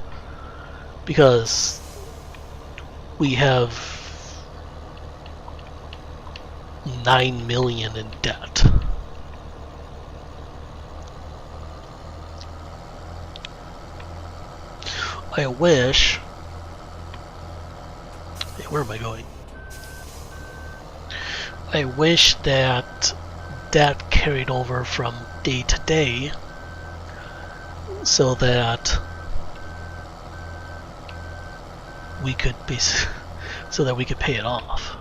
because we have 9 million in debt. I wish... Hey, where am I going? I wish that carried over from day to day so that we could pay it off.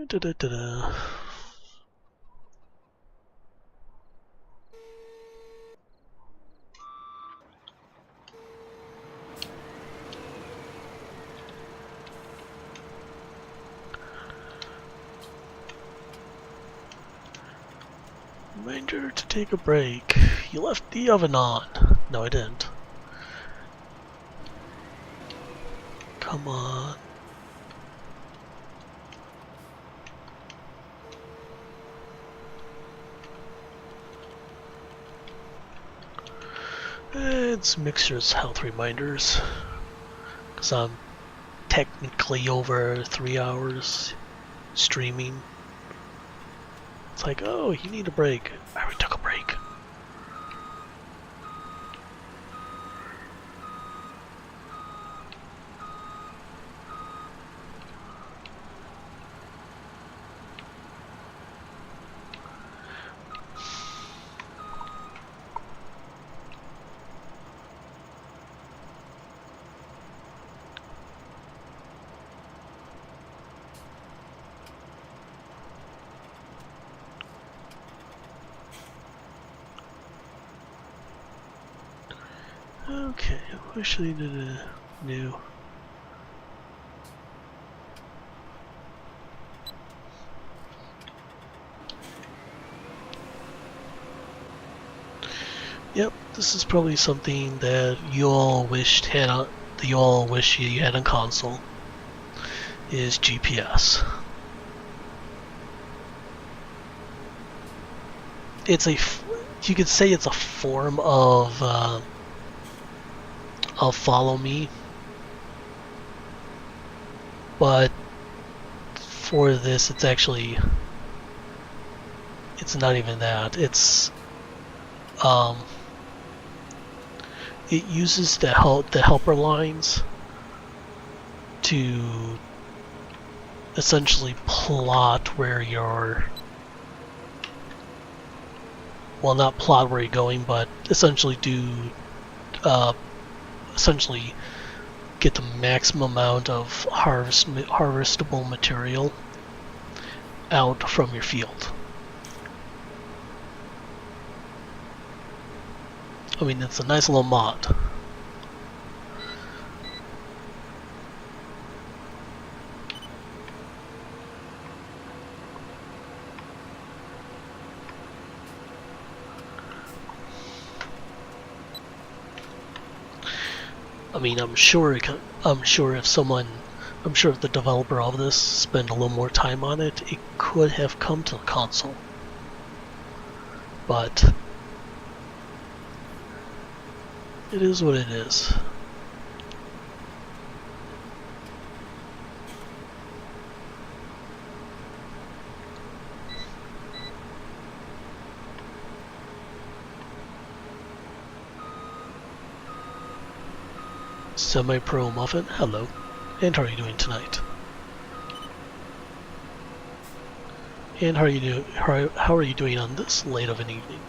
Da-da-da-da. Reminder to take a break. You left the oven on. No, I didn't. Come on. It's Mixer's health reminders. Because I'm technically over 3 hours streaming. It's like, oh, you need a break. I already took a break. Okay, what should I do new? Yep, this is probably something that you all wish you had on console. Is GPS. You could say it's a form of of Follow Me, but for this it's not even that. It uses the helper lines to essentially plot where you're, well, not plot where you're going, but essentially essentially get the maximum amount of harvestable material out from your field. I mean, it's a nice little mod. I mean, I'm sure if the developer of this spent a little more time on it, it could have come to the console. But it is what it is. Semi-Pro Muffin, hello. And how are you doing tonight? And how are you doing on this late of an evening?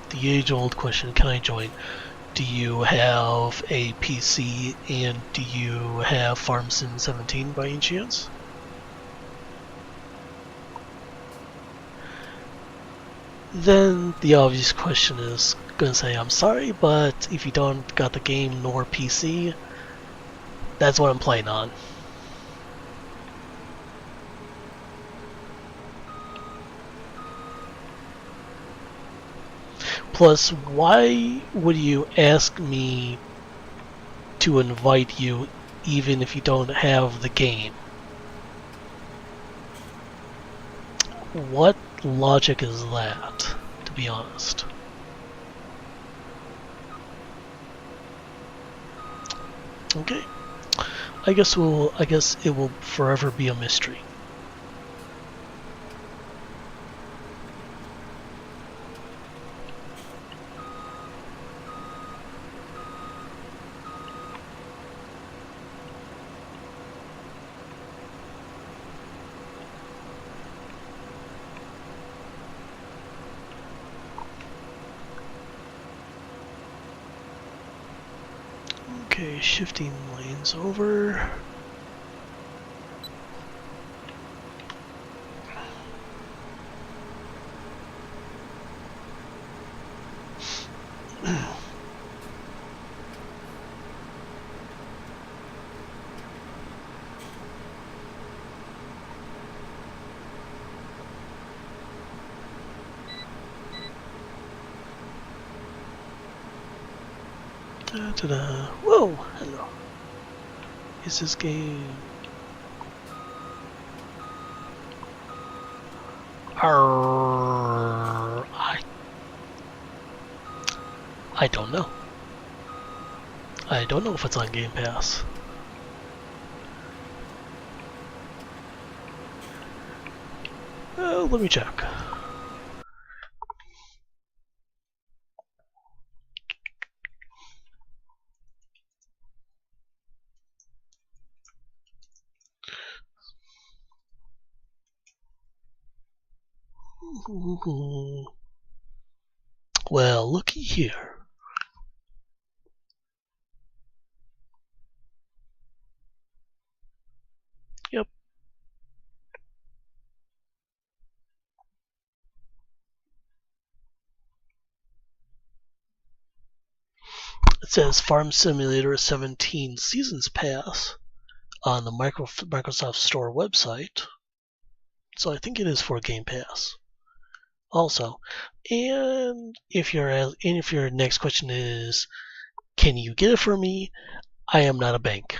The age-old question, can I join? Do you have a PC and do you have Farm Sim 17 by any chance? Then the obvious question is gonna say, I'm sorry, but if you don't got the game nor PC, that's what I'm playing on. Plus, why would you ask me to invite you even if you don't have the game? What logic is that, to be honest? Okay. I guess it will forever be a mystery. Okay, shifting lanes over. Ta-da. Whoa! Hello. Is this game... I don't know. I don't know if it's on Game Pass. Let me check. Well, looky here. Yep. It says Farm Simulator 17 Seasons Pass on the Microsoft Store website. So I think it is for Game Pass. Also, and if your next question is, can you get it for me? I am not a bank.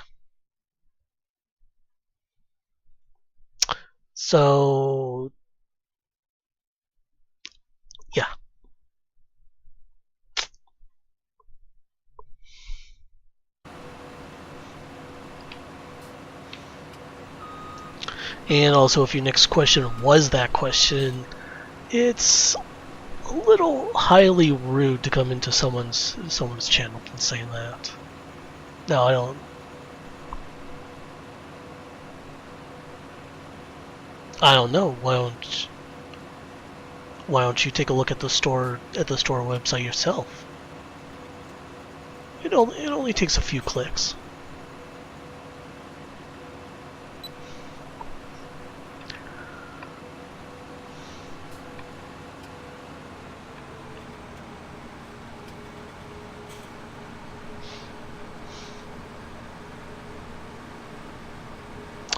So And also, if your next question was that question, it's a little highly rude to come into someone's channel and say that. No, I don't. I don't know. Why don't you take a look at the store website yourself? It only takes a few clicks.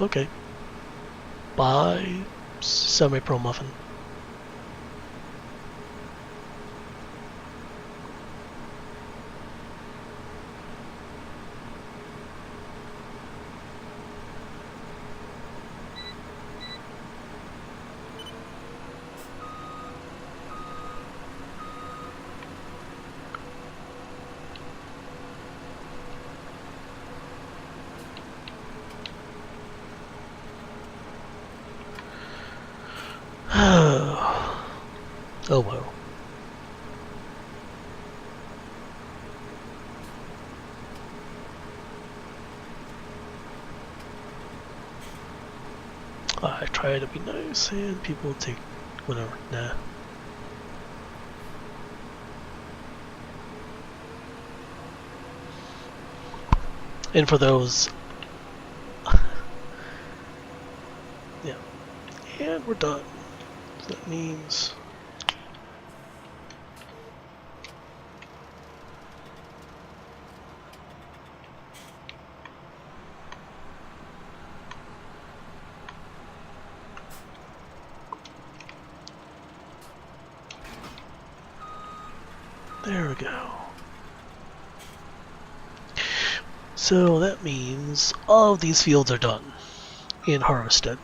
Okay. Bye, Semi-Pro Muffin. Oh well. I try to be nice and people take whatever. Nah. And for those, yeah. And we're done. So that means there we go. So that means all of these fields are done in Harvested.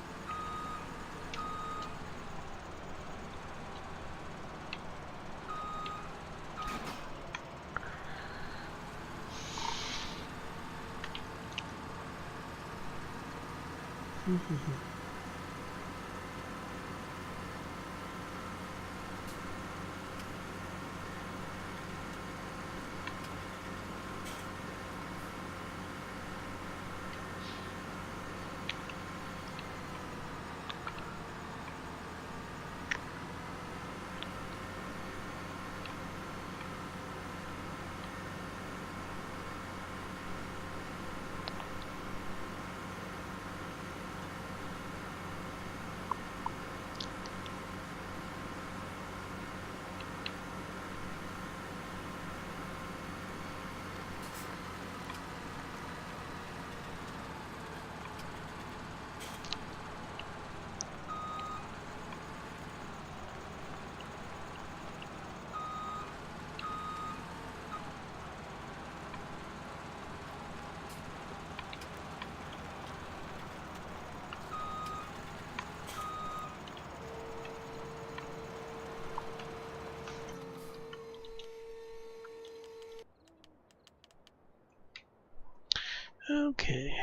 Okay.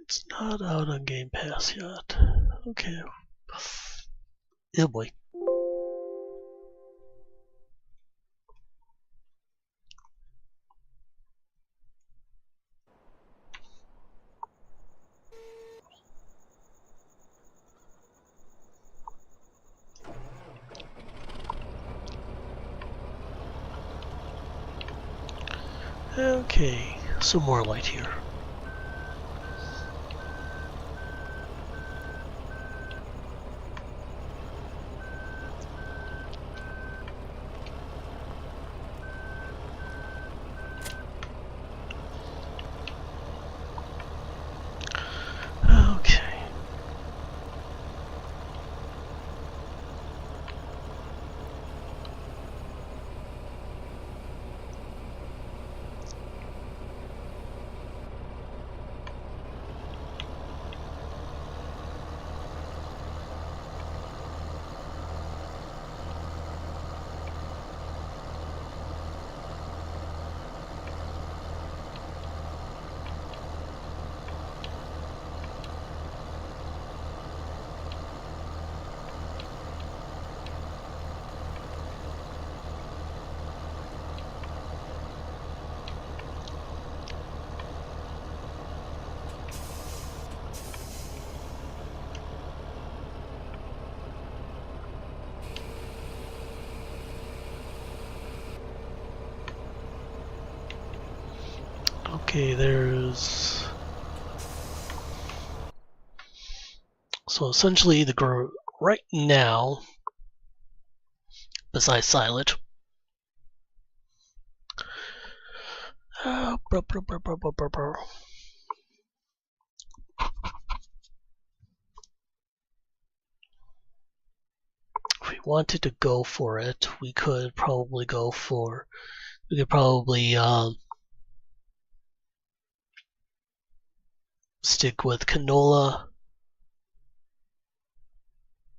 It's not out on Game Pass yet. Okay. Oh boy. Okay, some more light here. Okay. Okay, there's... So essentially, right now, besides Silent, if we wanted to go for it, we could probably stick with canola.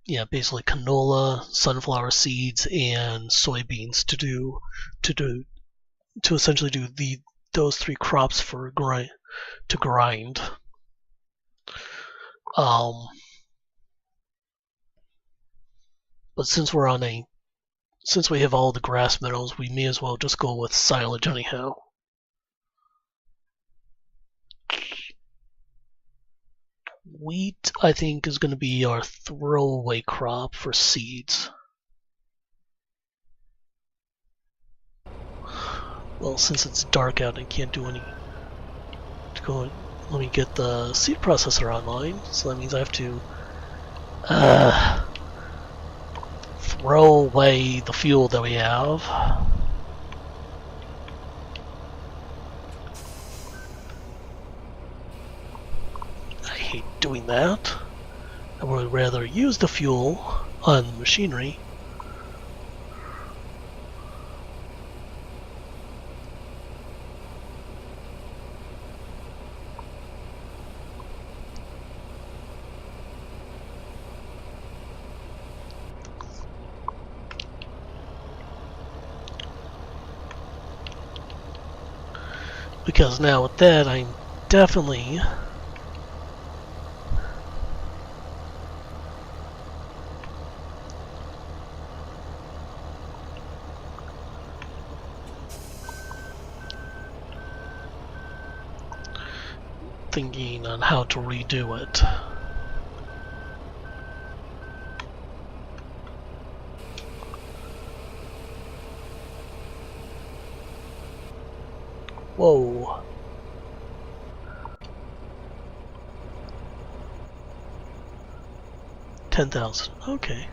Yeah, basically canola, sunflower seeds, and soybeans to essentially do those three crops for grind. But since we have all the grass meadows, we may as well just go with silage anyhow. Wheat, I think, is going to be our throwaway crop for seeds. Well, since it's dark out, I can't do any. Let me get the seed processor online. So that means I have to throw away the fuel that we have. I hate doing that. I would rather use the fuel on the machinery. Because now with that, I'm definitely thinking on how to redo it. Whoa. $10,000. Okay.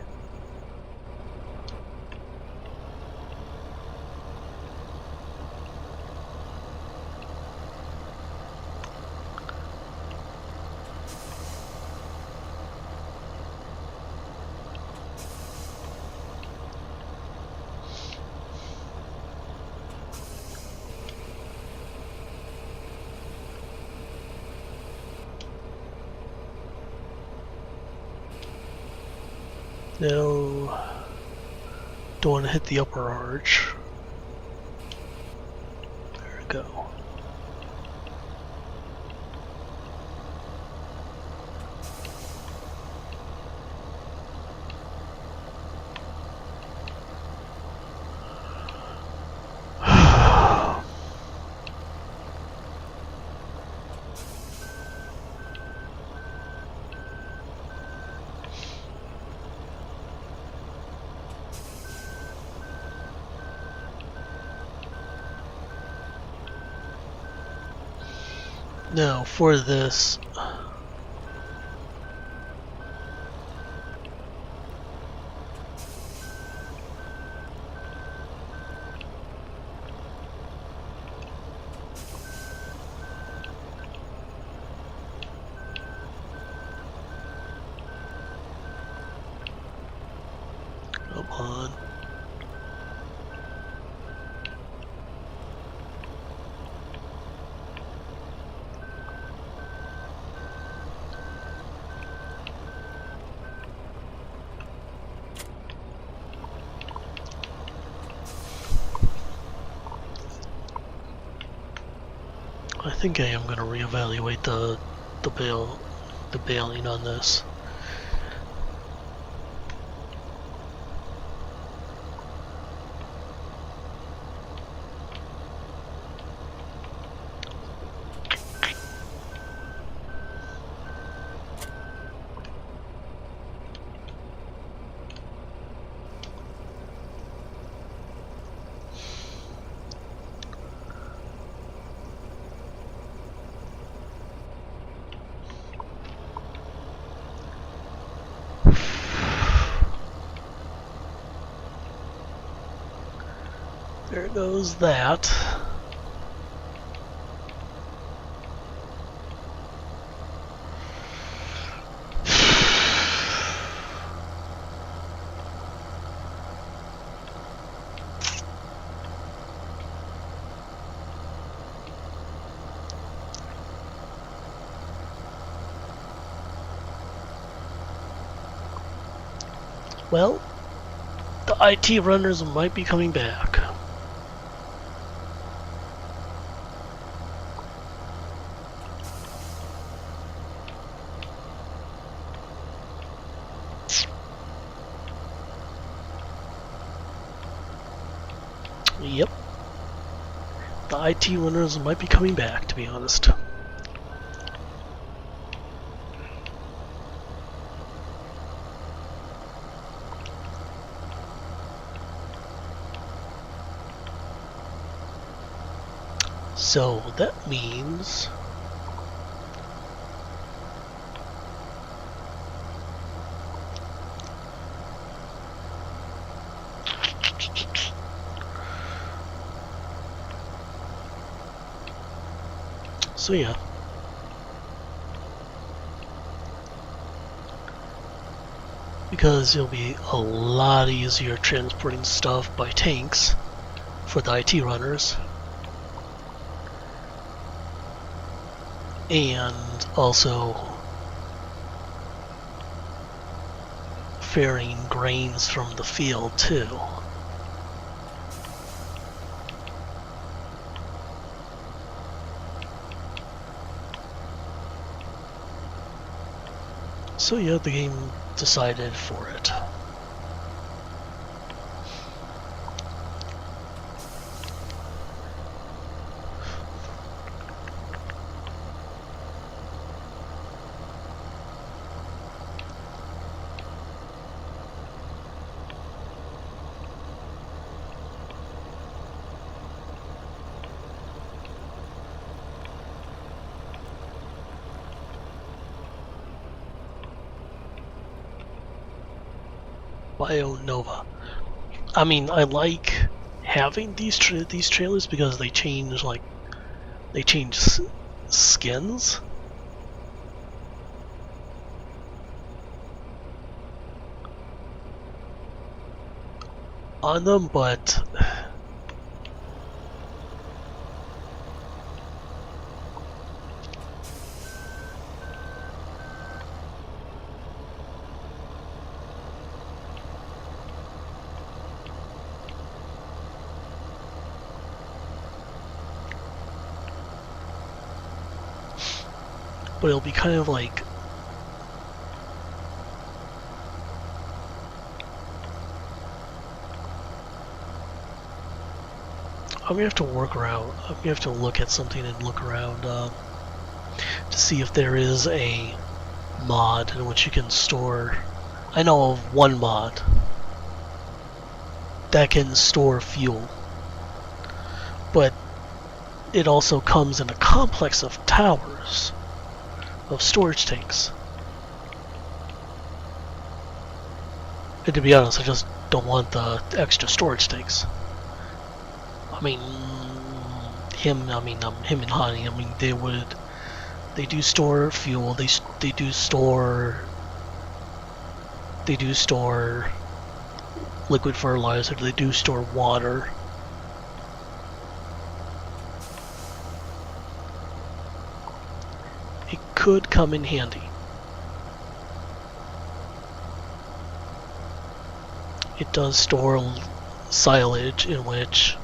Now, don't want to hit the upper arch. There we go. Now for this, come on. I think I am going to reevaluate the bailing on this. There goes that. Well, the IT runners might be coming back. Yep. The IT runners might be coming back, to be honest. So that means yeah. Because it'll be a lot easier transporting stuff by tanks for the IT runners. And also ferrying grains from the field too. So yeah, the game decided for it. BioNova. I mean, I like having these trailers because they change skins. On them, but it'll be kind of like I'm gonna have to work around. I'm gonna have to look at something and look around to see if there is a mod in which you can store. I know of one mod that can store fuel, but it also comes in a complex of towers, of storage tanks. And to be honest, I just don't want the extra storage tanks. I mean, him and Honey, I mean, they do store fuel, they do store liquid fertilizer, they do store water. It could come in handy. It does store silage, in which,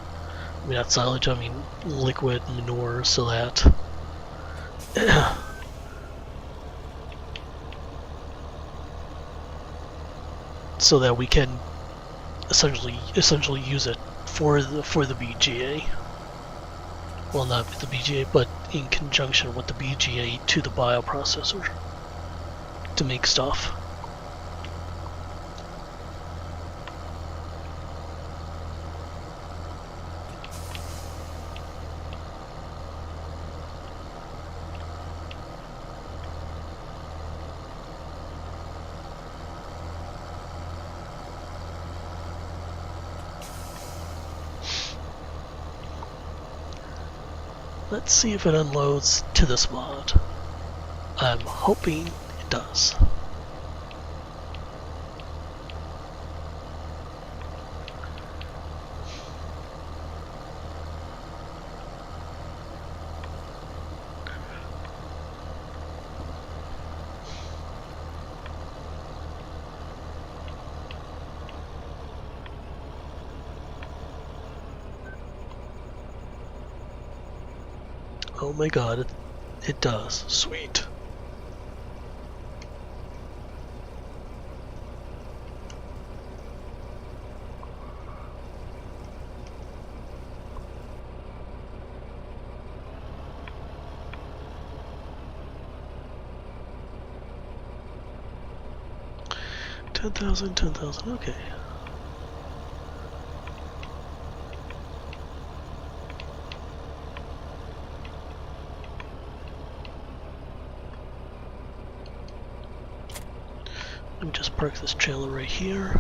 I mean, not silage, I mean liquid manure, so that so that we can essentially use it for the BGA. Well, not with the BGA, but in conjunction with the BGA to the bioprocessor to make stuff. Let's see if it unloads to this mod. I'm hoping it does. Oh my god, it does. Sweet. $10,000, $10,000, okay. Let me just park this trailer right here.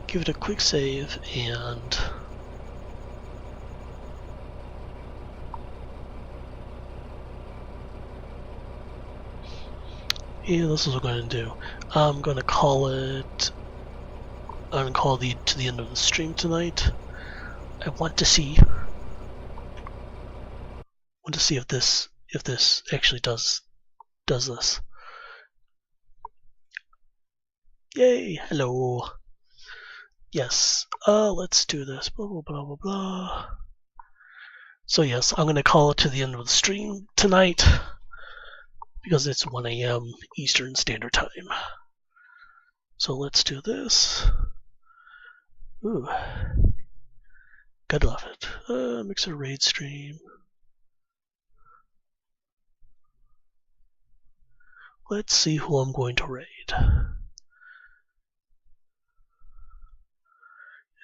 Give it a quick save and yeah, this is what I'm going to do. I'm going to call it. I'm going to call to the end of the stream tonight. I want to see if this actually does this. Yay! Hello. Yes. Let's do this. Blah blah blah blah blah. So yes, I'm going to call it to the end of the stream tonight because it's 1 a.m. Eastern Standard Time. So let's do this. Ooh. God love it. Mixer raid stream. Let's see who I'm going to raid.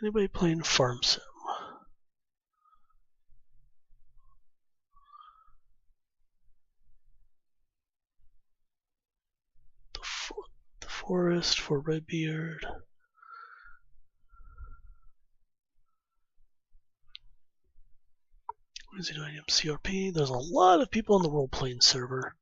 Anybody playing Farm Sim? The Forest for Redbeard. What is he doing? CRP. There's a lot of people on the role-playing server.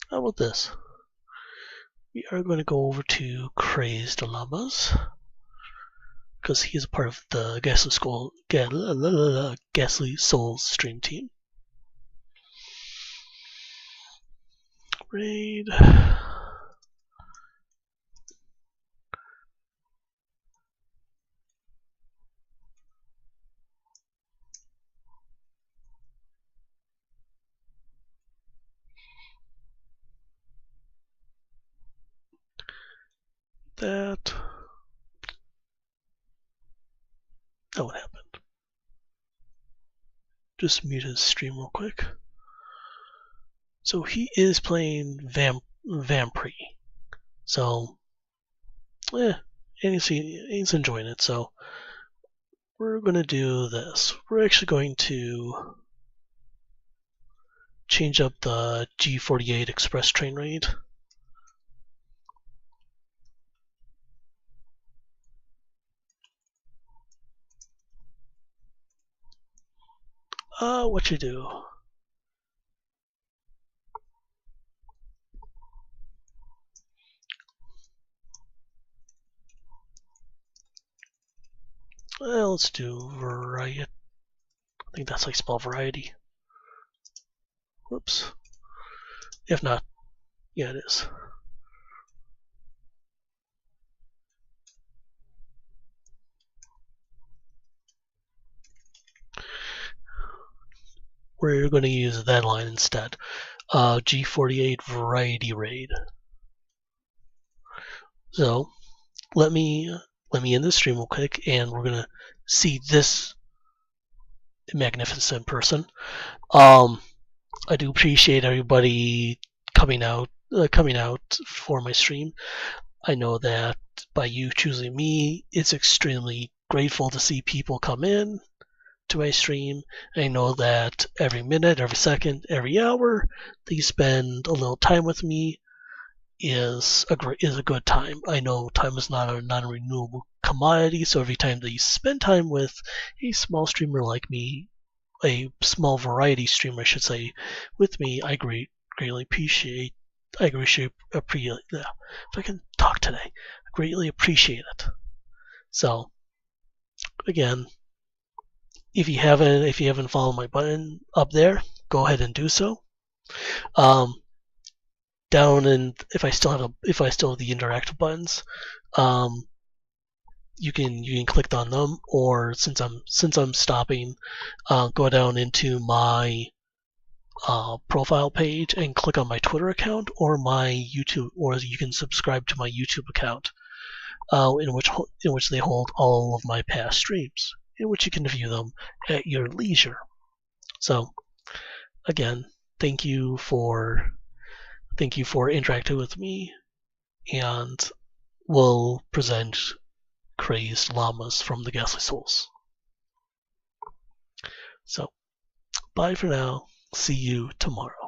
How about this? We are going to go over to Crazed Llamas because he is a part of the Ghastly Souls stream team. Raid. that. Oh, what happened? Just mute his stream real quick. So he is playing Vampire. So, and he's enjoying it. So we're going to do this. We're actually going to change up the G48 express train raid. What you do? Well, let's do variety. I think that's like spell variety. Whoops. If not, yeah, it is. We're going to use that line instead. G48 variety raid. So let me end the stream real quick, and we're gonna see this magnificent person. I do appreciate everybody coming out for my stream. I know that by you choosing me, it's extremely grateful to see people come in to my stream. I know that every minute, every second, every hour that you spend a little time with me is a good time. I know time is not a non-renewable commodity, so every time that you spend time with a small streamer like me, a small variety streamer, I should say, with me, I greatly appreciate. If I can talk today, I greatly appreciate it. So, again, if you haven't followed my button up there, go ahead and do so. Down, and if I still have the interactive buttons, you can click on them, or since I'm stopping, go down into my profile page and click on my Twitter account or my YouTube, or you can subscribe to my YouTube account, in which they hold all of my past streams, in which you can view them at your leisure. So, again, thank you for interacting with me, and we'll present Crazed Llamas from the Ghastly Souls. So, bye for now. See you tomorrow.